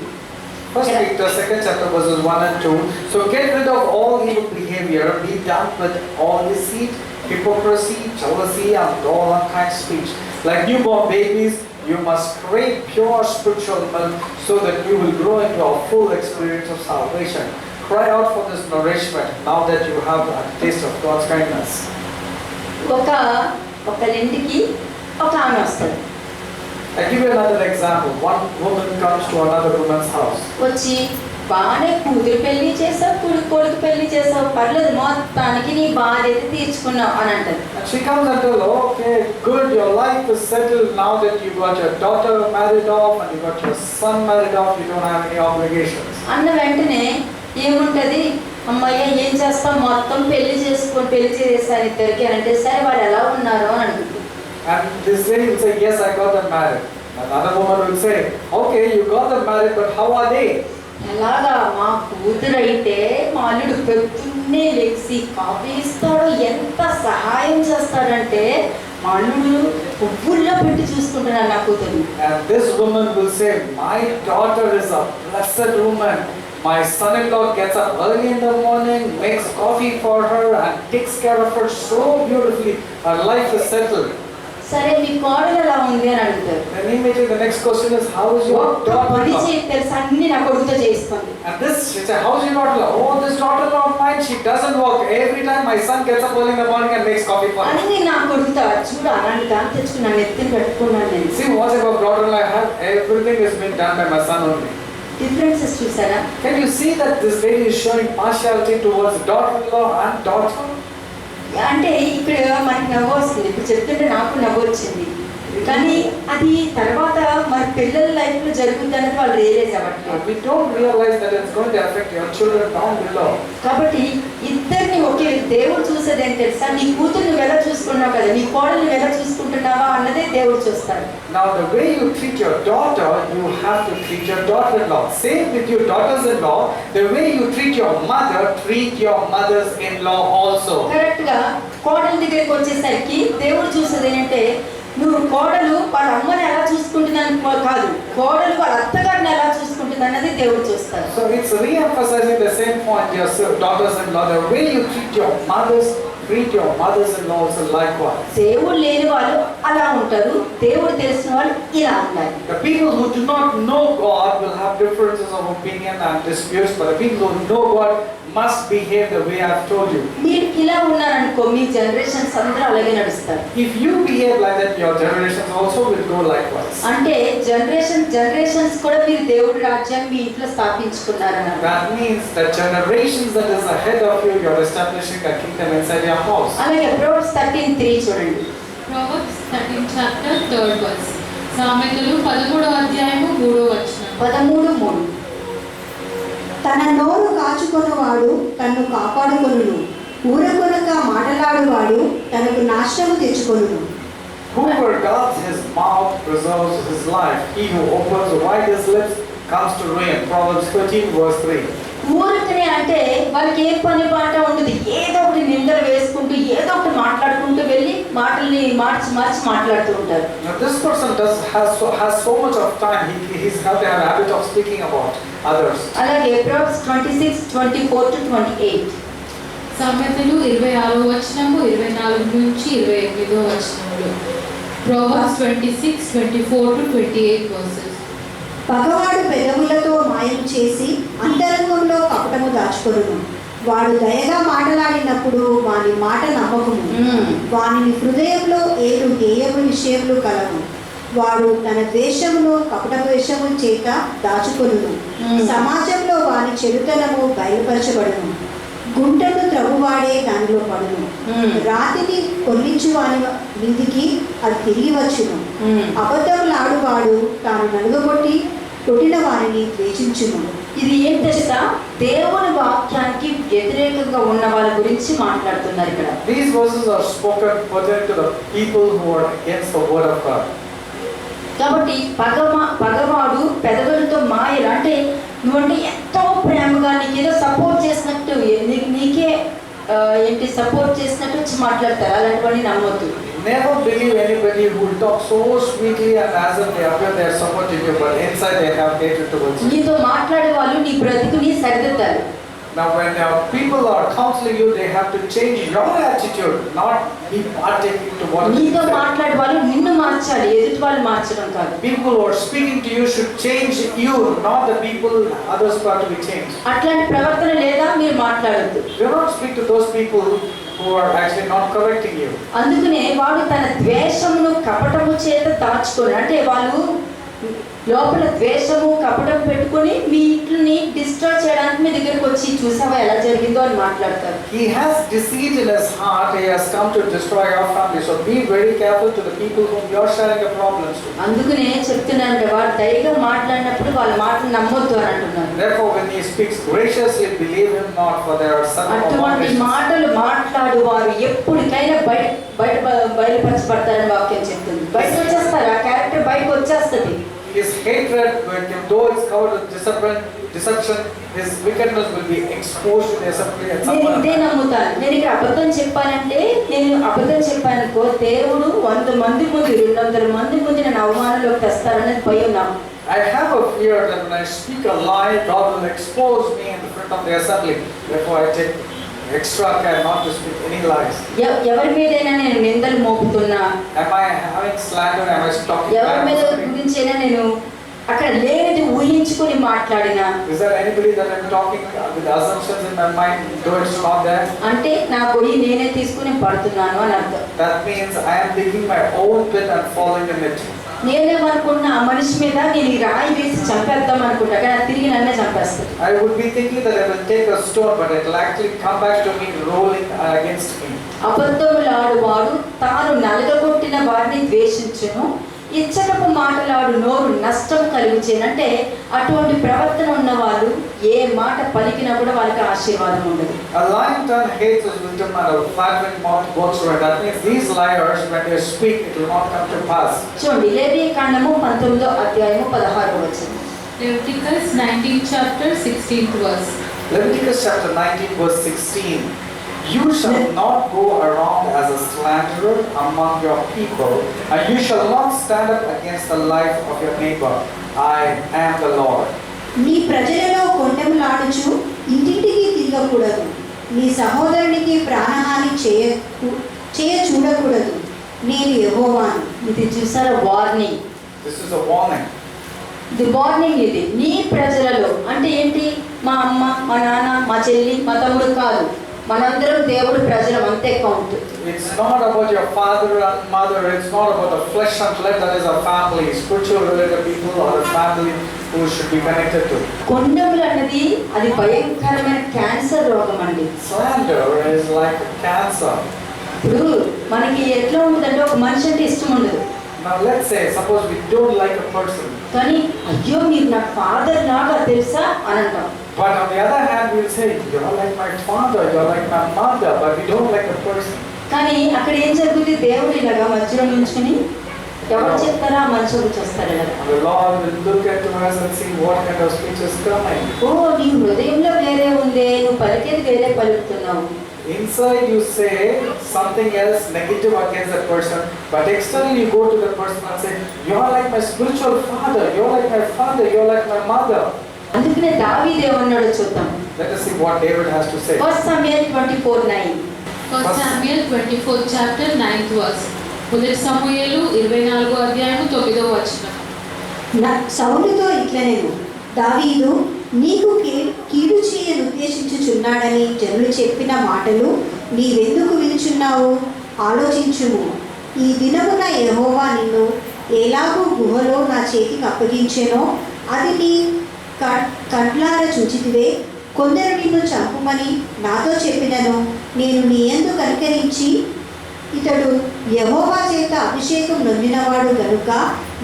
First Peter 2nd chapter verses 1 and 2. So get rid of all evil behavior, be done with all deceit, hypocrisy, jealousy, and all unkind speech. Like newborn babies, you must crave pure spiritual milk so that you will grow into a full experience of salvation. Cry out for this nourishment now that you have a taste of God's kindness. ఒకరింటికి ఒక ఆమె వస్తుంది. I give you another example. One woman comes to another woman's house. వచ్చి బాగానే కూతురు పెళ్లి చేసావు, కొడుకు పెళ్లి చేసావు, పర్లేదు మొత్తానికి నీ బాధ్యత తీర్చుకున్నావు అని అంటది. And she comes and tells, okay, good, your life is settled now that you got your daughter married off and you got your son married off, you don't have any obligations. అన్న వెంటనే ఏముంటది, అమ్మాయి ఏం చేస్తావు, మొత్తం పెళ్లి చేసేసాను ఇద్దరికి అని అంటే సరే వాళ్ళు ఎలా ఉన్నారు అని అడుగుతుంది. And this lady will say, yes, I got them married. Another woman will say, okay, you got them married, but how are they? ఎలాగా మా కూతురు అయితే మా అల్లుడు పెట్టున్నే లెక్సి కాఫీ ఇస్తాడు, ఎంత సహాయం చేస్తాడంటే మా అల్లుడు పువ్వుల్లో పెట్టి చూసుకుంటున్నాడు నా కూతురు. And this woman will say, my daughter is a blessed woman. My son-in-law gets up early in the morning, makes coffee for her and takes care of her so beautifully. Her life is settled. సరే మీ కోడలు ఎలా ఉంది అని అడుగుతారు. Then immediately the next question is, how is your పని daughter-in-law? తెలుసు అన్ని నా కొడుకుతో చేయిస్తుంది. And this, she said, how is your daughter-in-law? Oh, this daughter-in-law of mine, she doesn't work. Every time my son gets up early in the morning and makes coffee for her. అన్ని నా కొడుకుతో చూడు అలాంటి దాన్ని తెచ్చుకున్నాను, ఎత్తిని పెట్టుకున్నాను నేను. See, what type of daughter-in-law I have? Everything has been done by my son only. Differences చూసారా? Can you see that this lady is showing partiality towards daughter-in-law and daughter? అంటే ఇక్కడ మనకి నవ్వు వస్తుంది, ఇప్పుడు చెప్తుంటే నాకు నవ్వు వచ్చింది. కానీ అది తర్వాత మరి పిల్లల లైఫ్ లో జరుగుతుందని వాళ్ళు రియలైజ్ అవ్వట్లేదు. We don't realize that it's going to affect your children down below. కాబట్టి ఇద్దరిని ఒకే దేవుడు చూసేది ఏంటి తెలుసా? నీ కూతురు నువ్వు ఎలా చూసుకున్నావు కదా, నీ కోడలు నువ్వు ఎలా చూసుకుంటున్నావా అన్నదే దేవుడు చూస్తాడు. Now the way you treat your daughter, you have to treat your daughter-in-law. Same with your daughters-in-law. The way you treat your mother, treat your mothers-in-law also. Correct గా కోడల దగ్గరికి వచ్చేసరికి దేవుడు చూసేది ఏంటంటే నువ్వు కోడలు వాళ్ళ అమ్మని ఎలా చూసుకుంటుందని కాదు, కోడలు వాళ్ళ అత్తగారిని ఎలా చూసుకుంటుంది అన్నది దేవుడు చూస్తాడు. So it's re-emphasizing the same point, your daughters-in-law. The way you treat your mothers, treat your mothers-in-law also likewise. దేవుడు లేని వాళ్ళు అలా ఉంటారు, దేవుడు తెలిసిన వాళ్ళు ఇలా ఉన్నారు. The people who do not know God will have differences of opinion and disputes, but the people who know God must behave the way I've told you. మీరు ఇలా ఉన్నారనుకో, మీ జనరేషన్స్ అందరూ అలాగే నడుస్తారు. If you behave like that, your generations also will go likewise. అంటే generations కూడా మీరు దేవుడి రాజ్యాన్ని మీ ఇంట్లో స్థాపించుకున్నారన్నారు. That means that generations that is ahead of you, you're establishing a kingdom inside your house. అలాగే Proverbs 13:3 చూడండి. Proverbs 13 chapter 3rd verse. సామెతలు 13వ అధ్యాయము 3వ వచనం. 13:3 తన నోరు కాచుకొనువాడు తన్ను కాపాడుకొనును, ఊరకొనక మాటలాడువాడు తనకు నాశనము తెచ్చుకొనును. Whoever guards his mouth preserves his life. He who opens wide his lips comes to ruin. Proverbs 13 verse 3. ఊరికనే అంటే వాళ్ళకి ఏ పని పాట ఉండదు, ఏదో ఒకటి నిందలు వేసుకుంటూ ఏదో ఒకటి మాట్లాడుకుంటూ వెళ్ళి మాటల్ని మార్చి మాట్లాడుతూ ఉంటారు. Now this person has so much of time. He's got a habit of speaking about others. అలాగే Proverbs 26:24-28 సామెతలు 26వ వచనము 24 నుంచి 28వ వచనములు. Proverbs 26:24-28 verses. పగవాడు పెదవులతో మాయం చేసి అంతరంగంలో కపటము దాచుకొనును. వాడు దయగా మాటలాడినప్పుడు వాని మాట నమ్మకము. వాని హృదయంలో 7 గేయము విషయములు కలవు. వాడు తన ద్వేషమును కపటద్వేషము చేత దాచుకొనును. సమాజంలో వాని చెడుతనము బయలుపరచబడును. గుంటను త్రవ్వువాడే దానిలో పడును. రాతిని కొల్లించు వాని మీదికి అది తిరిగి వచ్చును. అబద్ధములాడువాడు తాను నలుగగొట్టి కొట్టిన వారిని ద్వేషించును. ఇది ఏం తెలుసా? దేవుని వాక్యానికి వ్యతిరేకంగా ఉన్న వాళ్ళ గురించి మాట్లాడుతున్నారు ఇక్కడ. These verses are spoken pertaining to the people who are against the word of God. కాబట్టి పగవాడు పెదవులతో మాయలు అంటే నువ్వంటే ఎంతో ప్రేమగా నీకు ఏదో సపోర్ట్ చేసినట్టు నీకే ఏంటి సపోర్ట్ చేసినట్టు వచ్చి మాట్లాడతారు. అలాంటివన్నీ నమ్మొద్దు. Never believe anybody who will talk so sweetly and as if they appear they are supporting you, but inside they have hatred towards you. నీతో మాట్లాడే వాళ్ళు నీ బ్రతుకుని సరిదిద్దాలి. Now when people are counseling you, they have to change your attitude, not be partaking to what నీతో మాట్లాడే వాళ్ళు నిన్ను మార్చాలి, ఎదుటి వాళ్ళు మార్చడం కాదు. People who are speaking to you should change you, not the people others are to be changed. అట్లాంటి ప్రవర్తన లేదా మీరు మాట్లాడొద్దు. Do not speak to those people who are actually not correcting you. అందుకనే వాడు తన ద్వేషమును కపటము చేత దాచుకొని అంటే వాళ్ళు లోపల ద్వేషము కపటం పెట్టుకొని మీ ఇంటిని డిస్ట్రాయ్ చేయడానికి మీ దగ్గరికి వచ్చి చూసావా ఎలా జరిగిందో అని మాట్లాడతారు. He has deceit in his heart. He has come to destroy your family. So be very careful to the people whom you are sharing your problems to. అందుకనే చెప్తున్నాను వాడు దయగా మాట్లాడినప్పుడు వాళ్ళ మాటలు నమ్మొద్దు అని అంటున్నారు. Therefore when he speaks graciously, believe him not, for there are some అటువంటి మాటలు మాట్లాడు వారు ఎప్పటికైనా బయలుపరచబడతారని వాక్యం చెప్తుంది. బయట వచ్చేస్తారు, ఆ క్యారెక్టర్ బయటకు వచ్చేస్తుంది. His hatred, though it's covered with deception, his wickedness will be exposed to the assembly at some నేను point. ఇదే నమ్ముతాను. నేను ఇక్కడ అబద్ధం చెప్పానంటే నేను అబద్ధం చెప్పానుకో దేవుడు 100 మంది ముందు 200 మంది ముందు నన్ను అవమానంలోకి తెస్తారనేది భయం నాకు. I have a fear that when I speak a lie, God will expose me in the front of the assembly. Therefore I take extra care not to speak any lies. ఎవరి మీదైనా నేను నిందలు మోపుతున్నా, Am I having slander? Am I talking ఎవరి మీద bad? గురించైనా నేను అక్కడ లేనిది ఊహించుకొని మాట్లాడినా, Is there anybody that I'm talking with assumptions in my mind, though it's not there? అంటే నా గొయ్యి నేనే తీసుకుని పడుతున్నాను అని అర్థం. That means I am digging my own pit and falling in it. నేనేమనుకున్నా ఆ మనిషి మీద నేను ఈ రాయి వేసి చంపేద్దాం అనుకుంటా, కానీ అది తిరిగి నన్నే చంపేస్తుంది. I would be thinking that I will take a stone, but it will actually come back to me rolling against me. అబద్ధములాడువాడు తాను నలగగొట్టిన వారిని ద్వేషించును, ఇచ్చటపు మాటలాడు నోరు నష్టం కలుగుచేను. అంటే అటువంటి ప్రవర్తన ఉన్న వాళ్ళు ఏ మాట పలికినా కూడా వాళ్ళకి ఆశీర్వాదం ఉండదు. A lying tongue hates his wisdom and a flattering mouth works right. That means these liars, when they speak, it will not come to pass. చూడండి లేవి కాండము 19వ అధ్యాయము 16వ వచనం. Leviticus 19th chapter 16th verse. Leviticus chapter 19 verse 16. You shall not go around as a slanderer among your people, and you shall not stand up against the life of your neighbor. I am the Lord. నీ ప్రజలలో కొండెములాడుచు ఇంటింటికి తిరగకూడదు. నీ సహోదరునికి ప్రాణహాని చేయ చూడకూడదు. నేను యెహోవాను. ఇది చూసారా warning. This is a warning. The warning ఇది. నీ ప్రజలలో అంటే ఏంటి? మా అమ్మ, మా నాన్న, మా చెల్లి, మా తమ్ముడు కాదు. మనందరం దేవుడు ప్రజలు అంతే count. It's not about your father and mother. It's not about the flesh and blood that is a family, spiritual related people or a family who should be connected to. కొండములు అన్నది అది భయంకరమైన క్యాన్సర్ రోగం అండి. Slander is like a cancer. ఇప్పుడు మనకి ఎట్లా ఉంటుందంటే ఒక మనిషి అంటే ఇష్టం ఉండదు. Now let's say, suppose we don't like a person. కానీ అయ్యో మీరు నా ఫాదర్ లాగా తెలుసా అని అంటాం. But on the other hand, we'll say, you're like my father, you're like my mother, but we don't like a person. కానీ అక్కడ ఏం జరుగుతుంది? దేవుడు ఇలాగా మధ్యలో నుంచుని ఎవరు చెప్తారా మనిషి గురించి వస్తారు ఇలాగా. The Lord will look at us and see what kind of speech is coming. ఓ నీ హృదయంలో వేరే ఉందే, నువ్వు పలికేది వేరే పలుకుతున్నావు. Inside you say something else negative against that person, but externally you go to that person and say, you're like my spiritual father, you're like my father, you're like my mother. అందుకనే దావీదు ఏమన్నాడో చూద్దాం. Let us see what David has to say. 1 Samuel 24:9. 1 Samuel 24th chapter 9th verse. మొదటి సమూయేలు 24వ అధ్యాయము 9వ వచనం. సౌలుతో ఇట్లనేను, దావీదు నీకు కీడు చేయను ఉద్దేశించుచున్నాడని జనులు చెప్పిన మాటలు నీవెందుకు వినుచున్నావు? ఆలోచించుము. ఈ దినమున యెహోవా నిన్ను ఎలాగూ గుహలో నా చేతికి అప్పగించెనో అది నీ కండ్లార చూచితివే. కొందరు నిన్ను చంపుమని నాతో చెప్పినను నేను నీ యందు కనికరించి ఇతడు యెహోవా చేత అభిషేకం నొందినవాడు గనుక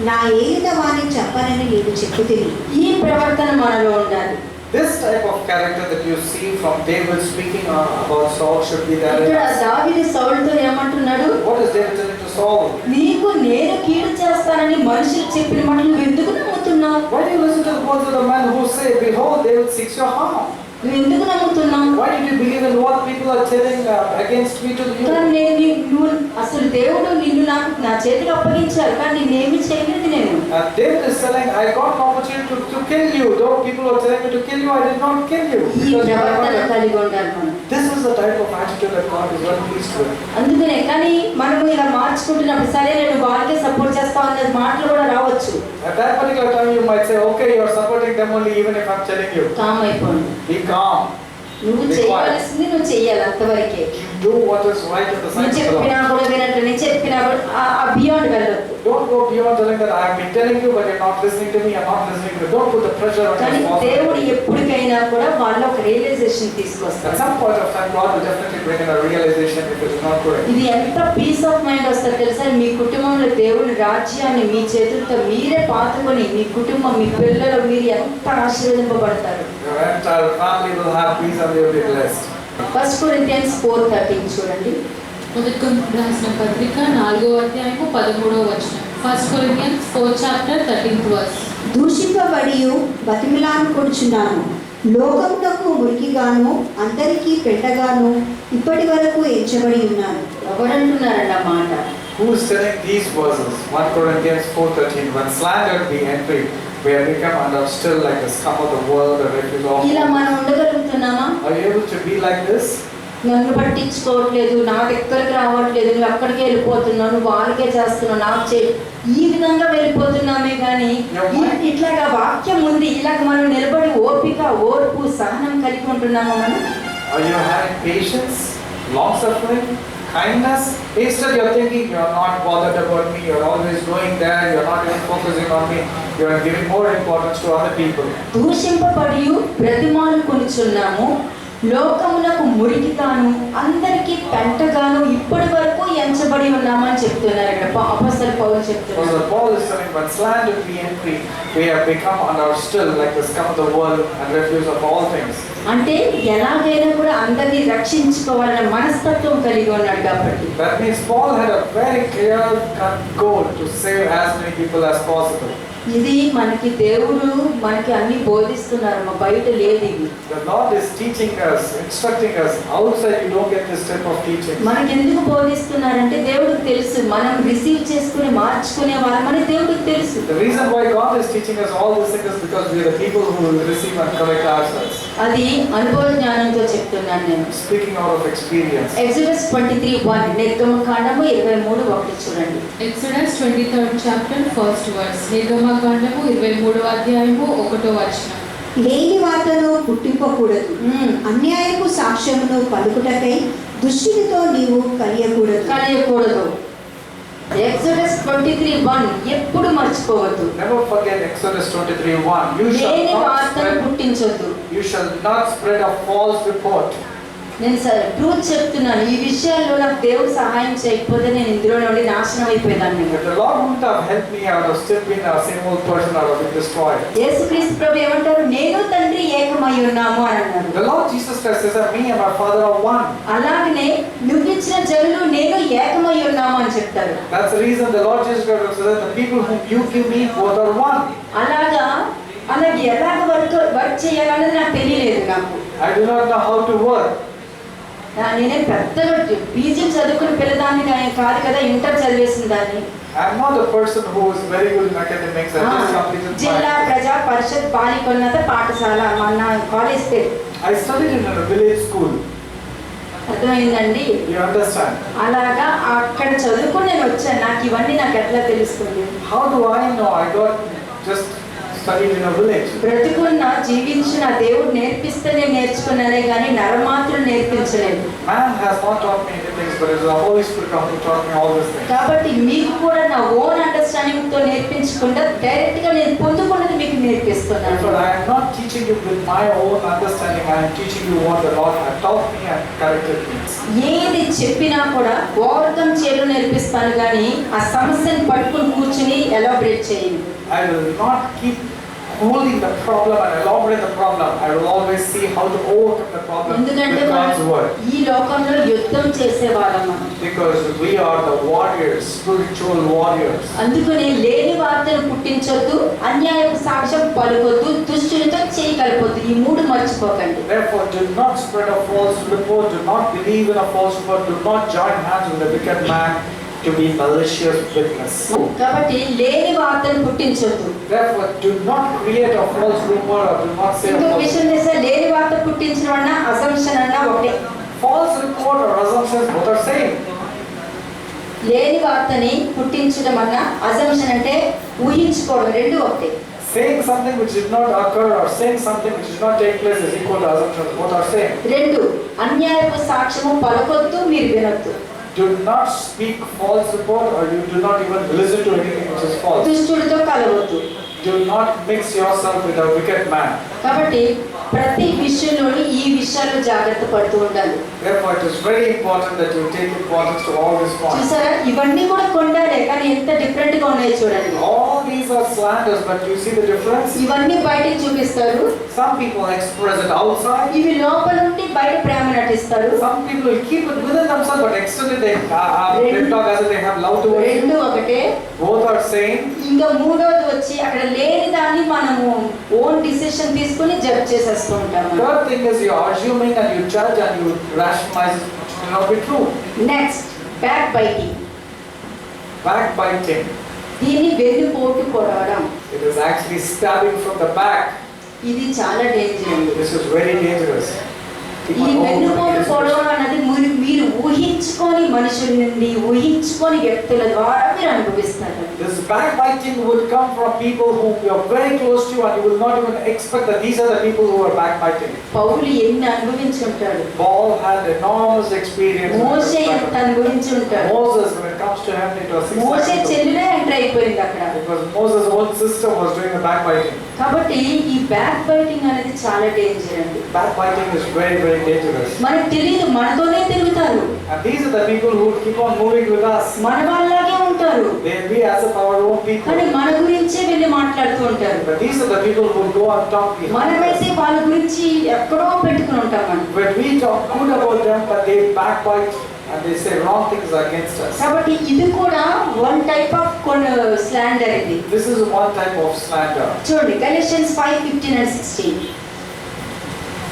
నా ఏలిన వాణ్ణి చంపనని నేను చెప్పుతిని. ఈ ప్రవర్తన మనలో ఉండాలి. This type of character that you see from David speaking about Saul should be there. ఇక్కడ దావీదు సౌలుతో ఏమంటున్నాడు? What is David telling to Saul? నీకు నేను కీడు చేస్తానని మనుషులు చెప్పిన మాటలు నువ్వు ఎందుకు నమ్ముతున్నావు? Why do you listen to the words of the man who say, behold, David seeks your harm? నువ్వు ఎందుకు నమ్ముతున్నావు? Why did you believe in what people are telling against me to you? కానీ నువ్వు అసలు దేవుడు నిన్ను నాకు నా చేతికి అప్పగించారు, కానీ నేనేమి చేయలేదు. నేను David is telling, I got an opportunity to kill you. Though people are telling me to kill you, I did not kill you. ఈ ప్రవర్తన కలిగి ఉండాలి మనం. This is the type of attitude that God is well pleased with. అందుకనే కానీ మనము ఇలా మార్చుకుంటున్నప్పుడు సరే నేను వాళ్ళకే సపోర్ట్ చేస్తావు అనే మాటలు కూడా రావచ్చు. At that particular time you might say, okay, you are supporting them only even if I am telling you. Calm అయిపోండి. Be calm. నువ్వు చేయవలసింది నువ్వు చెయ్యాలి అంతవరకే. Do what is right in the sight of the Lord. చెప్పినా కూడా వినట్లు, నేను చెప్పినా కూడా బియాండ్ వెళ్ళొద్దు. Don't go beyond telling that I have been telling you but you're not listening to me, I'm not listening to you. Don't put the pressure on కానీ yourself. దేవుడు ఎప్పటికైనా కూడా వాళ్ళు ఒక రియలైజేషన్ At తీసుకొస్తారు. some point of time God will definitely bring in a realization if it is not correct. ఇది ఎంత piece of mind వస్తుంది తెలుసా? మీ కుటుంబంలో దేవుని రాజ్యాన్ని మీ చేతులతో మీరే పాతుకొని మీ కుటుంబం మీ పిల్లలు మీరు ఎంత ఆశీర్వదింపబడతారు. Your entire family will have peace and they will be blessed. 1 Corinthians 4:13 చూడండి. మొదటి కొరింథీయులకు రాసిన పత్రిక 4వ అధ్యాయము 13వ వచనం. 1 Corinthians 4th chapter 13th verse. దూషింపబడియు బతిమిలాడుకొనుచున్నాను, లోకమునకు మురికిగాను అందరికీ పెట్టగాను ఇప్పటి వరకు ఎంచబడి ఉన్నాను. ఎవరంటున్నారండి ఆ మాట? Who is telling these verses? 1 Corinthians 4:13. When slandered be envied, we have become and are still like the scum of the world, the refuse of. ఇలా మనం ఉండగలుగుతున్నామా? Are you able to be like this? నన్ను పట్టించుకోవట్లేదు, నా దగ్గరికి రావట్లేదు, నువ్వు అక్కడికి వెళ్ళిపోతున్నావు, నువ్వు వాళ్ళకే చేస్తున్నావు, నాకు చే ఈ విధంగా వెళ్ళిపోతున్నామే. కానీ ఇట్లాగా వాక్యం ఉంది, ఇలాగ మనం నిలబడి ఓపిక, ఓర్పు, సహనం కలిగి ఉంటున్నామా మనం? Are you having patience, long suffering, kindness? Instead you're thinking you're not bothered about me, you're always going there, you're not even focusing on me, you're giving more importance to other people. దూషింపబడి బ్రతిమాలు కొనుచున్నాము, లోకమునకు మురికిగాను అందరికీ పెంటగాను ఇప్పటి వరకు ఎంచబడి ఉన్నామని చెప్తున్నారు ఇక్కడ అపోస్తలుడు పౌలు చెప్తున్నారు. So Paul is saying, when slander we increase, we have become and are still like the scum of the world and refuse of all things. అంటే ఎలాగైనా కూడా అందరినీ రక్షించుకోవాలనే మనస్తత్వం కలిగి ఉన్నాడు కాబట్టి. That means Paul had a very clear goal to save as many people as possible. ఇది మనకి దేవుడు మనకి అన్ని బోధిస్తున్నారు, బయట లేదు ఇది. The Lord is teaching us, instructing us. Outside you don't get this type of teaching. మనకి ఎందుకు బోధిస్తున్నారంటే దేవుడికి తెలుసు మనం రిసీవ్ చేసుకుని మార్చుకునే వాళ్ళమని దేవుడికి తెలుసు. The reason why God is teaching us all this thing is because we are the people who will receive and correct ourselves. అది అనుభవ జ్ఞానంతో చెప్తున్నాను నేను. Speaking out of experience. Exodus 23:1 నిర్గమకాండము 23:1 చూడండి. Exodus 23rd chapter 1st verse. నిర్గమకాండము 23వ అధ్యాయము 1వ వచనం. లేని వార్తను పుట్టింపకూడదు, అన్యాయపు సాక్ష్యమును పలుకుటకై దుష్టునితో నీవు కలియకూడదు. ఎక్సోడస్ 23:1 ఎప్పుడు మర్చిపోవద్దు. Never forget Exodus 23:1. లేని వార్తను పుట్టించొద్దు. You shall not spread a false report. నేను ట్రూత్ చెప్తున్నాను. ఈ విషయాల్లో నాకు దేవుడు సహాయం చేయకపోతే నేను ఇందులో నుండి నాశనం అయిపోయేదాన్ని. If the Lord wouldn't have helped me, I would have still been a same old person. I would have been destroyed. యేసుక్రీస్తు ప్రభు ఏమంటారు? నేను తండ్రి ఏకమై ఉన్నాము అని అన్నారు. The Lord Jesus Christ says that me and my Father are one. అలాగనే నువ్వు ఇచ్చిన జనులు నేను ఏకమై ఉన్నాము అని చెప్తారు. That's the reason the Lord Jesus Christ says that the people whom you give me both are one. అలాగే ఎలాగ వర్క్ చేయాలనేది నాకు తెలియలేదు. నాకు I do not know how to work. నేనే పెద్దగా పీజీ చదువుకుని పిల్లదాన్ని కాదు కదా, ఇంటర్ చదివేసిన దాన్ని. I am not a person who is very good in academics. I just completed జిల్లా ప్రజా పరిషత్ బాలికోన్నత పాఠశాల మన కాలేజ్ పేరు. I studied in a village school. అర్థమైందండి? You understand? అలాగా అక్కడ చదువుకుని నేను వచ్చాను. నాకు ఇవన్నీ నాకు ఎట్లా తెలుస్తుంది? How do I know? I got just studied in a village. బ్రతుకున్న జీవించిన దేవుడు నేర్పిస్తే నేను నేర్చుకున్నానే కానీ నరమాత్రులు నేర్పించలేదు. Man has not taught me anything, but it is the Holy Spirit who taught me all these things. కాబట్టి మీకు కూడా నా ఓన్ అండర్స్టాండింగ్ తో నేర్పించకుండా డైరెక్ట్ గా నేను పొందుకున్నది మీకు నేర్పిస్తున్నాను. But I am not teaching you with my own understanding. I am teaching you what the Lord has taught me and corrected me. ఏది చెప్పినా కూడా ఓవర్కమ్ చేయడం నేర్పిస్తాను కానీ ఆ సమస్యను పట్టుకుని కూర్చుని ఎలాబరేట్ చేయండి. I will not keep holding the problem and elaborate the problem. I will always see how to overcome the problem ఎందుకంటే with God's word. ఈ లోకంలో యుద్ధం చేసేవాళ్ళం మనం. Because we are the warriors, spiritual warriors. అందుకని లేని వార్తను పుట్టించొద్దు, అన్యాయపు సాక్ష్యం పలుకొద్దు, దుష్టునితో చేయి కలపొద్దు. ఈ మూడు మర్చిపోకండి. Therefore, do not spread a false report. Do not believe in a false report. Do not join hands with the wicked man to be malicious witness. కాబట్టి లేని వార్తను పుట్టించొద్దు. Therefore, do not create a false rumor or do not say a ఇంకొక false విషయం చేస్తే లేని వార్త పుట్టించడం అన్నా assumption అన్నా ఒకటే. false report or assumptions. Both are same. లేని వార్తని పుట్టించడం అన్నా అసంప్షన్ అంటే ఊహించుకోవడం, రెండు ఒకటే. Saying something which did not occur or saying something which did not take place is equal to assumptions. Both are same. రెండు అన్యాయపు సాక్ష్యము పలకొద్దు, మీరు వినొద్దు. Do not speak false report or you do not even listen to anything which is false. దుష్టుడితో కలవద్దు. Do not mix yourself with a wicked man. కాబట్టి ప్రతి విషయంలోని ఈ విషయాల్లో జాగ్రత్త పడుతూ ఉండాలి. Therefore, it is very important that you take importance to all these points. చూసారా, ఇవన్నీ కూడా కొండాలే కానీ ఎంత డిఫరెంట్ గా ఉన్నాయో చూడండి. All these are slanders, but you see the difference? ఇవన్నీ బయటకు చూపిస్తారు. Some people express it outside. ఇవి లోపల నుండి బయట ప్రేమ నటిస్తారు. Some people will keep it within themselves, but externally they talk as if they have love towards you. రెండు ఒకటే. Both are same. ఇంకా మూడోది వచ్చి అక్కడ లేని దాన్ని మనము ఓన్ డిసిషన్ తీసుకుని జడ్జ్ చేసేస్తూ ఉంటాము. Third thing is you are assuming and you judge and you rationalize it to not be true. Next backbiting. Backbiting. దీన్ని వెన్నుపోటు పొడవడం. It is actually stabbing from the back. ఇది చాలా డేంజర్ అండి. This is very dangerous. ఈ వెన్నుపోటు పొడవడం అనేది మీరు ఊహించుకొని మనుషుల నుండి ఊహించుకొని వ్యక్తుల ద్వారా మీరు అనుభవిస్తారు. This backbiting would come from people whom you are very close to and you will not even expect that these are the people who are backbiting. పౌలు ఎన్ని అనుభవించుంటాడు. Paul had enormous experience. మోషే ఎంత అనుభవించుంటాడు. Moses, when it comes to him, it was మోషే exactly చెల్లెలే enter అయిపోయింది అక్కడ. because Moses' own sister was doing the backbiting. కాబట్టి ఈ బ్యాక్ బైటింగ్ అనేది చాలా డేంజర్ అండి. Backbiting is very, very dangerous. మనకు తెలియదు, మనతోనే తిరుగుతారు, And these are the people who keep on moving with us. మన వాళ్ళలాగే ఉంటారు, They be as if our own కానీ people. మన గురించే వెళ్ళి మాట్లాడుతూ ఉంటారు. But these are the people who go and talk behind మనమైతే us. వాళ్ళ గురించి ఎక్కడో పెట్టుకుని ఉంటాం మనం. When we talk good about them, but they backbite and they say wrong things against us. కాబట్టి ఇది కూడా వన్ టైప్ ఆఫ్ స్లాండర్ ఇది. This is one type of slander. చూడండి Galatians 5:15 and 16.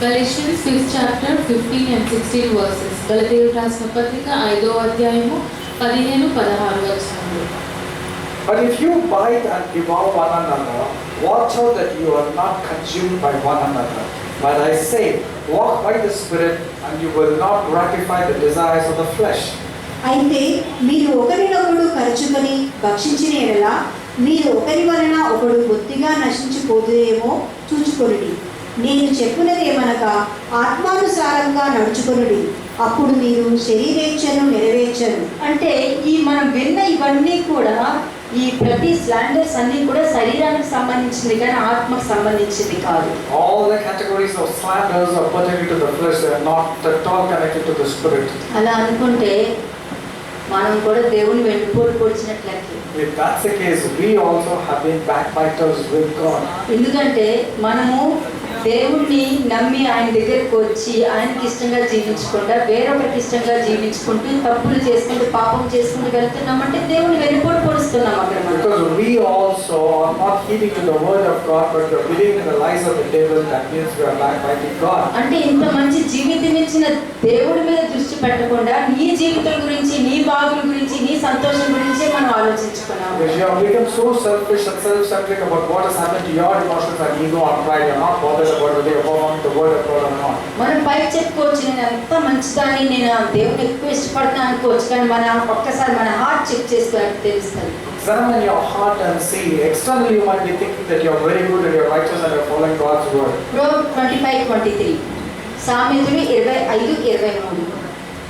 Galatians 5th chapter 15 and 16 verses. గలతీయులకు రాసిన పత్రిక 5వ అధ్యాయము 15-16 వచనాలు. But if you bite and devour one another, watch out that you are not consumed by one another. But I say, walk by the Spirit, and you will not gratify the desires of the flesh. అయితే మీరు ఒకరినొకడు కరచుకొని భక్షించిన ఎడల మీరు ఒకరి వలన ఒకడు బొత్తిగా నశించిపోతుందేమో చూచుకొనుడి. నేను చెప్పున్నది ఏమనగా ఆత్మానుసారంగా నడుచుకొనుడి, అప్పుడు మీరు శరీరేచ్ఛను నెరవేర్చరు. అంటే ఈ మనం విన్న ఇవన్నీ కూడా, ఈ ప్రతి స్లాండర్స్ అన్ని కూడా శరీరానికి సంబంధించింది కానీ ఆత్మకు సంబంధించింది కాదు. All the categories of slanders are pertaining to the flesh, they are not at all connected to the Spirit. అలా అనుకుంటే మనం కూడా దేవుని వెండిపోటు పొడిచినట్లయితే. If that's the case, we also have been backbiters with God. ఎందుకంటే మనము దేవుణ్ణి నమ్మి ఆయన దగ్గరకు వచ్చి ఆయనకి ఇష్టంగా జీవించకుండా వేరొకరికి ఇష్టంగా జీవించుకుంటూ తప్పులు చేసుకుంటూ పాపం చేసుకుంటూ వెళ్తున్నామంటే దేవుని వెనుపోటు పొడుస్తున్నాం అక్కడ మనం. Because we also are not heeding to the word of God, but we are believing in the lies of the devil. That means we are backbiting God. అంటే ఇంత మంచి జీవితం ఇచ్చిన దేవుడి మీద దృష్టి పెట్టకుండా నీ జీవితం గురించి, నీ బాగుల గురించి, నీ సంతోషం గురించే మనం ఆలోచించుకున్నాం. Because you have become so selfish and self-centric about what has happened to your emotions and ego and pride, you are not bothered about whether you are following the word of God or not. మనం పైకి చెప్పుకోవచ్చు, నేను ఎంత మంచిదాన్ని, నేను దేవుని ఎక్కువ ఇష్టపడతాను అనుకోవచ్చు, కానీ మన ఒక్కసారి మన హార్ట్ చెక్ చేసుకోవడానికి తెలుస్తుంది. Examine your heart and see. Externally you might be thinking that you are very good and you are righteous and you are following God's word. Proverbs 25:23. సామెతలు 25:23.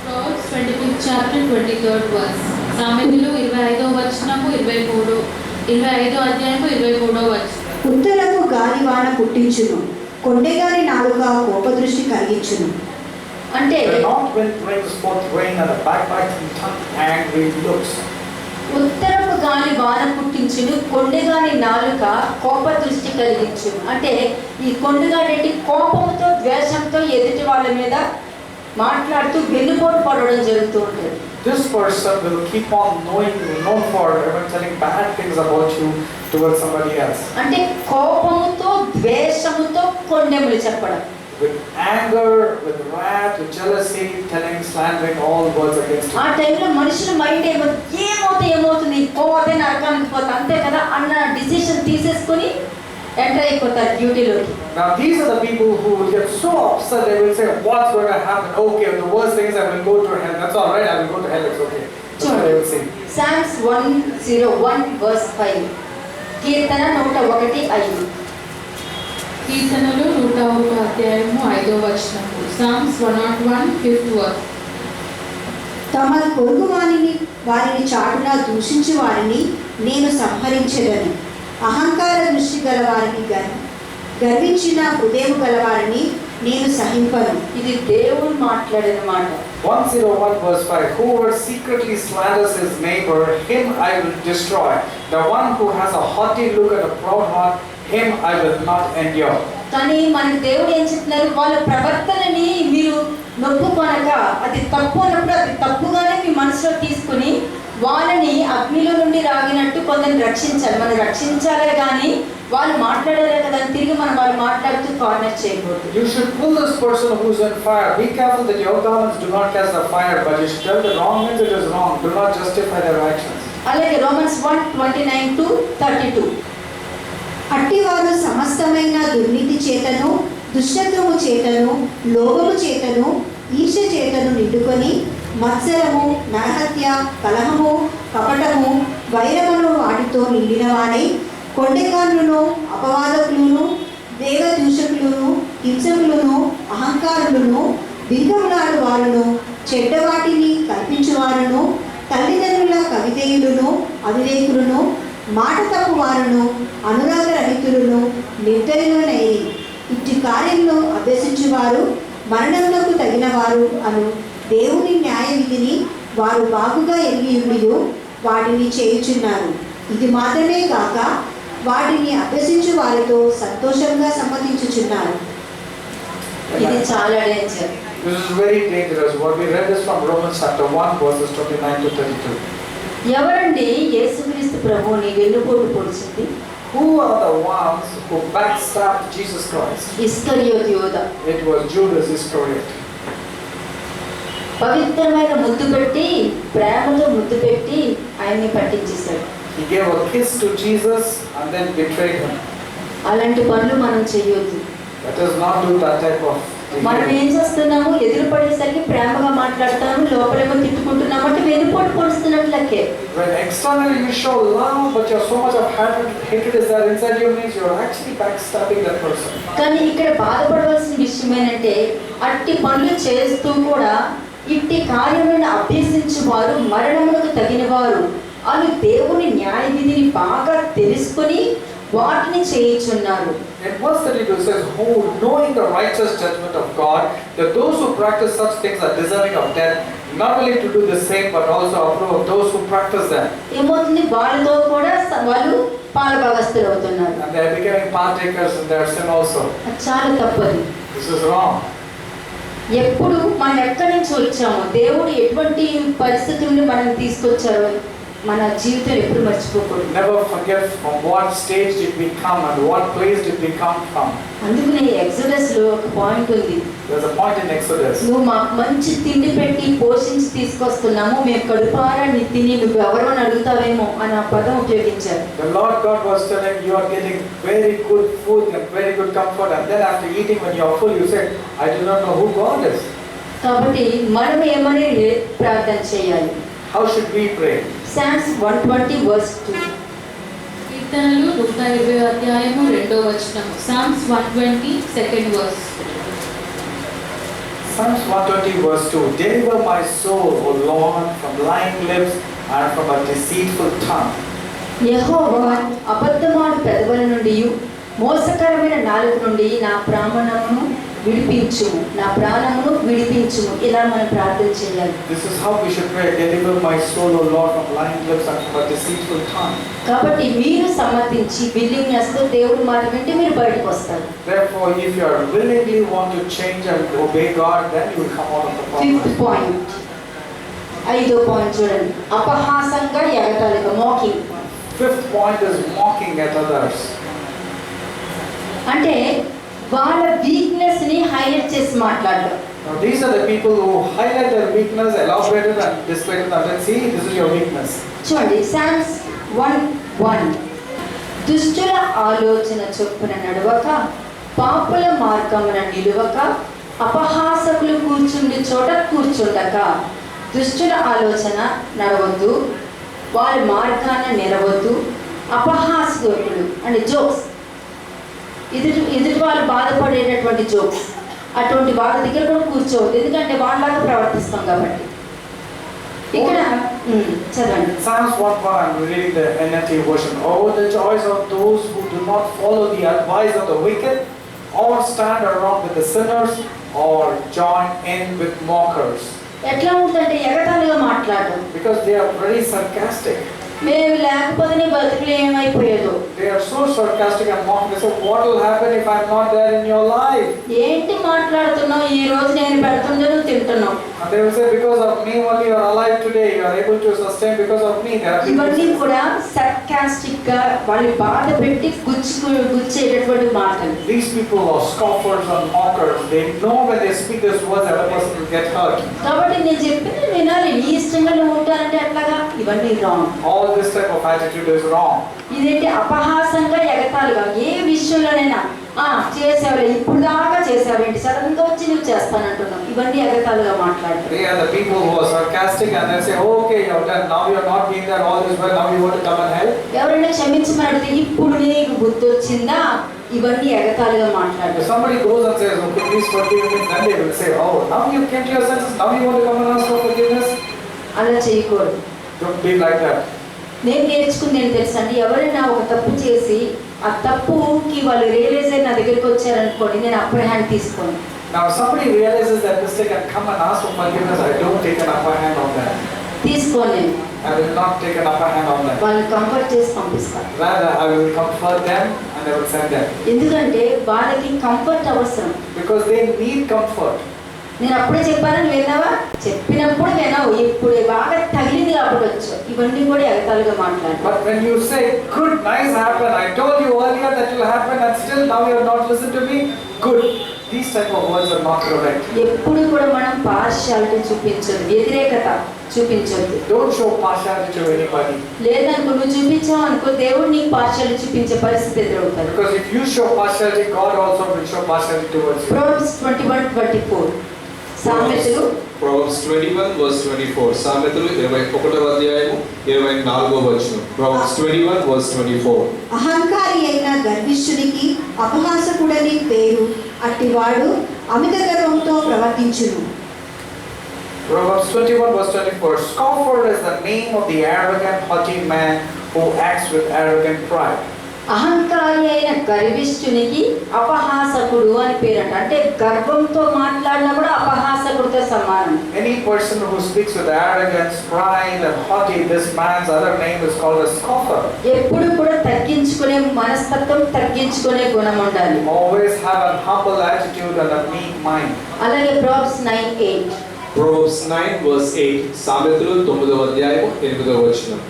Proverbs 25th chapter 23rd verse. సామెతలు 25వ వచనము 25వ అధ్యాయము 23వ వచనం. ఉత్తరపు గాలివాన పుట్టించును, కొండెగాని నాలుక కోపదృష్టి కలిగించును. అంటే The north wind brings forth rain and the backbiting tongue angry looks. ఉత్తరపు గాలి వాన పుట్టించును, కొండగాని నాలుక కోప దృష్టి కలిగించును. అంటే ఈ కొండగాడేంటి, కోపంతో ద్వేషంతో ఎదుటి వాళ్ళ మీద మాట్లాడుతూ వెన్నుపోటు పడడం జరుగుతూ ఉంటుంది. This person will keep on known for even telling bad things about you towards somebody else. అంటే కోపముతో ద్వేషముతో కొండెములు చెప్పడం, With anger, with wrath, with jealousy, telling, slandering all words against ఆ you. టైంలో మనుషుల మైండ్ ఏమవుతుంది పోతే నరకానికి పోతే అంతే కదా అన్న డిసిషన్ తీసేసుకుని ఎంటర్ అయిపోతారు డ్యూటీలోకి. Now these are the people who will get so upset, they will say, what's going to happen? Okay, the worst thing is I will go to hell. That's all right, I will go to hell, it's okay. That's what they will say. Psalms 101 verse 5. కీర్తన 101:5. కీర్తనలు 101వ అధ్యాయము 5వ వచనము. Psalms 101 5th verse. తమ పొరుగు వారిని చాటున దూషించు వారిని నేను సంహరించెదను. అహంకార దృష్టి గల వారిని గర్వించిన హృదయం గల వారిని నేను సహింపను. ఇది దేవుడు మాట్లాడిన మాట. 101 verse 5. Whoever secretly slanders his neighbor, him I will destroy. The one who has a haughty look and a proud heart, him I will not endure. కానీ మనకి దేవుడు ఏం చెప్తున్నారు, వాళ్ళ ప్రవర్తనని మీరు నొప్పుకొనక, అది తప్పు అన్నప్పుడు అది తప్పుగానే మీ మనసులో తీసుకుని వాళ్ళని అగ్నిలో నుండి రాగినట్టు కొందరిని రక్షించాలి. మనం రక్షించాలే కానీ వాళ్ళు మాట్లాడారే కదా అని తిరిగి మనం వాళ్ళు మాట్లాడుతూ కార్నర్ చేయకూడదు. You should pull this person who's on fire. Be careful that your garments do not catch the fire, but you should tell the wrong means it is wrong. Do not justify their actions. అలాగే Romans 1:29-32. అట్టివారు సమస్తమైన దుర్నీతి చేతను, దుష్టత్వము చేతను, లోభము చేతను, ఈర్ష చేతను నిండుకొని మత్సరము, నరహత్య, కలహము, కపటము, వైరమును వాటితో నిండినవానై కొండెగాన్లను, అపవాదకులను, దేవదూషకులను, హింసకులను, అహంకారులను, బింకములాడు వారును, చెడ్డవాటిని కల్పించువారును, తల్లిదండ్రుల కవితేయులను, అవివేకులను, మాట తప్పు వారును అనురాగ రహితులను నిర్దయులనైరి. ఇట్టి కార్యంలో అభ్యసించువారు మరణమునకు తగిన వారు అను దేవుని న్యాయ విధిని వారు బాగుగా ఎరిగియుండియు వాటిని చేయుచున్నారు. ఇది మాత్రమే కాక వాటిని అభ్యసించు వారితో సంతోషంగా సమ్మతించుచున్నారు. ఇది చాలా danger. This is very dangerous. What we read is from Romans chapter 1 verses 29 to 32. ఎవరండి యేసుక్రీస్తు ప్రభువుని వెన్నుపోటు పొడిచింది? Who are the ones who backstabbed Jesus Christ? ఇస్కరియోతు యోధ. It was Judas Iscariot. పవిత్రమైన ముద్దు పెట్టి, ప్రేమతో ముద్దు పెట్టి ఆయన్ని పట్టించేశాడు. He gave a kiss to Jesus and then betrayed him. అలాంటి పనులు మనం చేయొద్దు. Let us not do that type of మనం behavior. ఏం చేస్తున్నాము? ఎదురు పడేసరికి ప్రేమగా మాట్లాడతాము, లోపలేమో తిట్టుకుంటున్నాము అంటే వెన్నుపోటు పొడుస్తున్నట్లకే. When externally you show love, but you're so much of hatred is there inside you, means you're actually backstabbing that person. కానీ ఇక్కడ బాధపడవలసిన విషయం ఏంటంటే అట్టి పనులు చేస్తూ కూడా ఇట్టి కార్యములను అభ్యసించు వారు మరణములకు తగిన వారు అని దేవుని న్యాయ విధిని బాగా తెలుసుకొని వాటిని చేయుచున్నారు. In verse 32 it says, who knowing the righteous judgment of God, that those who practice such things are deserving of death, not only to do the same but also approve of those who practice them. ఏమవుతుంది? వాళ్ళతో కూడా వాళ్ళు పాలుభాగస్తులు అవుతున్నారు. And they are becoming partakers in their sin also. అది చాలా తప్పది. This is wrong. ఎప్పుడు మనం ఎక్కడి నుంచి వచ్చామో, దేవుడు ఎటువంటి పరిస్థితుల్ని మనం తీసుకొచ్చారో మన జీవితం ఎప్పుడు మర్చిపోకూడదు. Never forget from what stage did we come and what place did we come from. అందుకనే ఎక్సోడస్ లో ఒక పాయింట్ ఉంది. There's a point in Exodus. నువ్వు మాకు మంచి తిండి పెట్టి పోషించి తీసుకొస్తున్నాము, మేము కడుపారా నీ తిని నువ్వు ఎవరు అని అడుగుతావేమో అని ఆ పదం ఉపయోగించారు. The Lord God was telling you are getting very good food and very good comfort, and then after eating when you are full you said, I do not know who God is. కాబట్టి మనం ఏమని ప్రార్థన చేయాలి? How should we pray? Psalms 120 verse 2. కీర్తనలు 120 అధ్యాయము 2వ వచనము. Psalms 120 second verse. Psalms 120 verse 2. Deliver my soul, O Lord, from lying lips and from a deceitful tongue. యెహోవా అబద్ధమాడు పెదవుల నుండి మోసకరమైన నాలుక నుండి నా ప్రాణమును విడిపించుము, నా ప్రాణమును విడిపించుము. ఇలా మనం ప్రార్థన చేయాలి. This is how we should pray. Deliver my soul, O Lord, from lying lips and from a deceitful tongue. కాబట్టి మీరు సమ్మతించి బిల్లింగ్నెస్ తో దేవుడి మాట వింటే మీరు బయటకు వస్తారు. Therefore, if you are willingly want to change and obey God, then you will come out of the problem. Fifth point, 5వ పాయింట్ చూడండి. అపహాసంగా ఎగతాళిగా, mocking. Fifth point is mocking at others. అంటే వాళ్ళ వీక్నెస్ ని హైలైట్ చేసి మాట్లాడడం. Now these are the people who highlight their weakness, elaborate it and display it and then see this is your weakness. చూడండి Psalms 1:1. దుష్టుల ఆలోచన చొప్పున నడవక, పాపుల మార్గమున నిలువక, అపహాసకులు కూర్చుండి చోట కూర్చుండక. దుష్టుల ఆలోచన నడవద్దు, వాళ్ళ మార్గాన నిలవద్దు. అపహాసకులు అంటే జోక్స్, ఎదుటి వాళ్ళు బాధపడేటటువంటి జోక్స్, అటువంటి వాళ్ళ దగ్గర కూడా కూర్చోవద్దు, ఎందుకంటే వాళ్ళలాగా ప్రవర్తిస్తాం కాబట్టి. ఇక్కడ చదవండి. Psalms 1:1, I'm reading the NLT version. Oh, the joys of those who do not follow the advice of the wicked, or stand around with the sinners, or join in with mockers. ఎట్లా ఉంటుందంటే ఎగతాళిగా మాట్లాడడం. Because they are very sarcastic. మేము లేకపోతే నీ బతుకులు ఏమైపోయేదో. They are so sarcastic and mocking. They say, what will happen if I'm not there in your life? ఏంటి మాట్లాడుతున్నావు? ఈ రోజు నేను పెడుతుంటే నువ్వు తింటున్నావు. And they will say, because of me only you are alive today. You are able to sustain because of me. There are people ఇవన్నీ కూడా సర్కాస్టిక్ గా వాళ్ళు బాధ పెట్టి గుచ్చేటటువంటి మాటలు. These people are scoffers and mockers. They know when they speak this words, the other person will get hurt. కాబట్టి నేను చెప్పింది వినాలి, నీ ఇష్టంగా నువ్వు ఉంటానంటే అట్లాగా. ఇవన్నీ wrong. All this type of attitude is wrong. ఇదేంటి? అపహాసంగా ఎగతాళిగా ఏ విషయంలోనైనా చేసావులే, ఇప్పుడు దాకా చేసావేంటి, సడన్ గా వచ్చి నువ్వు చేస్తానంటున్నావు. ఇవన్నీ ఎగతాళిగా మాట్లాడతారు. They are the people who are sarcastic and they say, oh, okay, you have done. Now you are not being there all this while. Now you want to come and help. ఎవరైనా క్షమించమని అడిగితే ఇప్పుడు నీకు బుద్ధి వచ్చిందా? ఇవన్నీ ఎగతాళిగా If మాట్లాడతారు. somebody goes and says, okay, please forgive me, then they will say, oh, now you came to your senses. Now you want to come and ask for forgiveness. అలా చేయకూడదు. Don't be like that. నేను నేర్చుకుంది ఏంటి తెలుసా అండి, ఎవరైనా ఒక తప్పు చేసి ఆ తప్పుకి వాళ్ళు రియలైజ్ అయ్యి నా దగ్గరికి వచ్చారనుకోండి, నేను అప్పుడే హ్యాండ్ తీసుకోను. Now if somebody realizes that mistake and come and ask for forgiveness, I don't take an upper hand on that. తీసుకోను. I will not take an upper hand on that. వాళ్ళని comfort చేసి పంపిస్తాను. Rather, I will comfort them and I will send them. ఎందుకంటే వాళ్ళకి comfort అవసరం. Because they need comfort. నేను అప్పుడే చెప్పాను, నువ్వు విన్నావా? చెప్పినప్పుడు వినవు, ఇప్పుడు బాగా తగిలింది కాబట్టి వచ్చు. ఇవన్నీ కూడా ఎగతాళిగా మాట్లాడు. But when you say, good, nice happened, I told you earlier that it will happen and still now you have not listened to me, good. These type of words are not correct. ఎప్పుడు కూడా మనం partiality చూపించొద్దు, వ్యతిరేకత చూపించొద్దు. Don't show partiality to anybody. లేదనుకో, నువ్వు చూపించావు అనుకో, దేవుడు నీకు పార్షియాలిటీ చూపించే పరిస్థితి ఎదురవుతాడు. Because if you show partiality, God also will show partiality towards you. Proverbs 21:24. సామెతలు Proverbs 21 verse 24. సామెతలు 21వ అధ్యాయము 24వ వచనం. Proverbs 21 verse 24. అహంకారి అయిన గర్విష్ఠునికి అపహాసకుడని పేరు, అట్టివాడు అమిత గర్వంతో ప్రవర్తించును. Proverbs 21 verse 24. Scoffer is the name of the arrogant, haughty man who acts with arrogant pride. అహంకారి అయిన గర్విష్ఠునికి అపహాసకుడు అని పేరంట. అంటే గర్వంతో మాట్లాడినా కూడా అపహాసకుడితో సమానం. Any person who speaks with arrogance, pride and haughty, this man's other name is called a scoffer. ఎప్పుడు కూడా తగ్గించుకునే మనస్తత్వం, తగ్గించుకునే గుణం ఉండాలి. Always have a humble attitude and a meek mind. అలాగే Proverbs 9:8. Proverbs 9 verse 8. సామెతలు 9వ అధ్యాయము 8వ వచనం.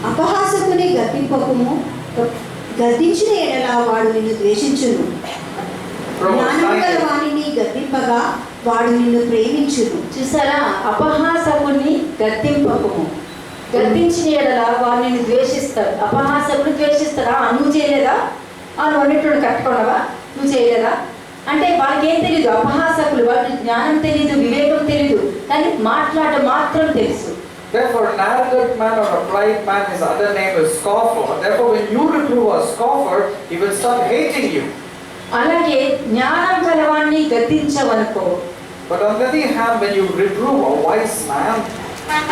అపహాసకుని గద్దింపకము, గద్దించిన ఎడల వాడు నిన్ను ద్వేషించును. జ్ఞానము గల వానిని గద్దింపగా వాడు నిన్ను ప్రేమించును. చూసారా, అపహాసకుని గద్దింపకము, గద్దించిన ఎడల వాడు నిన్ను ద్వేషిస్తాడు. అపహాసకుని ద్వేషిస్తారా? నువ్వు చేయలేదా? నువ్వు అన్నిటి కట్టుకున్నావా? నువ్వు చేయలేదా? అంటే వాళ్ళకి ఏం తెలియదు, అపహాసకులు. వాళ్ళకి జ్ఞానం తెలియదు, వివేకం తెలియదు, కానీ మాట్లాడటం మాత్రం తెలుసు. Therefore, an arrogant man or a pride man, his other name is scoffer. Therefore, when you reprove a scoffer, he will start hating you. అలాగే జ్ఞానం కలవాన్ని గద్దించవనుకో. But on the other hand, when you reprove a wise man,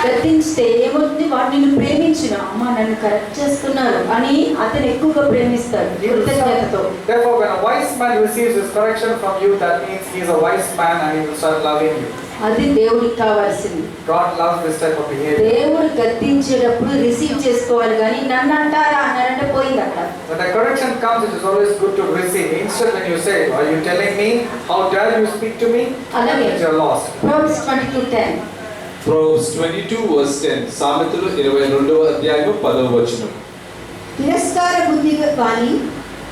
గద్దించితే ఏమవుతుంది? వాడు నిన్ను ప్రేమించిన, అమ్మ నన్ను correct చేస్తున్నారు అని అతను ఎక్కువగా ప్రేమిస్తాడు కృతజ్ఞతతో. therefore, when a wise man receives his correction from you, that means he is a wise man and he will start loving you. అది దేవుడికి కావాల్సింది. God loves this type of behavior. దేవుడు గద్దించేటప్పుడు రిసీవ్ చేసుకోవాలి, కానీ నన్ను అంటారా అన్నారంటే పోయింది అక్కడ. When the correction comes, it is always good to receive. Instead, when you say, "Are you telling me? How dare you speak to me?" అలాగే you are lost. Proverbs 22:10. Proverbs 22 verse 10. సామెతలు 22వ అధ్యాయము 10వ వచనం. తిరస్కార బుద్ధి వాని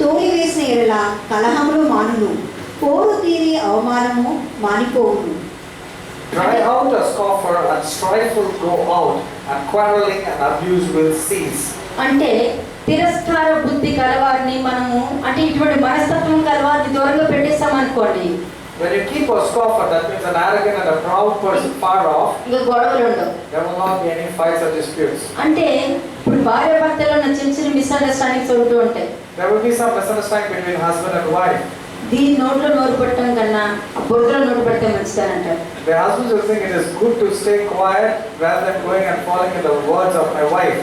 తోలివేసిన ఎడల కలహములు మానును, పోరు తీరి అవమానము మానిపోవును. Drive out a scoffer and strife will go out, and quarreling and abuse will cease. అంటే తిరస్కార బుద్ధి కలవారిని మనము, అంటే ఇటువంటి మనస్తత్వం కలవారిని దూరంగా పెట్టేస్తామనుకోండి, When you keep a scoffer, that means an arrogant and a proud person far off, ఇంకా గొడవలు ఉండవు. there will not be any fights or disputes. అంటే ఇప్పుడు భార్య భర్తలో ఉన్న చిన్న చిన్న మిస్అండర్స్టాండింగ్స్ ఉంటూ ఉంటాయి. There will be some misunderstanding between husband and wife. దీని నోట్లో నోరు పెట్టడం కన్నా ఆ బురదలో నోరు పెడితే మంచిదని. The husband will think it is good to stay quiet rather than going and falling in the words of my wife.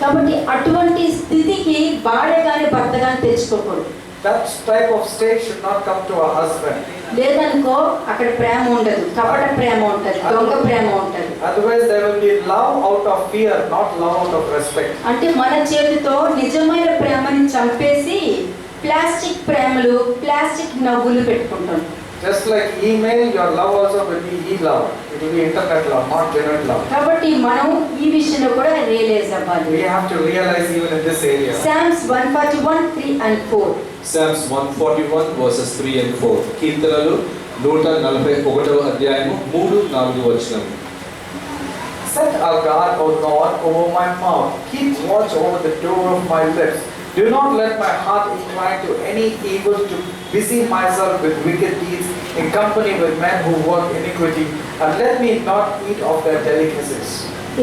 కాబట్టి అటువంటి స్థితికి భార్య గాని భర్త గాని తెచ్చుకోకూడదు. That type of state should not come to a husband. లేదనుకో అక్కడ ప్రేమ ఉండదు, కపట ప్రేమ ఉంటుంది, దొంగ ప్రేమ ఉంటుంది. Otherwise there will be love out of fear, not love out of respect. అంటే మన చేతితో నిజమైన ప్రేమని చంపేసి ప్లాస్టిక్ ప్రేమలు, ప్లాస్టిక్ నవ్వులు పెట్టుకుంటాం. Just like email, your love also will be e-love. It will be internet love, not genuine love. కాబట్టి మనం ఈ విషయంలో కూడా రియలైజ్ అవ్వాలి. We have to realize even in this area. Psalms 141:3-4. Psalms 141 verses 3 and 4. కీర్తనలు 141వ అధ్యాయము 3-4 వచనం. Set a guard, O Lord, over my mouth. Keep watch over the door of my lips. Do not let my heart incline to any evil, to busy myself with wicked deeds, in company with men who work iniquity, and let me not eat of their delicacies.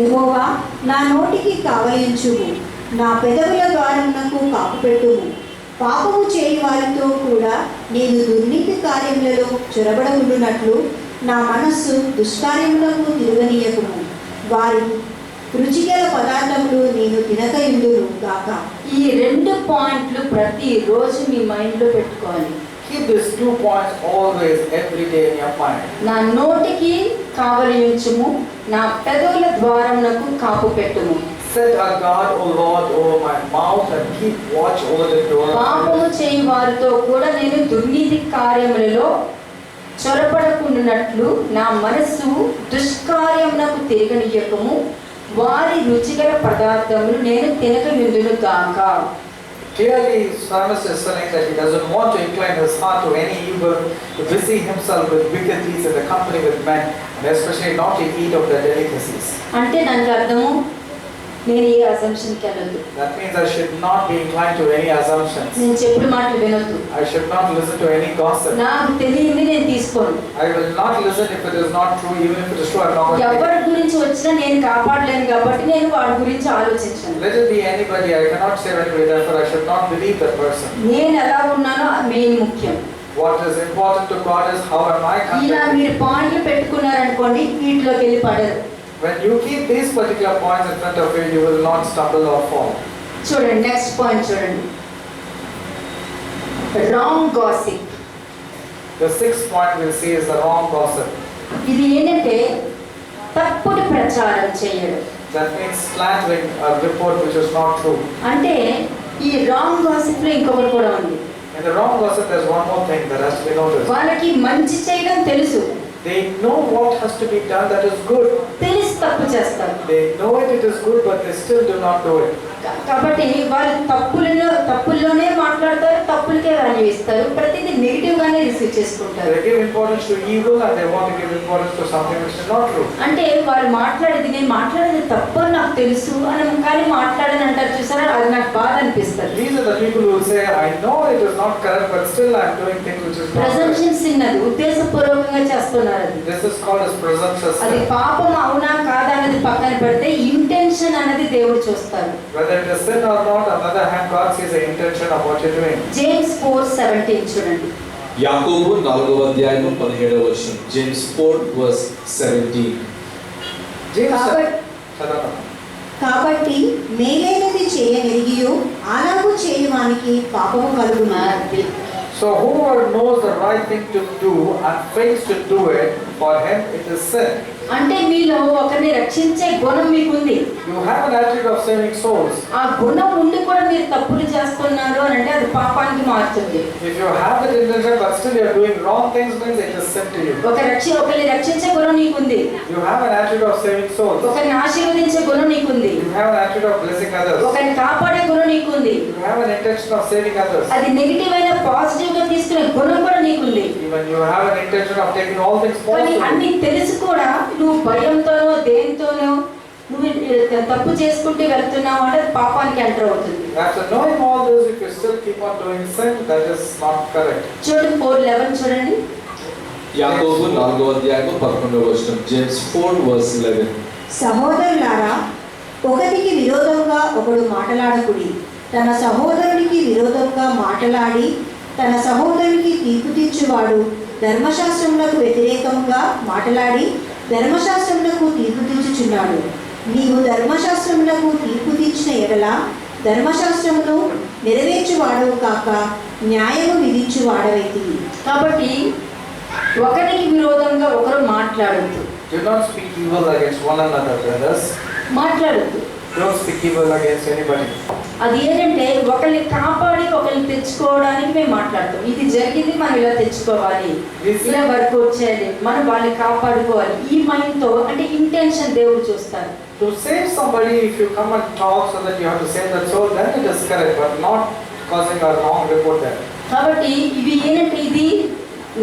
యెహోవా నా నోటికి కావలించుము, నా పెదవుల ద్వారమునకు కాపుపెట్టుము. పాపము చేయు వారితో కూడా నేను దుర్నీతి కార్యములలో చొరబడకుండునట్లు నా మనస్సు దుష్కార్యములకు తిరగనీయకుము. రుచిగల పదార్థములు నేను తినకయుండును గాక. ఈ 2 పాయింట్లు ప్రతిరోజు మీ మైండ్లో పెట్టుకోవాలి. Keep these 2 points always, every day in your mind. నా నోటికి కావలి ఉంచుము, నా పెదవుల ద్వారమునకు కాపు పెట్టుము. Set a guard, O Lord, over my mouth and keep watch over the door. పాపము చేయి వారితో కూడా నేను దుర్నీతి కార్యములలో చొరపడకుండానట్లు నా మనస్సు దుష్కార్యమునకు తిరగనియ్యకము. వారి రుచిగల పదార్థములు నేను తినకయుందును గాక. Clearly, Psalmist is saying that he doesn't want to incline his heart to any evil, to busy himself with wicked deeds in the company with men, and especially not to eat of their delicacies. అంటే దానికి అర్థము నేను ఏ అజంప్షన్కి వెళ్ళొద్దు. That means I should not be inclined to any assumptions. నేను చెప్పుడు మాటలు వినొద్దు. I should not listen to any gossip. నాకు తెలియంది నేను తీసుకోను. I will not listen if it is not true, even if it is true, I am not going to ఎవరి గురించి వచ్చినా నేను కాపాడలేను కాబట్టి నేను వాడి గురించి ఆలోచించను. let it be anybody. I cannot save anybody, therefore I should not believe that person. నేను ఎలా ఉన్నానో మెయిన్ ముఖ్యం. What is important to God is how am I ఇలా conducting. మీరు పాయింట్లు పెట్టుకున్నారనుకోండి, వీటిలోకి వెళ్ళి పడరు. When you keep these particular points in front of you, you will not stumble or fall. చూడండి, నెక్స్ట్ పాయింట్ చూడండి. Wrong gossip. The 6th point we'll see is the wrong gossip. ఇది ఏంటంటే తప్పుడు ప్రచారం చేయడం. That means slandering a report which is not true. అంటే ఈ wrong gossip లో ఇంకొకటి కూడా ఉంది. In the wrong gossip, there's one more thing that has to be noticed. వాళ్ళకి మంచి చేయడం తెలుసు, They know what has to be done that is good. తెలిసి తప్పు చేస్తారు. They know it is good, but they still do not do it. కాబట్టి వాళ్ళు తప్పుల్లోనే మాట్లాడతారు, తప్పులకే వాల్యూ ఇస్తారు, ప్రతిదీ నెగిటివ్ గానే రిసీవ్ చేసుకుంటారు. They give importance to evil and they want to give importance to something which is not true. అంటే వాళ్ళు మాట్లాడేది, నేను మాట్లాడేది తప్పు అని నాకు తెలుసు అని కానీ మాట్లాడని అంటారు చూసారా, అది నాకు బాధ అనిపిస్తుంది. These are the people who say, I know it is not correct, but still I am doing things which is not correct. ప్రెజంప్షన్స్ ఇన్నది ఉద్దేశపూర్వకంగా చేస్తున్నారు. This is called as presumptuous అది sin. పాపం అవునా కాదా అనేది పక్కన పెడితే ఇంటెన్షన్ అనేది దేవుడు చూస్తారు. Whether it is sin or not, on the other hand, God sees the intention of what you're doing. James 4:17 చూడండి. యాకోబు 4:17. జేమ్స్ 4:17. James కాబట్టి- కాబట్టి మేలైనది చేయగలిగియు అలాగూ చేయువానికి పాపము కలుగును. So whoever knows the right thing to do and fails to do it, for him it is sin. అంటే మీలో ఒకరిని రక్షించే గుణం మీకుంది. You have an attitude of saving souls. ఆ గుణం ఉండి కూడా మీరు తప్పులు చేస్తున్నారు అని అంటే అది పాపానికి మారుతుంది. If you have that intention but still you are doing wrong things, means it is sin to you. ఒకరిని రక్షించే గుణం నీకుంది. You have an attitude of saving souls. ఒకరిని ఆశీర్వదించే గుణం నీకుంది. You have an attitude of blessing others. ఒకరిని కాపాడే గుణం నీకుంది. You have an intention of saving others. అది నెగిటివ్ అయిన పాజిటివ్ గా తీసుకునే గుణం కూడా నీకుంది. Even you have an intention of taking all things కానీ positive. అన్ని తెలిసి కూడా నువ్వు భయంతోనో దేనితోనో నువ్వు తప్పు చేసుకుంటూ వెళ్తున్నావు అంటే అది పాపానికి ఎంటర్ అవుతుంది. After knowing all this, if you still keep on doing sin, that is not correct. చూడండి 4:11 చూడండి. యాకోబు 4:11. జేమ్స్ 4:11. సహోదరులారా, ఒకరికి విరోధంగా ఒకడు మాటలాడకుడి. తన సహోదరునికి విరోధంగా మాటలాడి తన సహోదరునికి తీర్పు తీర్చువాడు ధర్మశాస్త్రములకు వ్యతిరేకంగా మాటలాడి ధర్మశాస్త్రములకు తీర్పు తీర్చుచున్నాడు. నీవు ధర్మశాస్త్రములకు తీర్పు తీర్చిన ఎడల ధర్మశాస్త్రమును నెరవేర్చువాడు కాక న్యాయము విధించువాడవైతివి. కాబట్టి ఒకరికి విరోధంగా ఒకరు మాట్లాడొద్దు. Do not speak evil against one another, brothers. మాట్లాడొద్దు. Don't speak evil against anybody. అది ఏంటంటే ఒకరిని కాపాడి ఒకరిని తెచ్చుకోవడానికి మేము మాట్లాడతాం. ఇది జరిగింది, మనం ఇలా తెచ్చుకోవాలి, ఇలా వర్కౌట్ చేయాలి, మనం వాళ్ళని కాపాడుకోవాలి. ఈ మైండ్ తో అంటే ఇంటెన్షన్ దేవుడు చూస్తారు. To save somebody, if you come and talk so that you have to save that soul, then it is correct, but not causing a wrong report there. కాబట్టి ఇవి ఏంటంటే ఇది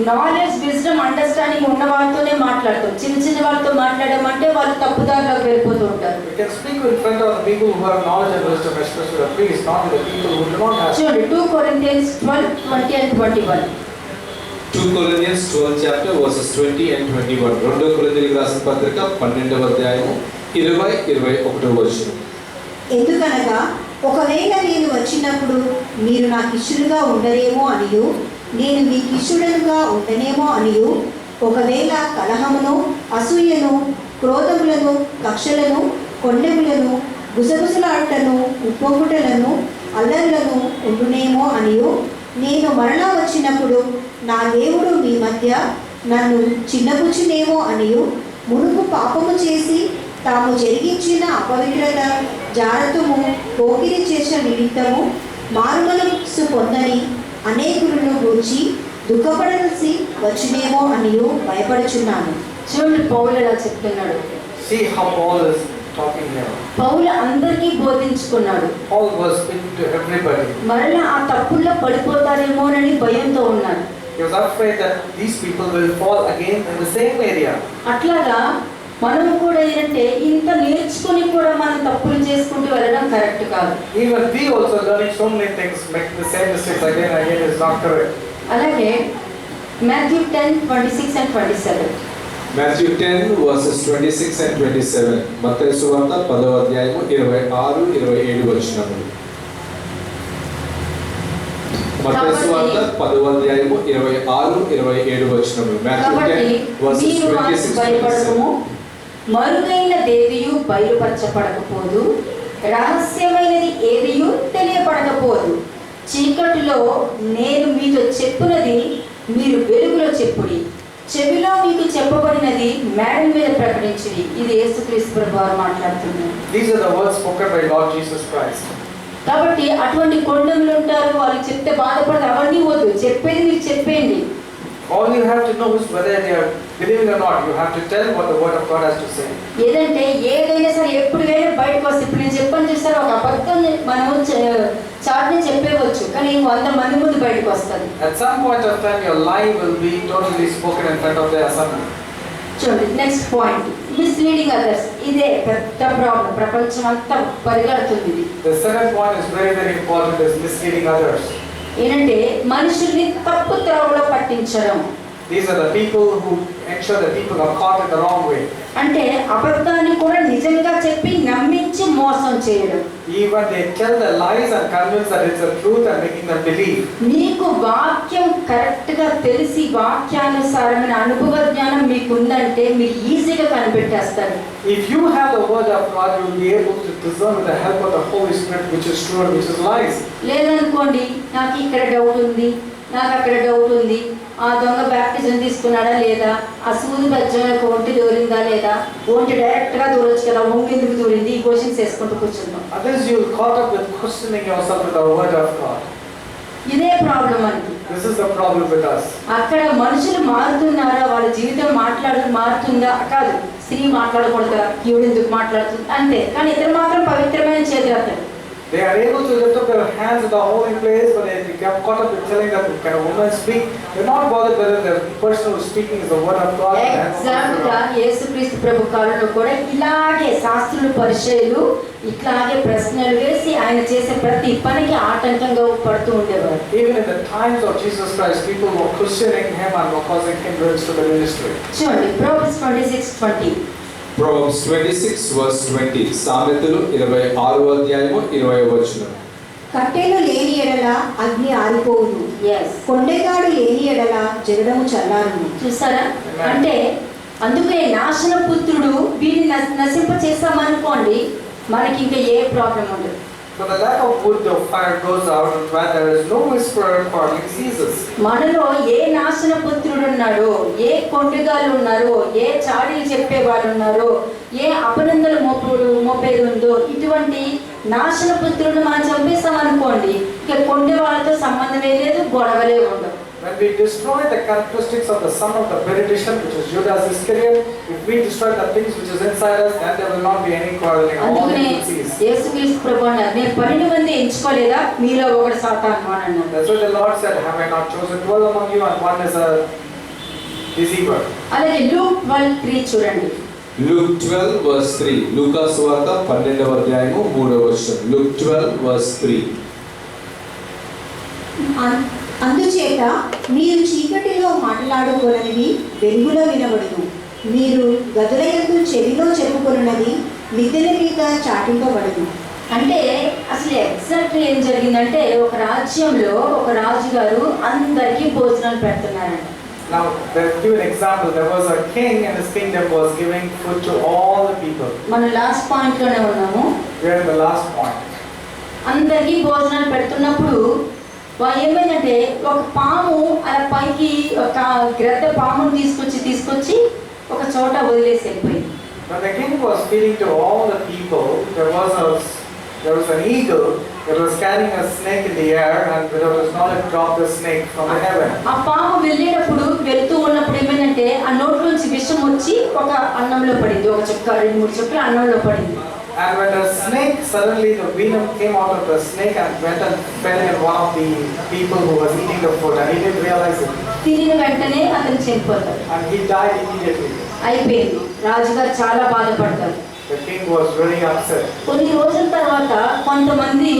నాలెడ్జ్, విజ్డమ్, అండర్స్టాండింగ్ ఉన్న వాళ్ళతోనే మాట్లాడతాం. చిన్న వాళ్ళతో మాట్లాడమంటే వాళ్ళు తప్పుదారిలోకి వెళ్ళిపోతూ ఉంటారు. You can speak in front of the people who have knowledge and wisdom, especially the priests, not with the people who do not have. చూడండి 2 Corinthians 12:20 and 21. 2 Corinthians 12:20-21. 2 కొరింథీయులకు రాసిన పత్రిక 12:20-21. ఎందుకనగా ఒకవేళ నేను వచ్చినప్పుడు మీరు నాకు ఇష్టులుగా ఉండరేమో అనియు నేను మీకు ఇష్టుడనుగా ఉండనేమో అనియు ఒకవేళ కలహమును అసూయను క్రోధములను కక్షలను కొండెములను గుసగుసలాటను ఉప్పొంగుటలను అల్లర్లను ఉండునేమో అనియు నేను మరలా వచ్చినప్పుడు నా దేవుడు మీ మధ్య నన్ను చిన్నపుచ్చునేమో అనియు మునుపు పాపము చేసి తాము జరిగించిన అపవిత్రత జారత్వము పోకిరి చేసిన నిమిత్తము మారుమనస్సు పొందని అనేకులను గూర్చి దుఃఖపడవలసి వచ్చునేమో అనియు భయపడుచున్నాను. చూడండి పౌలు ఎలా చెప్తున్నాడు. See how Paul is talking here. పౌలు అందరికీ బోధించుకున్నాడు. Paul was speaking to everybody. మరలా ఆ తప్పుల్లో పడిపోతారేమోనని భయంతో ఉన్నాడు. He was afraid that these people will fall again in the same area. అట్లాగా మనం కూడా ఏంటంటే ఇంత నేర్చుకుని కూడా మనం తప్పులు చేసుకుంటూ వెళ్ళడం కరెక్ట్ కాదు. Even we also learning so many things, making the same mistakes again and again is not correct. అలాగే Matthew 10:26 and 27. Matthew 10 verses 26 and 27. మత్తయి సువార్త 10వ అధ్యాయము 26 27 వచనములు. మత్తయి సువార్త 10వ అధ్యాయము 26 27 వచనములు. Matthew 10 verses 26 భయపడము, మరుగైన దేవియు బయలుపరచబడకపోదు, రహస్యమైనది ఏదియు తెలియబడకపోదు. చీకటిలో నేను మీతో చెప్పునది మీరు వెలుగులో చెప్పుడి, చెవిలో మీకు చెప్పబడినది మేడ మీద ప్రకటించుడి. ఇది యేసుక్రీస్తు ప్రభువారు మాట్లాడుతున్నారు. These are the words spoken by Lord Jesus Christ. కాబట్టి అటువంటి కొండలు ఉంటారు, వాళ్ళకి చెప్తే బాధపడదు, అవన్నీ వద్దు, చెప్పేది మీరు చెప్పేయండి. All you have to know is whether they are believing or not. You have to tell what the word of God has to say. ఏదంటే ఏదైనా సరే ఎప్పుడైనా బయటకు వస్తే, ఇప్పుడు నేను చెప్పని చూస్తారు ఒక అబద్ధం మనము చాటుని చెప్పేవచ్చు, కానీ 100 మంది ముందు బయటకు వస్తుంది. At some point of time, your lie will be totally spoken in front of the assembly. చూడండి నెక్స్ట్ పాయింట్, మిస్లీడింగ్ అదర్స్. ఇదే పెద్ద ప్రాబ్లం, ప్రపంచం అంతా పరిగెడుతుంది ఇది. The second point is very, very important, is misleading others. ఏంటంటే మనుషుల్ని తప్పు త్రోవలో పట్టించడం. These are the people who ensure that people are caught in the wrong way. అంటే అబద్ధాన్ని కూడా నిజంగా చెప్పి నమ్మించి మోసం చేయడం. Even they tell the lies and convince that it's the truth and making them believe. మీకు వాక్యం కరెక్ట్ గా తెలిసి వాక్యానుసారమైన అనుభవ జ్ఞానం మీకు ఉందంటే మీరు ఈజీగా కనిపెట్టేస్తారు. If you have the word of God, you will be able to discern with the help of the Holy Spirit which is true and which is lies. లేదనుకోండి, నాకు ఇక్కడ డౌట్ ఉంది, నాకు అక్కడ డౌట్ ఉంది, ఆ దొంగ బ్యాప్టిజం తీసుకున్నాడా లేదా, ఆ సూది బజ్జంలో ఒంటి దూరిందా లేదా, ఒంటి డైరెక్ట్ గా దూరొచ్చు కదా, ఒంగెందుకు దూరింది, ఈ క్వశ్చన్స్ వేసుకుంటూ కూర్చుంటాం. Others you will caught up with questioning yourself with the word of God. ఇదే ప్రాబ్లం అండి. This is the problem with us. అక్కడ మనుషులు మారుతున్నారా, వాళ్ళ జీవితం మారుతుందా కాదు, స్త్రీ మాట్లాడకూడదు కదా, ఈవిడ ఎందుకు మాట్లాడుతుంది అంతే, కానీ ఇతరు మాత్రం పవిత్రమైన చేతులు. They are able to lift up their hands in the holy place, but they get caught up with telling that can a woman speak. They're not bothered whether the person who is speaking is the word of God. Exact గా యేసుక్రీస్తు ప్రభు కాలంలో కూడా ఇలాగే శాస్త్రులు పరిచయులు ఇట్లాగే ప్రశ్నలు వేసి ఆయన చేసే ప్రతి పనికి ఆటంకంగా పడుతూ ఉండేవారు. Even in the times of Jesus Christ, people were questioning him and were causing hindrance to the ministry. చూడండి Proverbs 26:20. Proverbs 26 verse 20. సామెతలు 26వ అధ్యాయము 20వ వచనం. కట్టెలు లేని ఎడల అగ్ని ఆరిపోవును, ఎస్, కొండెగాడు లేని ఎడల జగడము చల్లారును. చూసారా, అంటే అందుకే నాశన పుత్రుడు వీడిని నశింప చేస్తామనుకోండి, మనకి ఇంకా ఏ ప్రాబ్లం ఉండదు. For the lack of wood, the fire goes out, and where there is no whisperer, quarreling ceases. మనలో ఏ నాశన పుత్రుడు ఉన్నాడో, ఏ కొండగాలు ఉన్నారో, ఏ చాడీలు చెప్పే వాళ్ళు ఉన్నారో, ఏ అపనిందలు మోపేది ఉందో, ఇటువంటి నాశన పుత్రుడు మనం చంపేస్తాం అనుకోండి, ఇక కొండే వాళ్ళతో సంబంధమే లేదు, గొడవలే ఉండవు. When we destroy the characteristics of the son of the perdition, which is Judas Iscariot, if we destroy the things which is inside us, then there will not be any quarreling. All అందుకనే will cease. యేసుక్రీస్తు ప్రభువు అన్నారు, నేను 12 మంది ఎంచుకోలేదా, మీలో ఒకడు సాతాను అని అన్నారు. That's what the Lord said, have I not chosen 12 among you, and one is a deceiver. అలాగే Luke 12:3 చూడండి. Luke 12 verse 3. లూకా సువార్త 12వ అధ్యాయము 3వ వచనం. Luke 12 verse 3. అందుచేత మీరు చీకటిలో మాట్లాడుకొననివి వెలుగులో వినబడును, మీరు గదులయందు చెవిలో చెప్పుకొనున్నది మిద్దెల మీద చాటింపబడును. అంటే అసలు ఎగ్జాక్ట్ ఏం జరిగిందంటే, ఒక రాజ్యంలో ఒక రాజుగారు అందరికీ భోజనాలు పెడుతున్నారంట. Now, let's give an example. There was a king and his kingdom was giving food to all the people. మనం లాస్ట్ పాయింట్ లోనే ఉన్నాము. We are in the last point. అందరికీ భోజనాలు పెడుతున్నప్పుడు ఏమైందంటే ఒక పాము అలా పైకి ఒక గ్రద్ద పామును తీసుకొచ్చి ఒక చోట వదిలేసి వెళ్ళిపోయింది. When the king was feeding to all the people, there was an eagle that was carrying a snake in the air, and there was knowledge dropped the snake from the heaven. ఆ పాము వెళ్తూ ఉన్నప్పుడు ఏమైందంటే ఆ నోట్లోంచి విషం వచ్చి ఒక అన్నంలో పడింది. ఒక చుక్క 2-3 చుక్కలు అన్నంలో పడింది. And when the snake, suddenly the venom came out of the snake and went and fell in one of the people who was eating the food, and he didn't realize it. తినిన వెంటనే అతను చనిపోతాడు. And he died immediately. అయిపోయింది. రాజుగారు చాలా బాధపడతారు. The king was very upset. కొన్ని రోజుల తర్వాత కొంతమంది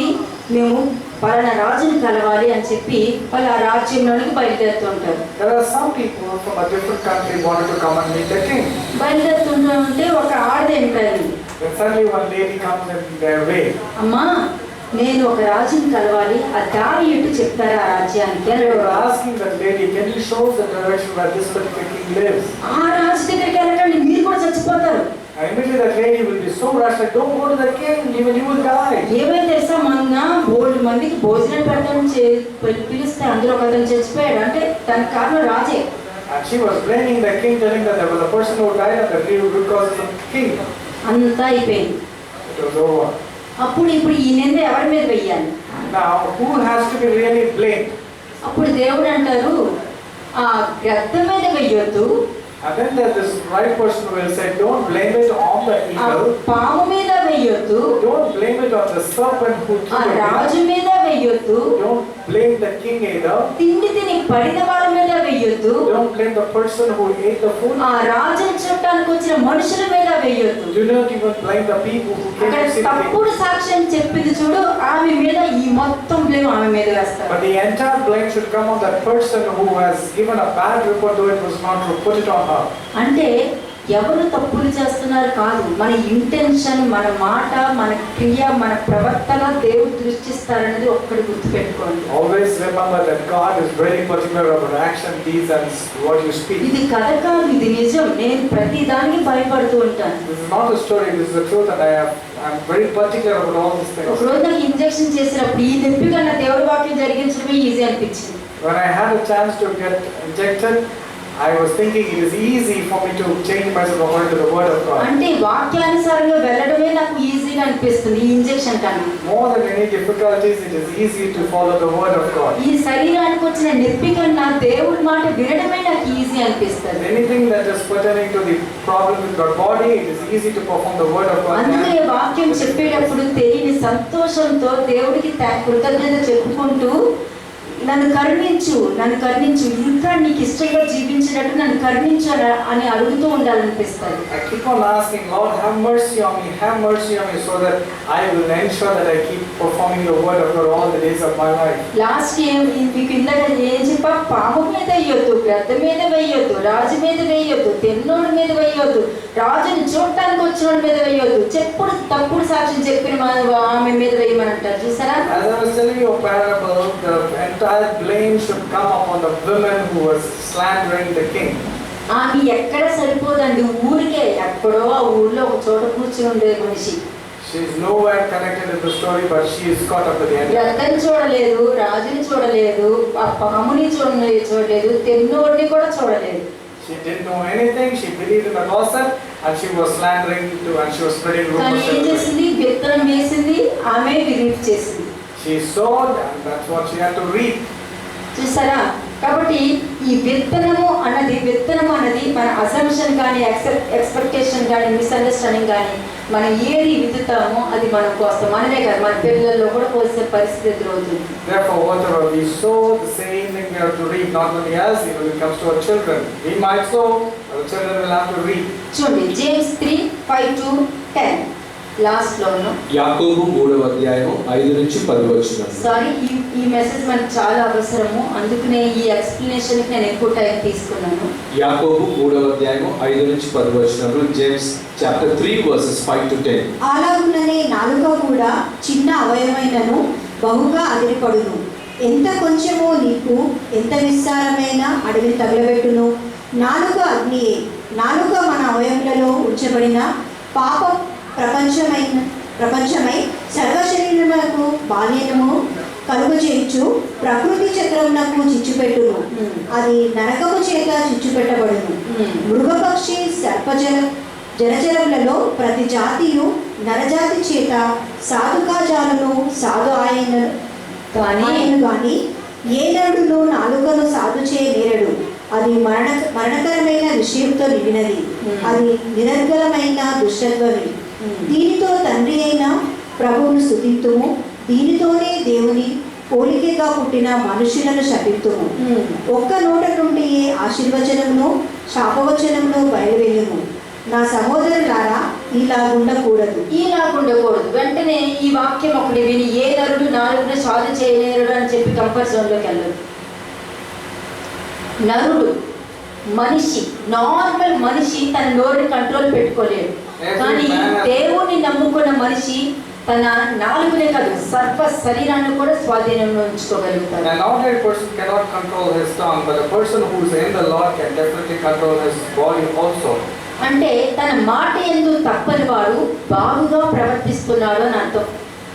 మేము పలానా రాజుని కలవాలి అని చెప్పి వాళ్ళు ఆ రాజ్యంలోనికి బయలుదేరుతుంటారు. There are some people from a different country wanted to come and meet the king. బయలుదేరుతుంటే ఒక ఆడదేంటారు. Then suddenly one lady comes in their way. అమ్మా, నేను ఒక రాజుని కలవాలి, ఆ దారి ఎటు చెప్తారా ఆ రాజ్యానికి అని They were asking that lady, can you show us the direction where this particular king lives? ఆ రాజు దగ్గరికి వెళ్ళకండి, మీరు కూడా చచ్చిపోతారు. Immediately that lady will be so rushed that don't go to the king, even you will die. ఏమైంది తెలుసా, మొన్న 3 మందికి భోజనం పెట్టడం పిలిస్తే అందులో ఒక అతను చచ్చిపోయాడు. అంటే దానికి కారణం రాజే. And she was blaming the king, telling that there was a person who died and that root cause of the king. అంతా అయిపోయింది. It was over. ఇప్పుడు ఈ నింద ఎవరి మీద వెయ్యాలి? Now, who has to be really blamed? అప్పుడు దేవుడు అంటారు, ఆ గ్రద్ద మీద వెయ్యొద్దు, And then there's this right person who will say, don't blame it on the ఆ eagle. పాము మీద వెయ్యొద్దు, Don't blame it on the serpent who ఆ threw it. రాజు మీద వెయ్యొద్దు, Don't blame the king either. తిని పడిన వాళ్ళ మీద వెయ్యొద్దు, Don't blame the person who ate the food. ఆ రాజుని చూడటానికి వచ్చిన మనుషుల మీద వెయ్యొద్దు. Do not even blame the people who came అక్కడ to see the king. తప్పుడు సాక్ష్యం చెప్పింది చూడు, ఆమె మీద ఈ మొత్తం బ్లేమ్ ఆమె మీద వేస్తారు. But the entire blame should come on that person who has given a bad report, though it was not true. Put it on her. అంటే ఎవరు తప్పులు చేస్తున్నారు కాదు, మన ఇంటెన్షన్, మన మాట, మన క్రియ, మన ప్రవర్తన దేవుడు దృష్టిస్తారనేది ఒక్కటి గుర్తుపెట్టుకోండి. Always remember that God is very particular about action, deeds, and what you speak. ఇది కథ కాదు, ఇది నిజం. నేను ప్రతి దానికి భయపడుతూ ఉంటాను. This is not a story, this is the truth, and I'm very particular about all these things. ఒకరోజు నాకు ఇంజెక్షన్ చేసినప్పుడు ఈ నొప్పి కన్నా దేవుడి వాక్యం జరిగించడమే ఈజీ అనిపించింది. When I had a chance to get injected, I was thinking it is easy for me to change myself according to the word of God. అంటే వాక్యానుసారంగా వెళ్ళడమే నాకు ఈజీగా అనిపిస్తుంది ఈ ఇంజెక్షన్ కన్నా. More than any difficulties, it is easy to follow the word of God. ఈ శరీరానికి వచ్చిన నొప్పి కన్నా దేవుడి మాట వినడమే నాకు ఈజీ అనిపిస్తుంది. Anything that is pertaining to the problem with your body, it is easy to perform the word of God. అందుకే వాక్యం చెప్పేటప్పుడు తెలియని సంతోషంతో దేవుడికి కృతజ్ఞత చెప్పుకుంటూ నన్ను కరుణించు, ఇంకా నీకు ఇష్టంగా జీవించినట్టు నన్ను కరుణించు అని అడుగుతూ ఉండాలనిపిస్తుంది. I keep on asking, Lord, have mercy on me, so that I will ensure that I keep performing the word of God all the days of my life. Last మీకు ఇందాక ఏం చెప్పా, పాము మీద వేయొద్దు, గద్ద మీద వేయొద్దు, రాజు మీద వేయొద్దు, తిన్నోడి మీద వేయొద్దు, రాజుని చూడటానికి వచ్చిన మీద వేయొద్దు, తప్పుడు సాక్ష్యం చెప్పిన ఆమె మీద వేయమని అంటారు. చూసారా? As I was telling you a parable, the entire blame should come upon the women who was slandering the king. ఆమె ఎక్కడ సరిపోదండి, ఊరికే ఎక్కడో ఆ ఊర్లో ఒక చోట కూర్చుని ఉండే మనిషి. She is nowhere connected in the story, but she is caught up with the end. రథని చూడలేదు, రాజుని చూడలేదు, ఆ పాముని చూడలేదు, తెన్నోడిని కూడా చూడలేదు. She didn't know anything. She believed in the gossip, and she was slandering and she was spreading కానీ rumors. ఏం చేసింది? విత్తనం వేసింది, ఆమె రిలీఫ్ చేసింది. She sowed, and that's what she had to reap. చూసారా? కాబట్టి ఈ విత్తనము అన్నది మన అసంప్షన్ కానీ ఎక్స్పెక్టేషన్ కానీ మిస్అండర్స్టాండింగ్ కానీ మనం ఏది విత్తుతామో అది మనం కోస్తాం. మనమే కాదు, మన పిల్లల్లో కూడా కోసే పరిస్థితి ఎదురవుతుంది. Therefore, whatever we sow, the same thing we have to reap. Not only us, even when it comes to our children. We might sow, our children will have to reap. చూడండి, జేమ్స్ 3:5-10 లాస్ట్ లో ఉన్నాం. యాకోబు 3వ అధ్యాయం 5 నుంచి 10 వచనం. Sorry, ఈ message మనకు చాలా అవసరము, అందుకనే ఈ ఎక్స్ప్లెనేషన్ కి నేను ఎక్కువ టైం తీసుకున్నాను. యాకోబు 3వ అధ్యాయం 5 నుంచి 10 వచనాలు. James chapter 3 verses 5-10. అలాగుననే నాలుక కూడా చిన్న అవయవమైనను బహుగా అదిరిపడును, ఎంత కొంచెమో నీకు ఎంత విస్తారమైన అడవిని తగలబెట్టును. నాలుక అగ్నియే. నాలుక మన అవయములలో ఉంచబడిన పాపం ప్రపంచమై సర్వశరీరములకు బాల్యము కలుగజేయచ్చు. ప్రకృతి చక్రమునకు చిచ్చుపెట్టును. అది నరకము చేత చిచ్చుపెట్టబడును. మృగపక్షి జలచరములలో ప్రతి జాతియు నరజాతి చేత సాధుకాజాలను సాధు కానీ ఏ నరుడును నాలుకను సాధు చేయలేరడు. అది మరణకరమైన విషయంతో నిండినది. అది నిరర్గలమైన దుష్టత్వమే. దీనితో తండ్రి అయిన ప్రభువును స్తుతింతుము. దీనితోనే దేవుని పోలికగా పుట్టిన మనుషులను శపిత్తుము. ఒక్క నోట నుండి ఆశీర్వచనమును శాపవచనమును బయలువెళ్ళుము. నా సహోదరులారా, ఇలాగుండకూడదు. వెంటనే ఈ వాక్యం ఒకటి విని ఏ నరుడు నాలుగును సాధు చేయలేరుడు అని చెప్పి కంఫర్ట్ జోన్లోకి వెళ్ళదు. నరుడు మనిషి, నార్మల్ మనిషి తన నోరుని కంట్రోల్ పెట్టుకోలేడు. కానీ దేవుని నమ్ముకున్న మనిషి తన నాలుగునే కాదు సర్వ శరీరాన్ని కూడా స్వాధీనంలో ఉంచుకోగలుగుతాడు. An ordinary person cannot control his tongue, but a person who is in the Lord can definitely control his body also. అంటే తన మాట యందు తప్పని వాడు బాగుగా ప్రవర్తిస్తున్నాడు అని అర్థం.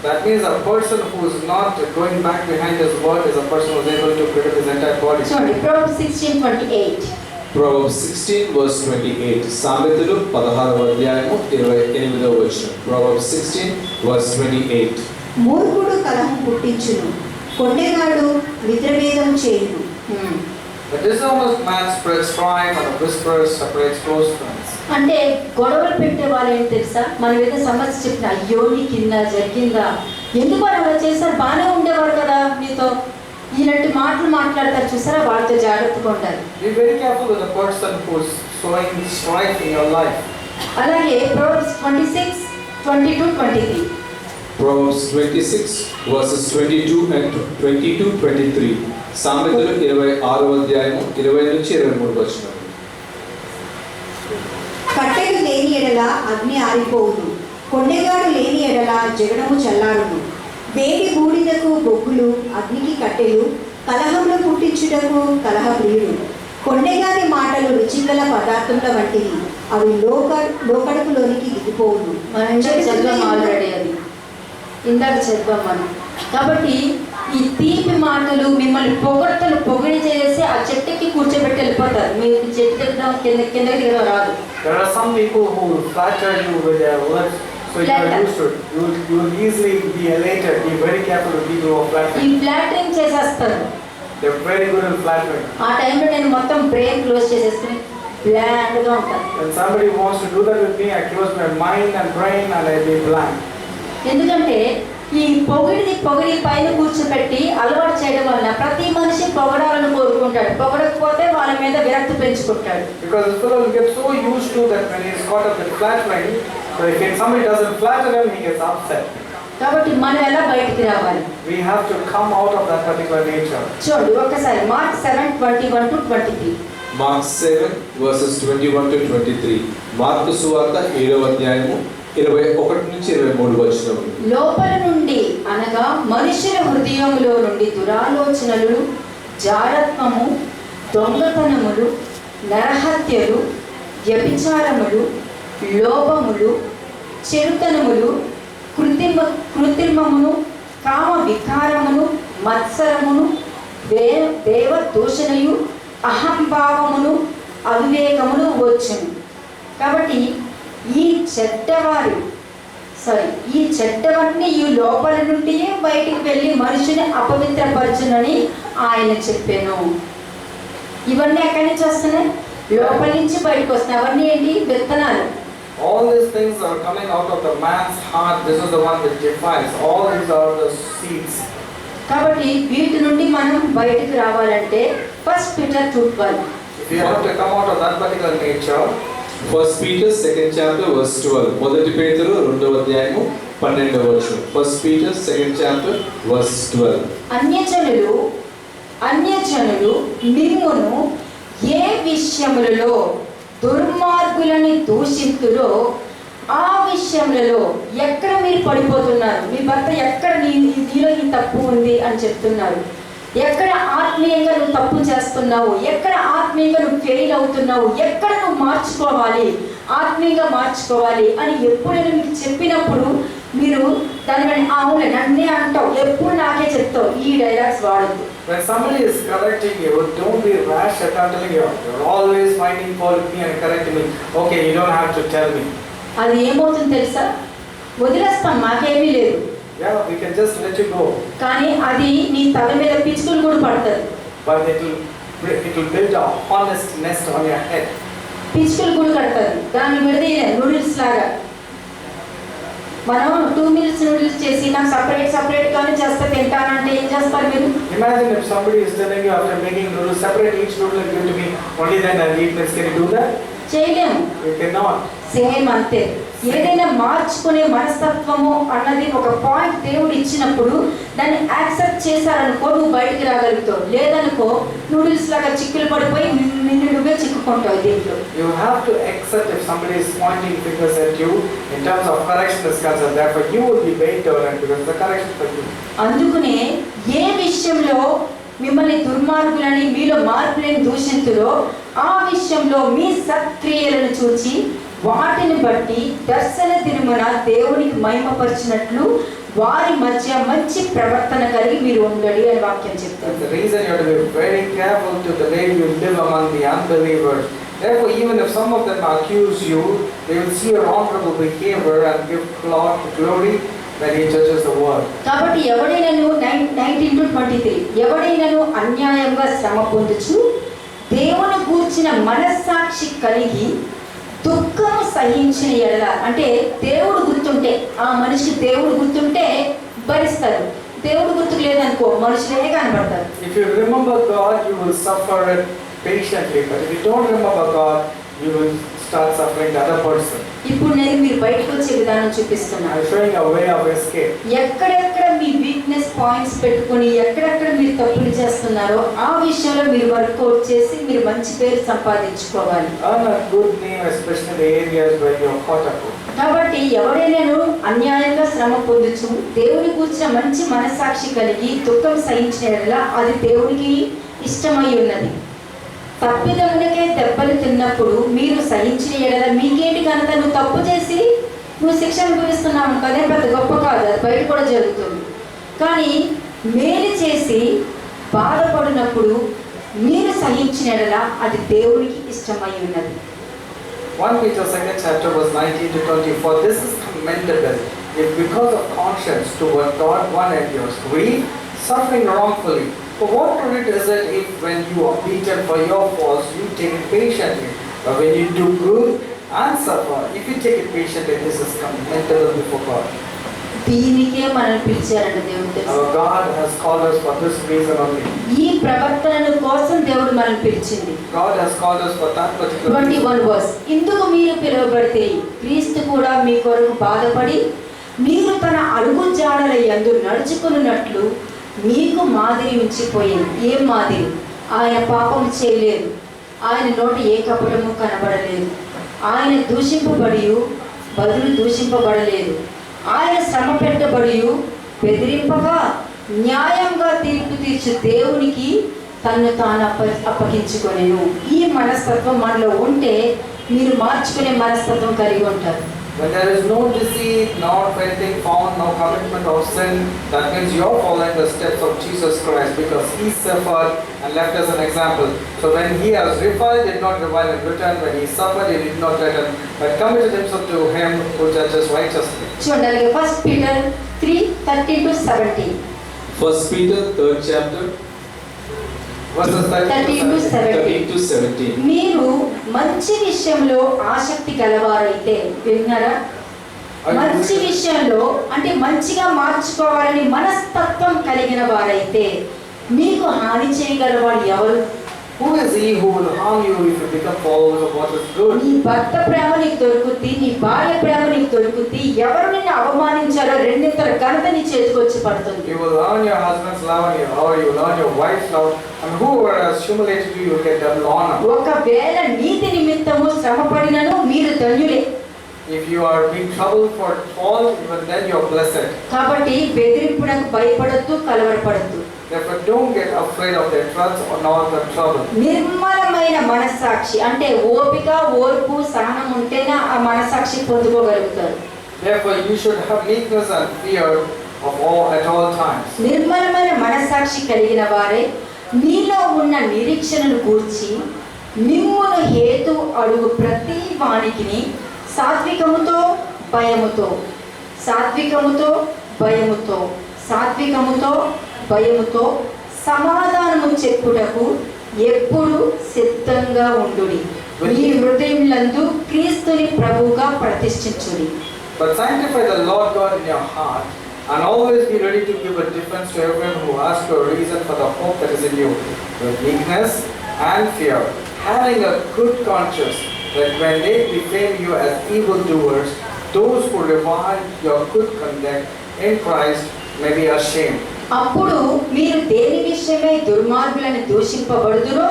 That means a person who is not going back behind his word is a person who is able to protect his entire body. చూడండి Proverbs 16:28. Proverbs 16 verse 28. సామెతలు 16వ అధ్యాయము 28వ వచనం. Proverbs 16 verse 28. మూర్ఖుడు కలహం పుట్టించును, కొండెగాడు మిత్రభేదం చేయును. The dishonest man spreads strife, and a whisperer separates close friends. అంటే గొడవలు పెట్టే వాళ్ళు ఏంటి తెలుసా? మనం ఏదో సమస్య చెప్పిన అయ్యో నీ కింద జరిగిందా, ఎందుకు అలా చేశారు, బాగానే ఉండేవారు కదా మీతో, ఇలాంటి మాటలు మాట్లాడతారు చూసారా, వాళ్ళతో జాగ్రత్తగా ఉండాలి. Be very careful with the person who is sowing strife in your life. అలాగే Proverbs 26:22-23. Proverbs 26 verses 22 and 22-23. సామెతలు 26వ అధ్యాయము 20 నుంచి 23 వచనం. కట్టెలు లేని ఎడల అగ్ని ఆరిపోవును, కొండెగాడు లేని ఎడల జగడము చల్లారును. వేడి బూడిదకు బొగ్గులు, అగ్నికి కట్టెలు, కలహములు పుట్టించుటకు కలహ ప్రియుడు. కొండెగాని మాటలు రుచిగల పదార్థముల వంటివి, అవి లోకడుపులోనికి దిగిపోవును. మనం చదివాం ఆల్రెడీ, అది ఇందాక చదివాం మనం. కాబట్టి ఈ తీపి మాటలు మిమ్మల్ని పొగిడి చేసి ఆ చెట్టుకి కూర్చోబెట్టి వెళ్ళిపోతారు. మీరు చెట్టు దగ్గర కిందకి దిగడం రాదు. There are some people who flatter you with their words, so you are used to it. You will easily be elated. Be very careful with people who are ఈ flattering. ఫ్లాటరింగ్ చేసేస్తారు. They are very good at flattering. ఆ టైంలో నేను మొత్తం brain close చేసేసుకుని బ్లాండ్గా ఉంటాను. When somebody wants to do that with me, I close my mind and brain and I be blank. ఎందుకంటే ఈ పొగిడి పైన కూర్చోపెట్టి అలవాటు చేయడం వలన ప్రతి మనిషి పొగడాలని కోరుకుంటాడు. పొగడకపోతే వాళ్ళ మీద విరక్తి పెంచుకుంటాడు. Because this fellow will get so used to that when he is caught up with flattering, so if somebody doesn't flatter him, he gets upset. కాబట్టి మనం ఎలా బయటికి రావాలి? We have to come out of that particular nature. చూడండి ఒకసారి mark 7:21-23. Mark 7 verses 21-23. Mark సువార్త 7వ అధ్యాయము 21 నుంచి 23 వచనములు. లోపల నుండి అనగా మనుషుల హృదయములో నుండి దురాలోచనలు, జారత్వము, దొంగతనములు, నరహత్యలు, వ్యభిచారములు, లోభములు, చెడుతనములు, కృత్రిమమును, కామ వికారమును, మత్సరమును, దేవ దూషణయు, అహంభావమును, అవివేకమును వచ్చును. కాబట్టి ఈ చెడ్డవన్నీ ఈ లోపల నుండి బయటికి వెళ్ళి మనిషిని అపవిత్రపరచునని ఆయన చెప్పాను. ఇవన్నీ ఎక్కడి నుంచి వస్తున్నాయి? లోపల నుంచి బయటకు వస్తున్నాయి. అవన్నీ ఏంటి? విత్తనాలు. All these things are coming out of the man's heart. This is the one which defiles. All these are the seeds. కాబట్టి వీటి నుండి మనం బయటకు రావాలంటే 1 Peter 2:12. If you have to come out of that particular nature, 1 Peter 2nd chapter verse 12. మొదటి పేతురు 2వ అధ్యాయము 12వ వచనం. 1 Peter 2nd chapter verse 12. అన్యజనులు మిమ్మును ఏ విషయములలో దుర్మార్గులని దూషింతురో ఆ విషయములలో ఎక్కడ మీరు పడిపోతున్నారు, మీ భర్త ఎక్కడ నీలో ఈ తప్పు ఉంది అని చెప్తున్నారు, ఎక్కడ ఆత్మీయంగా నువ్వు తప్పు చేస్తున్నావు, ఎక్కడ ఆత్మీయంగా నువ్వు ఫెయిల్ అవుతున్నావు, ఎక్కడ నువ్వు మార్చుకోవాలి, ఆత్మీయంగా మార్చుకోవాలి అని ఎప్పుడైనా మీకు చెప్పినప్పుడు మీరు దాని మీద అవును నన్నే అంటావు, ఎప్పుడు నాకే చెప్తావు, ఈ dialogues వాడద్దు. When somebody is correcting you, don't be rash at telling you. You're always finding fault with me and correcting me. Okay, you don't have to tell me. అది ఏమవుతుంది తెలుసా? వదిలేస్తాం, మాకేమీ లేదు. Yeah, we can just let you go. కానీ అది నీ తల మీద పిచ్చుకలు కూడా పడుతుంది. But it will build a honest nest on your head. పిచ్చుకలు కూడా కడుతుంది. దాన్ని పెడితే నూడిల్స్ లాగా మనం 2 minutes నూడిల్స్ చేసి నాకు సపరేట్ కానీ చేస్తా తింటానంటే ఏం చేస్తారు మీరు? Imagine if somebody is telling you after making noodles, separate each noodle and give to me, only then I'll eat this. Can you do that? చేయలేము. You cannot. సేమ్ అంతే. ఏదైనా మార్చుకునే మనస్తత్వము అన్నది ఒక పాయింట్ దేవుడు ఇచ్చినప్పుడు దాన్ని యాక్సెప్ట్ చేశారనుకో నువ్వు బయటికి రాగలుగుతావు. లేదనుకో నూడిల్స్ లాగా చిక్కులు పడిపోయి నిన్ను నువ్వే చిక్కుకుంటావు దీంట్లో. You have to accept if somebody is pointing fingers at you in terms of correction is concerned. Therefore, you will be very tolerant because the correction for you. అందుకనే ఏ విషయంలో మిమ్మల్ని దుర్మార్గులని మీలో మార్పులేని దూషింతులో ఆ విషయంలో మీ సత్క్రియలను చూచి వాటిని బట్టి దర్శన దినమున దేవునికి మహిమపరిచినట్లు వారి మధ్య మంచి ప్రవర్తన కలిగి మీరు ఉండాలి అని వాక్యం చెప్తారు. The reason you have to be very careful to the way you live among the unbelievers. Therefore, even if some of them accuse you, they will see your honorable behavior and give glory when he judges the world. కాబట్టి ఎవడైనాను 19-23 ఎవడైనాను అన్యాయంగా శ్రమ పొందుచు దేవుని గూర్చిన మనస్సాక్షి కలిగి దుఃఖం సహించిన ఎడల, అంటే దేవుడు గుర్తుంటే ఆ మనిషికి దేవుడు గుర్తుంటే భరిస్తారు. దేవుడు గుర్తుకు లేదనుకో మనుషులే కనబడతారు. If you remember God, you will suffer it patiently. But if you don't remember God, you will start suffering the other person. ఇప్పుడు నేను మీరు బయటకు వచ్చే విధానం చూపిస్తున్నాను. I'm showing a way of escape. ఎక్కడెక్కడ మీ వీక్నెస్ పాయింట్స్ పెట్టుకొని ఎక్కడెక్కడ మీరు తప్పులు చేస్తున్నారో ఆ విషయంలో మీరు వర్కౌట్ చేసి మీరు మంచి పేరు సంపాదించుకోవాలి. Earn a good name, especially the areas where you are caught up. కాబట్టి ఎవరైనాను అన్యాయంగా శ్రమ పొందుచు దేవుని కూర్చిన మంచి మనస్సాక్షి కలిగి దుఃఖం సహించిన యెడల అది దేవునికి ఇష్టమై ఉన్నది. తప్పిదమునకే దెబ్బలు తిన్నప్పుడు మీరు సహించిన యెడల మీకేంటి ఘనత? నువ్వు తప్పు చేసి నువ్వు శిక్ష అనుభవిస్తున్నావు కదే పెద్ద గొప్ప కాదు, అది బయట కూడా జరుగుతుంది. కానీ మేలు చేసి బాధపడినప్పుడు మీరు సహించిన యెడల అది దేవునికి ఇష్టమై ఉన్నది. 1 Peter 2nd chapter verse 19-20. For this is commendable if because of conscience toward God one endures grief, suffering wrongfully. For what credit is it if when you are beaten for your faults you take it patiently? But when you do good and suffer, if you take it patiently, this is commendable before God. దీనికే మనల్ని పిలిచారంట దేవుడు తెలుసు. Our God has called us for this reason only. ఈ ప్రవర్తన కోసం దేవుడు మనల్ని పిలిచింది. God has called us for that particular 21 verse. ఇందుకు మీరు పిలువబడితే క్రీస్తు కూడా మీ కొరకు బాధపడి మీరు తన అడుగు జాడల యందు నడుచుకున్నట్లు మీకు మాదిరి ఉంచిపోయింది. ఏం మాదిరి? ఆయన పాపం చేయలేదు, ఆయన నోట ఏ కపటము కనబడలేదు, ఆయన దూషింపబడి బదులు దూషింపబడలేదు, ఆయన శ్రమ పెట్టబడి బెదిరింపగా న్యాయంగా తీర్పు తీర్చు దేవునికి తన్ను తాను అప్పగించుకొనెను. ఈ మనస్తత్వం మనలో ఉంటే మీరు మార్చుకునే మనస్తత్వం కలిగి ఉంటారు. When there is no deceit, not anything found, no commitment of sin, that means you're following the steps of Jesus Christ because he suffered and left us an example. So when he has reviled, did not revile in return. When he suffered, he did not return, but committed himself to him who judges righteously. చూడండి 1 Peter 3:13-17. 1 Peter 3rd chapter Verses 13-17. మీరు మంచి విషయంలో ఆసక్తి గలవారైతే, విన్నారా? మంచి విషయంలో అంటే మంచిగా మార్చుకోవాలని మనస్తత్వం కలిగిన వారైతే మీకు హాని చేయగలవాడు ఎవరు? Who is he who will harm you if you become followers of what is good? నీ భర్త ప్రేమ నీకు దొరుకుద్ది, నీ భార్య ప్రేమ నీకు దొరుకుద్ది. ఎవరు నిన్ను అవమానించారో రెండింతల ఘనత నీ చేతికి వచ్చి పడుతుంది. You will earn your husband's love and you will earn your wife's love, and whoever has humiliated you, you will get double honor. ఒకవేళ నీతి నిమిత్తము శ్రమపడినను మీరు ధన్యులే. If you are being troubled for all, even then you are blessed. కాబట్టి బెదిరింపునకు భయపడొద్దు, కలవరపడొద్దు. Therefore, don't get afraid of their threats or nor the trouble. నిర్మలమైన మనస్సాక్షి అంటే ఓపిక, ఓర్పు, సహనం ఉంటేనే ఆ మనస్సాక్షి పొందుకోగలుగుతారు. Therefore, you should have meekness and fear of all at all times. నిర్మలమైన మనస్సాక్షి కలిగిన వారే మీలో ఉన్న నిరీక్షణను కూర్చి మిమ్మును హేతు అడుగు ప్రతి వానికిని సాత్వికముతో భయముతో సాత్వికముతో భయముతో సాత్వికముతో భయముతో సమాధానము చెప్పుటకు ఎప్పుడు సిద్ధంగా ఉండుడి. మీ హృదయములందు క్రీస్తుని ప్రభువుగా ప్రతిష్ఠించుడి. But sanctify the Lord God in your heart, and always be ready to give a defense to everyone who asks you a reason for the hope that is in you, with meekness and fear, having a good conscience, that when they defame you as evildoers, those who revile your good conduct in Christ may be ashamed. అప్పుడు మీరు దేని విషయమై దుర్మార్గులను దూషింపబడుదురో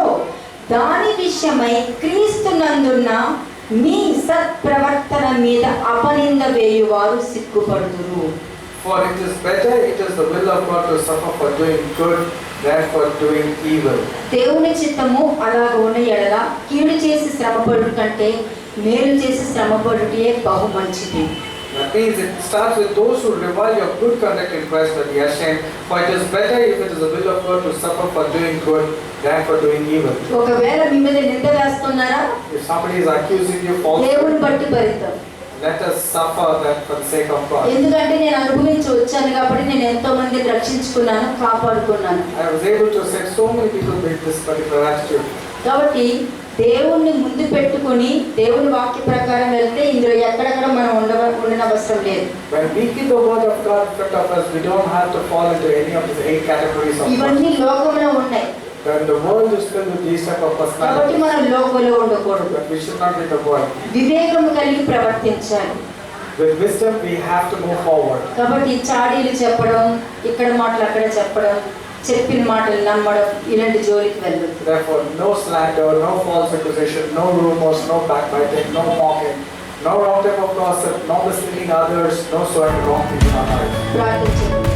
దాని విషయమై క్రీస్తునందున్న మీ సత్ప్రవర్తన మీద అపనింద వేయువారు సిగ్గుపడుదురు. For it is better, it is the will of God to suffer for doing good than for doing evil. దేవుని చిత్తము అలాగ ఉన్న ఎడల కీడు చేసి శ్రమపడుట కంటే మేలు చేసి శ్రమపడుటే బహు మంచిది. That means it starts with those who revile your good conduct in Christ will be ashamed. For it is better, if it is the will of God, to suffer for doing good than for doing evil. ఒకవేళ మీ మీద నింద వేస్తున్నారా, If somebody is accusing you falsely, దేవుని బట్టి భరిద్దాం. let us suffer that for the sake of God. ఎందుకంటే నేను అనుభవించి వచ్చాను కాబట్టి నేను ఎంతో మందిని రక్షించుకున్నాను, కాపాడుకున్నాను. I was able to set so many people with this particular attitude. కాబట్టి దేవుణ్ణి ముందు పెట్టుకుని దేవుని వాక్య ప్రకారం వెళ్తే ఇందులో ఎక్కడెక్కడ మనం ఉండనవసరం లేదు. When we keep the word of God in front of us, we don't have to fall into any of these 8 categories of ఇవన్నీ లోకంలో ఉన్నాయి When the world is filled with these type of కాబట్టి personalities, మనం లోకంలో ఉండకూడదు. but we should not be the world. వివేకము కలిగి ప్రవర్తించాలి. With wisdom, we have to move forward. కాబట్టి చాడీలు చెప్పడం, ఇక్కడ మాటలు అక్కడ చెప్పడం, చెప్పిన మాటలు నమ్మడం, ఇలాంటి జోలికి వెళ్ళదు. Therefore, no slander, no false accusation, no rumors, no backbiting, no mocking, no wrong type of gossip, no misleading others, no sowing wrong things in our lives. ప్రార్థించండి.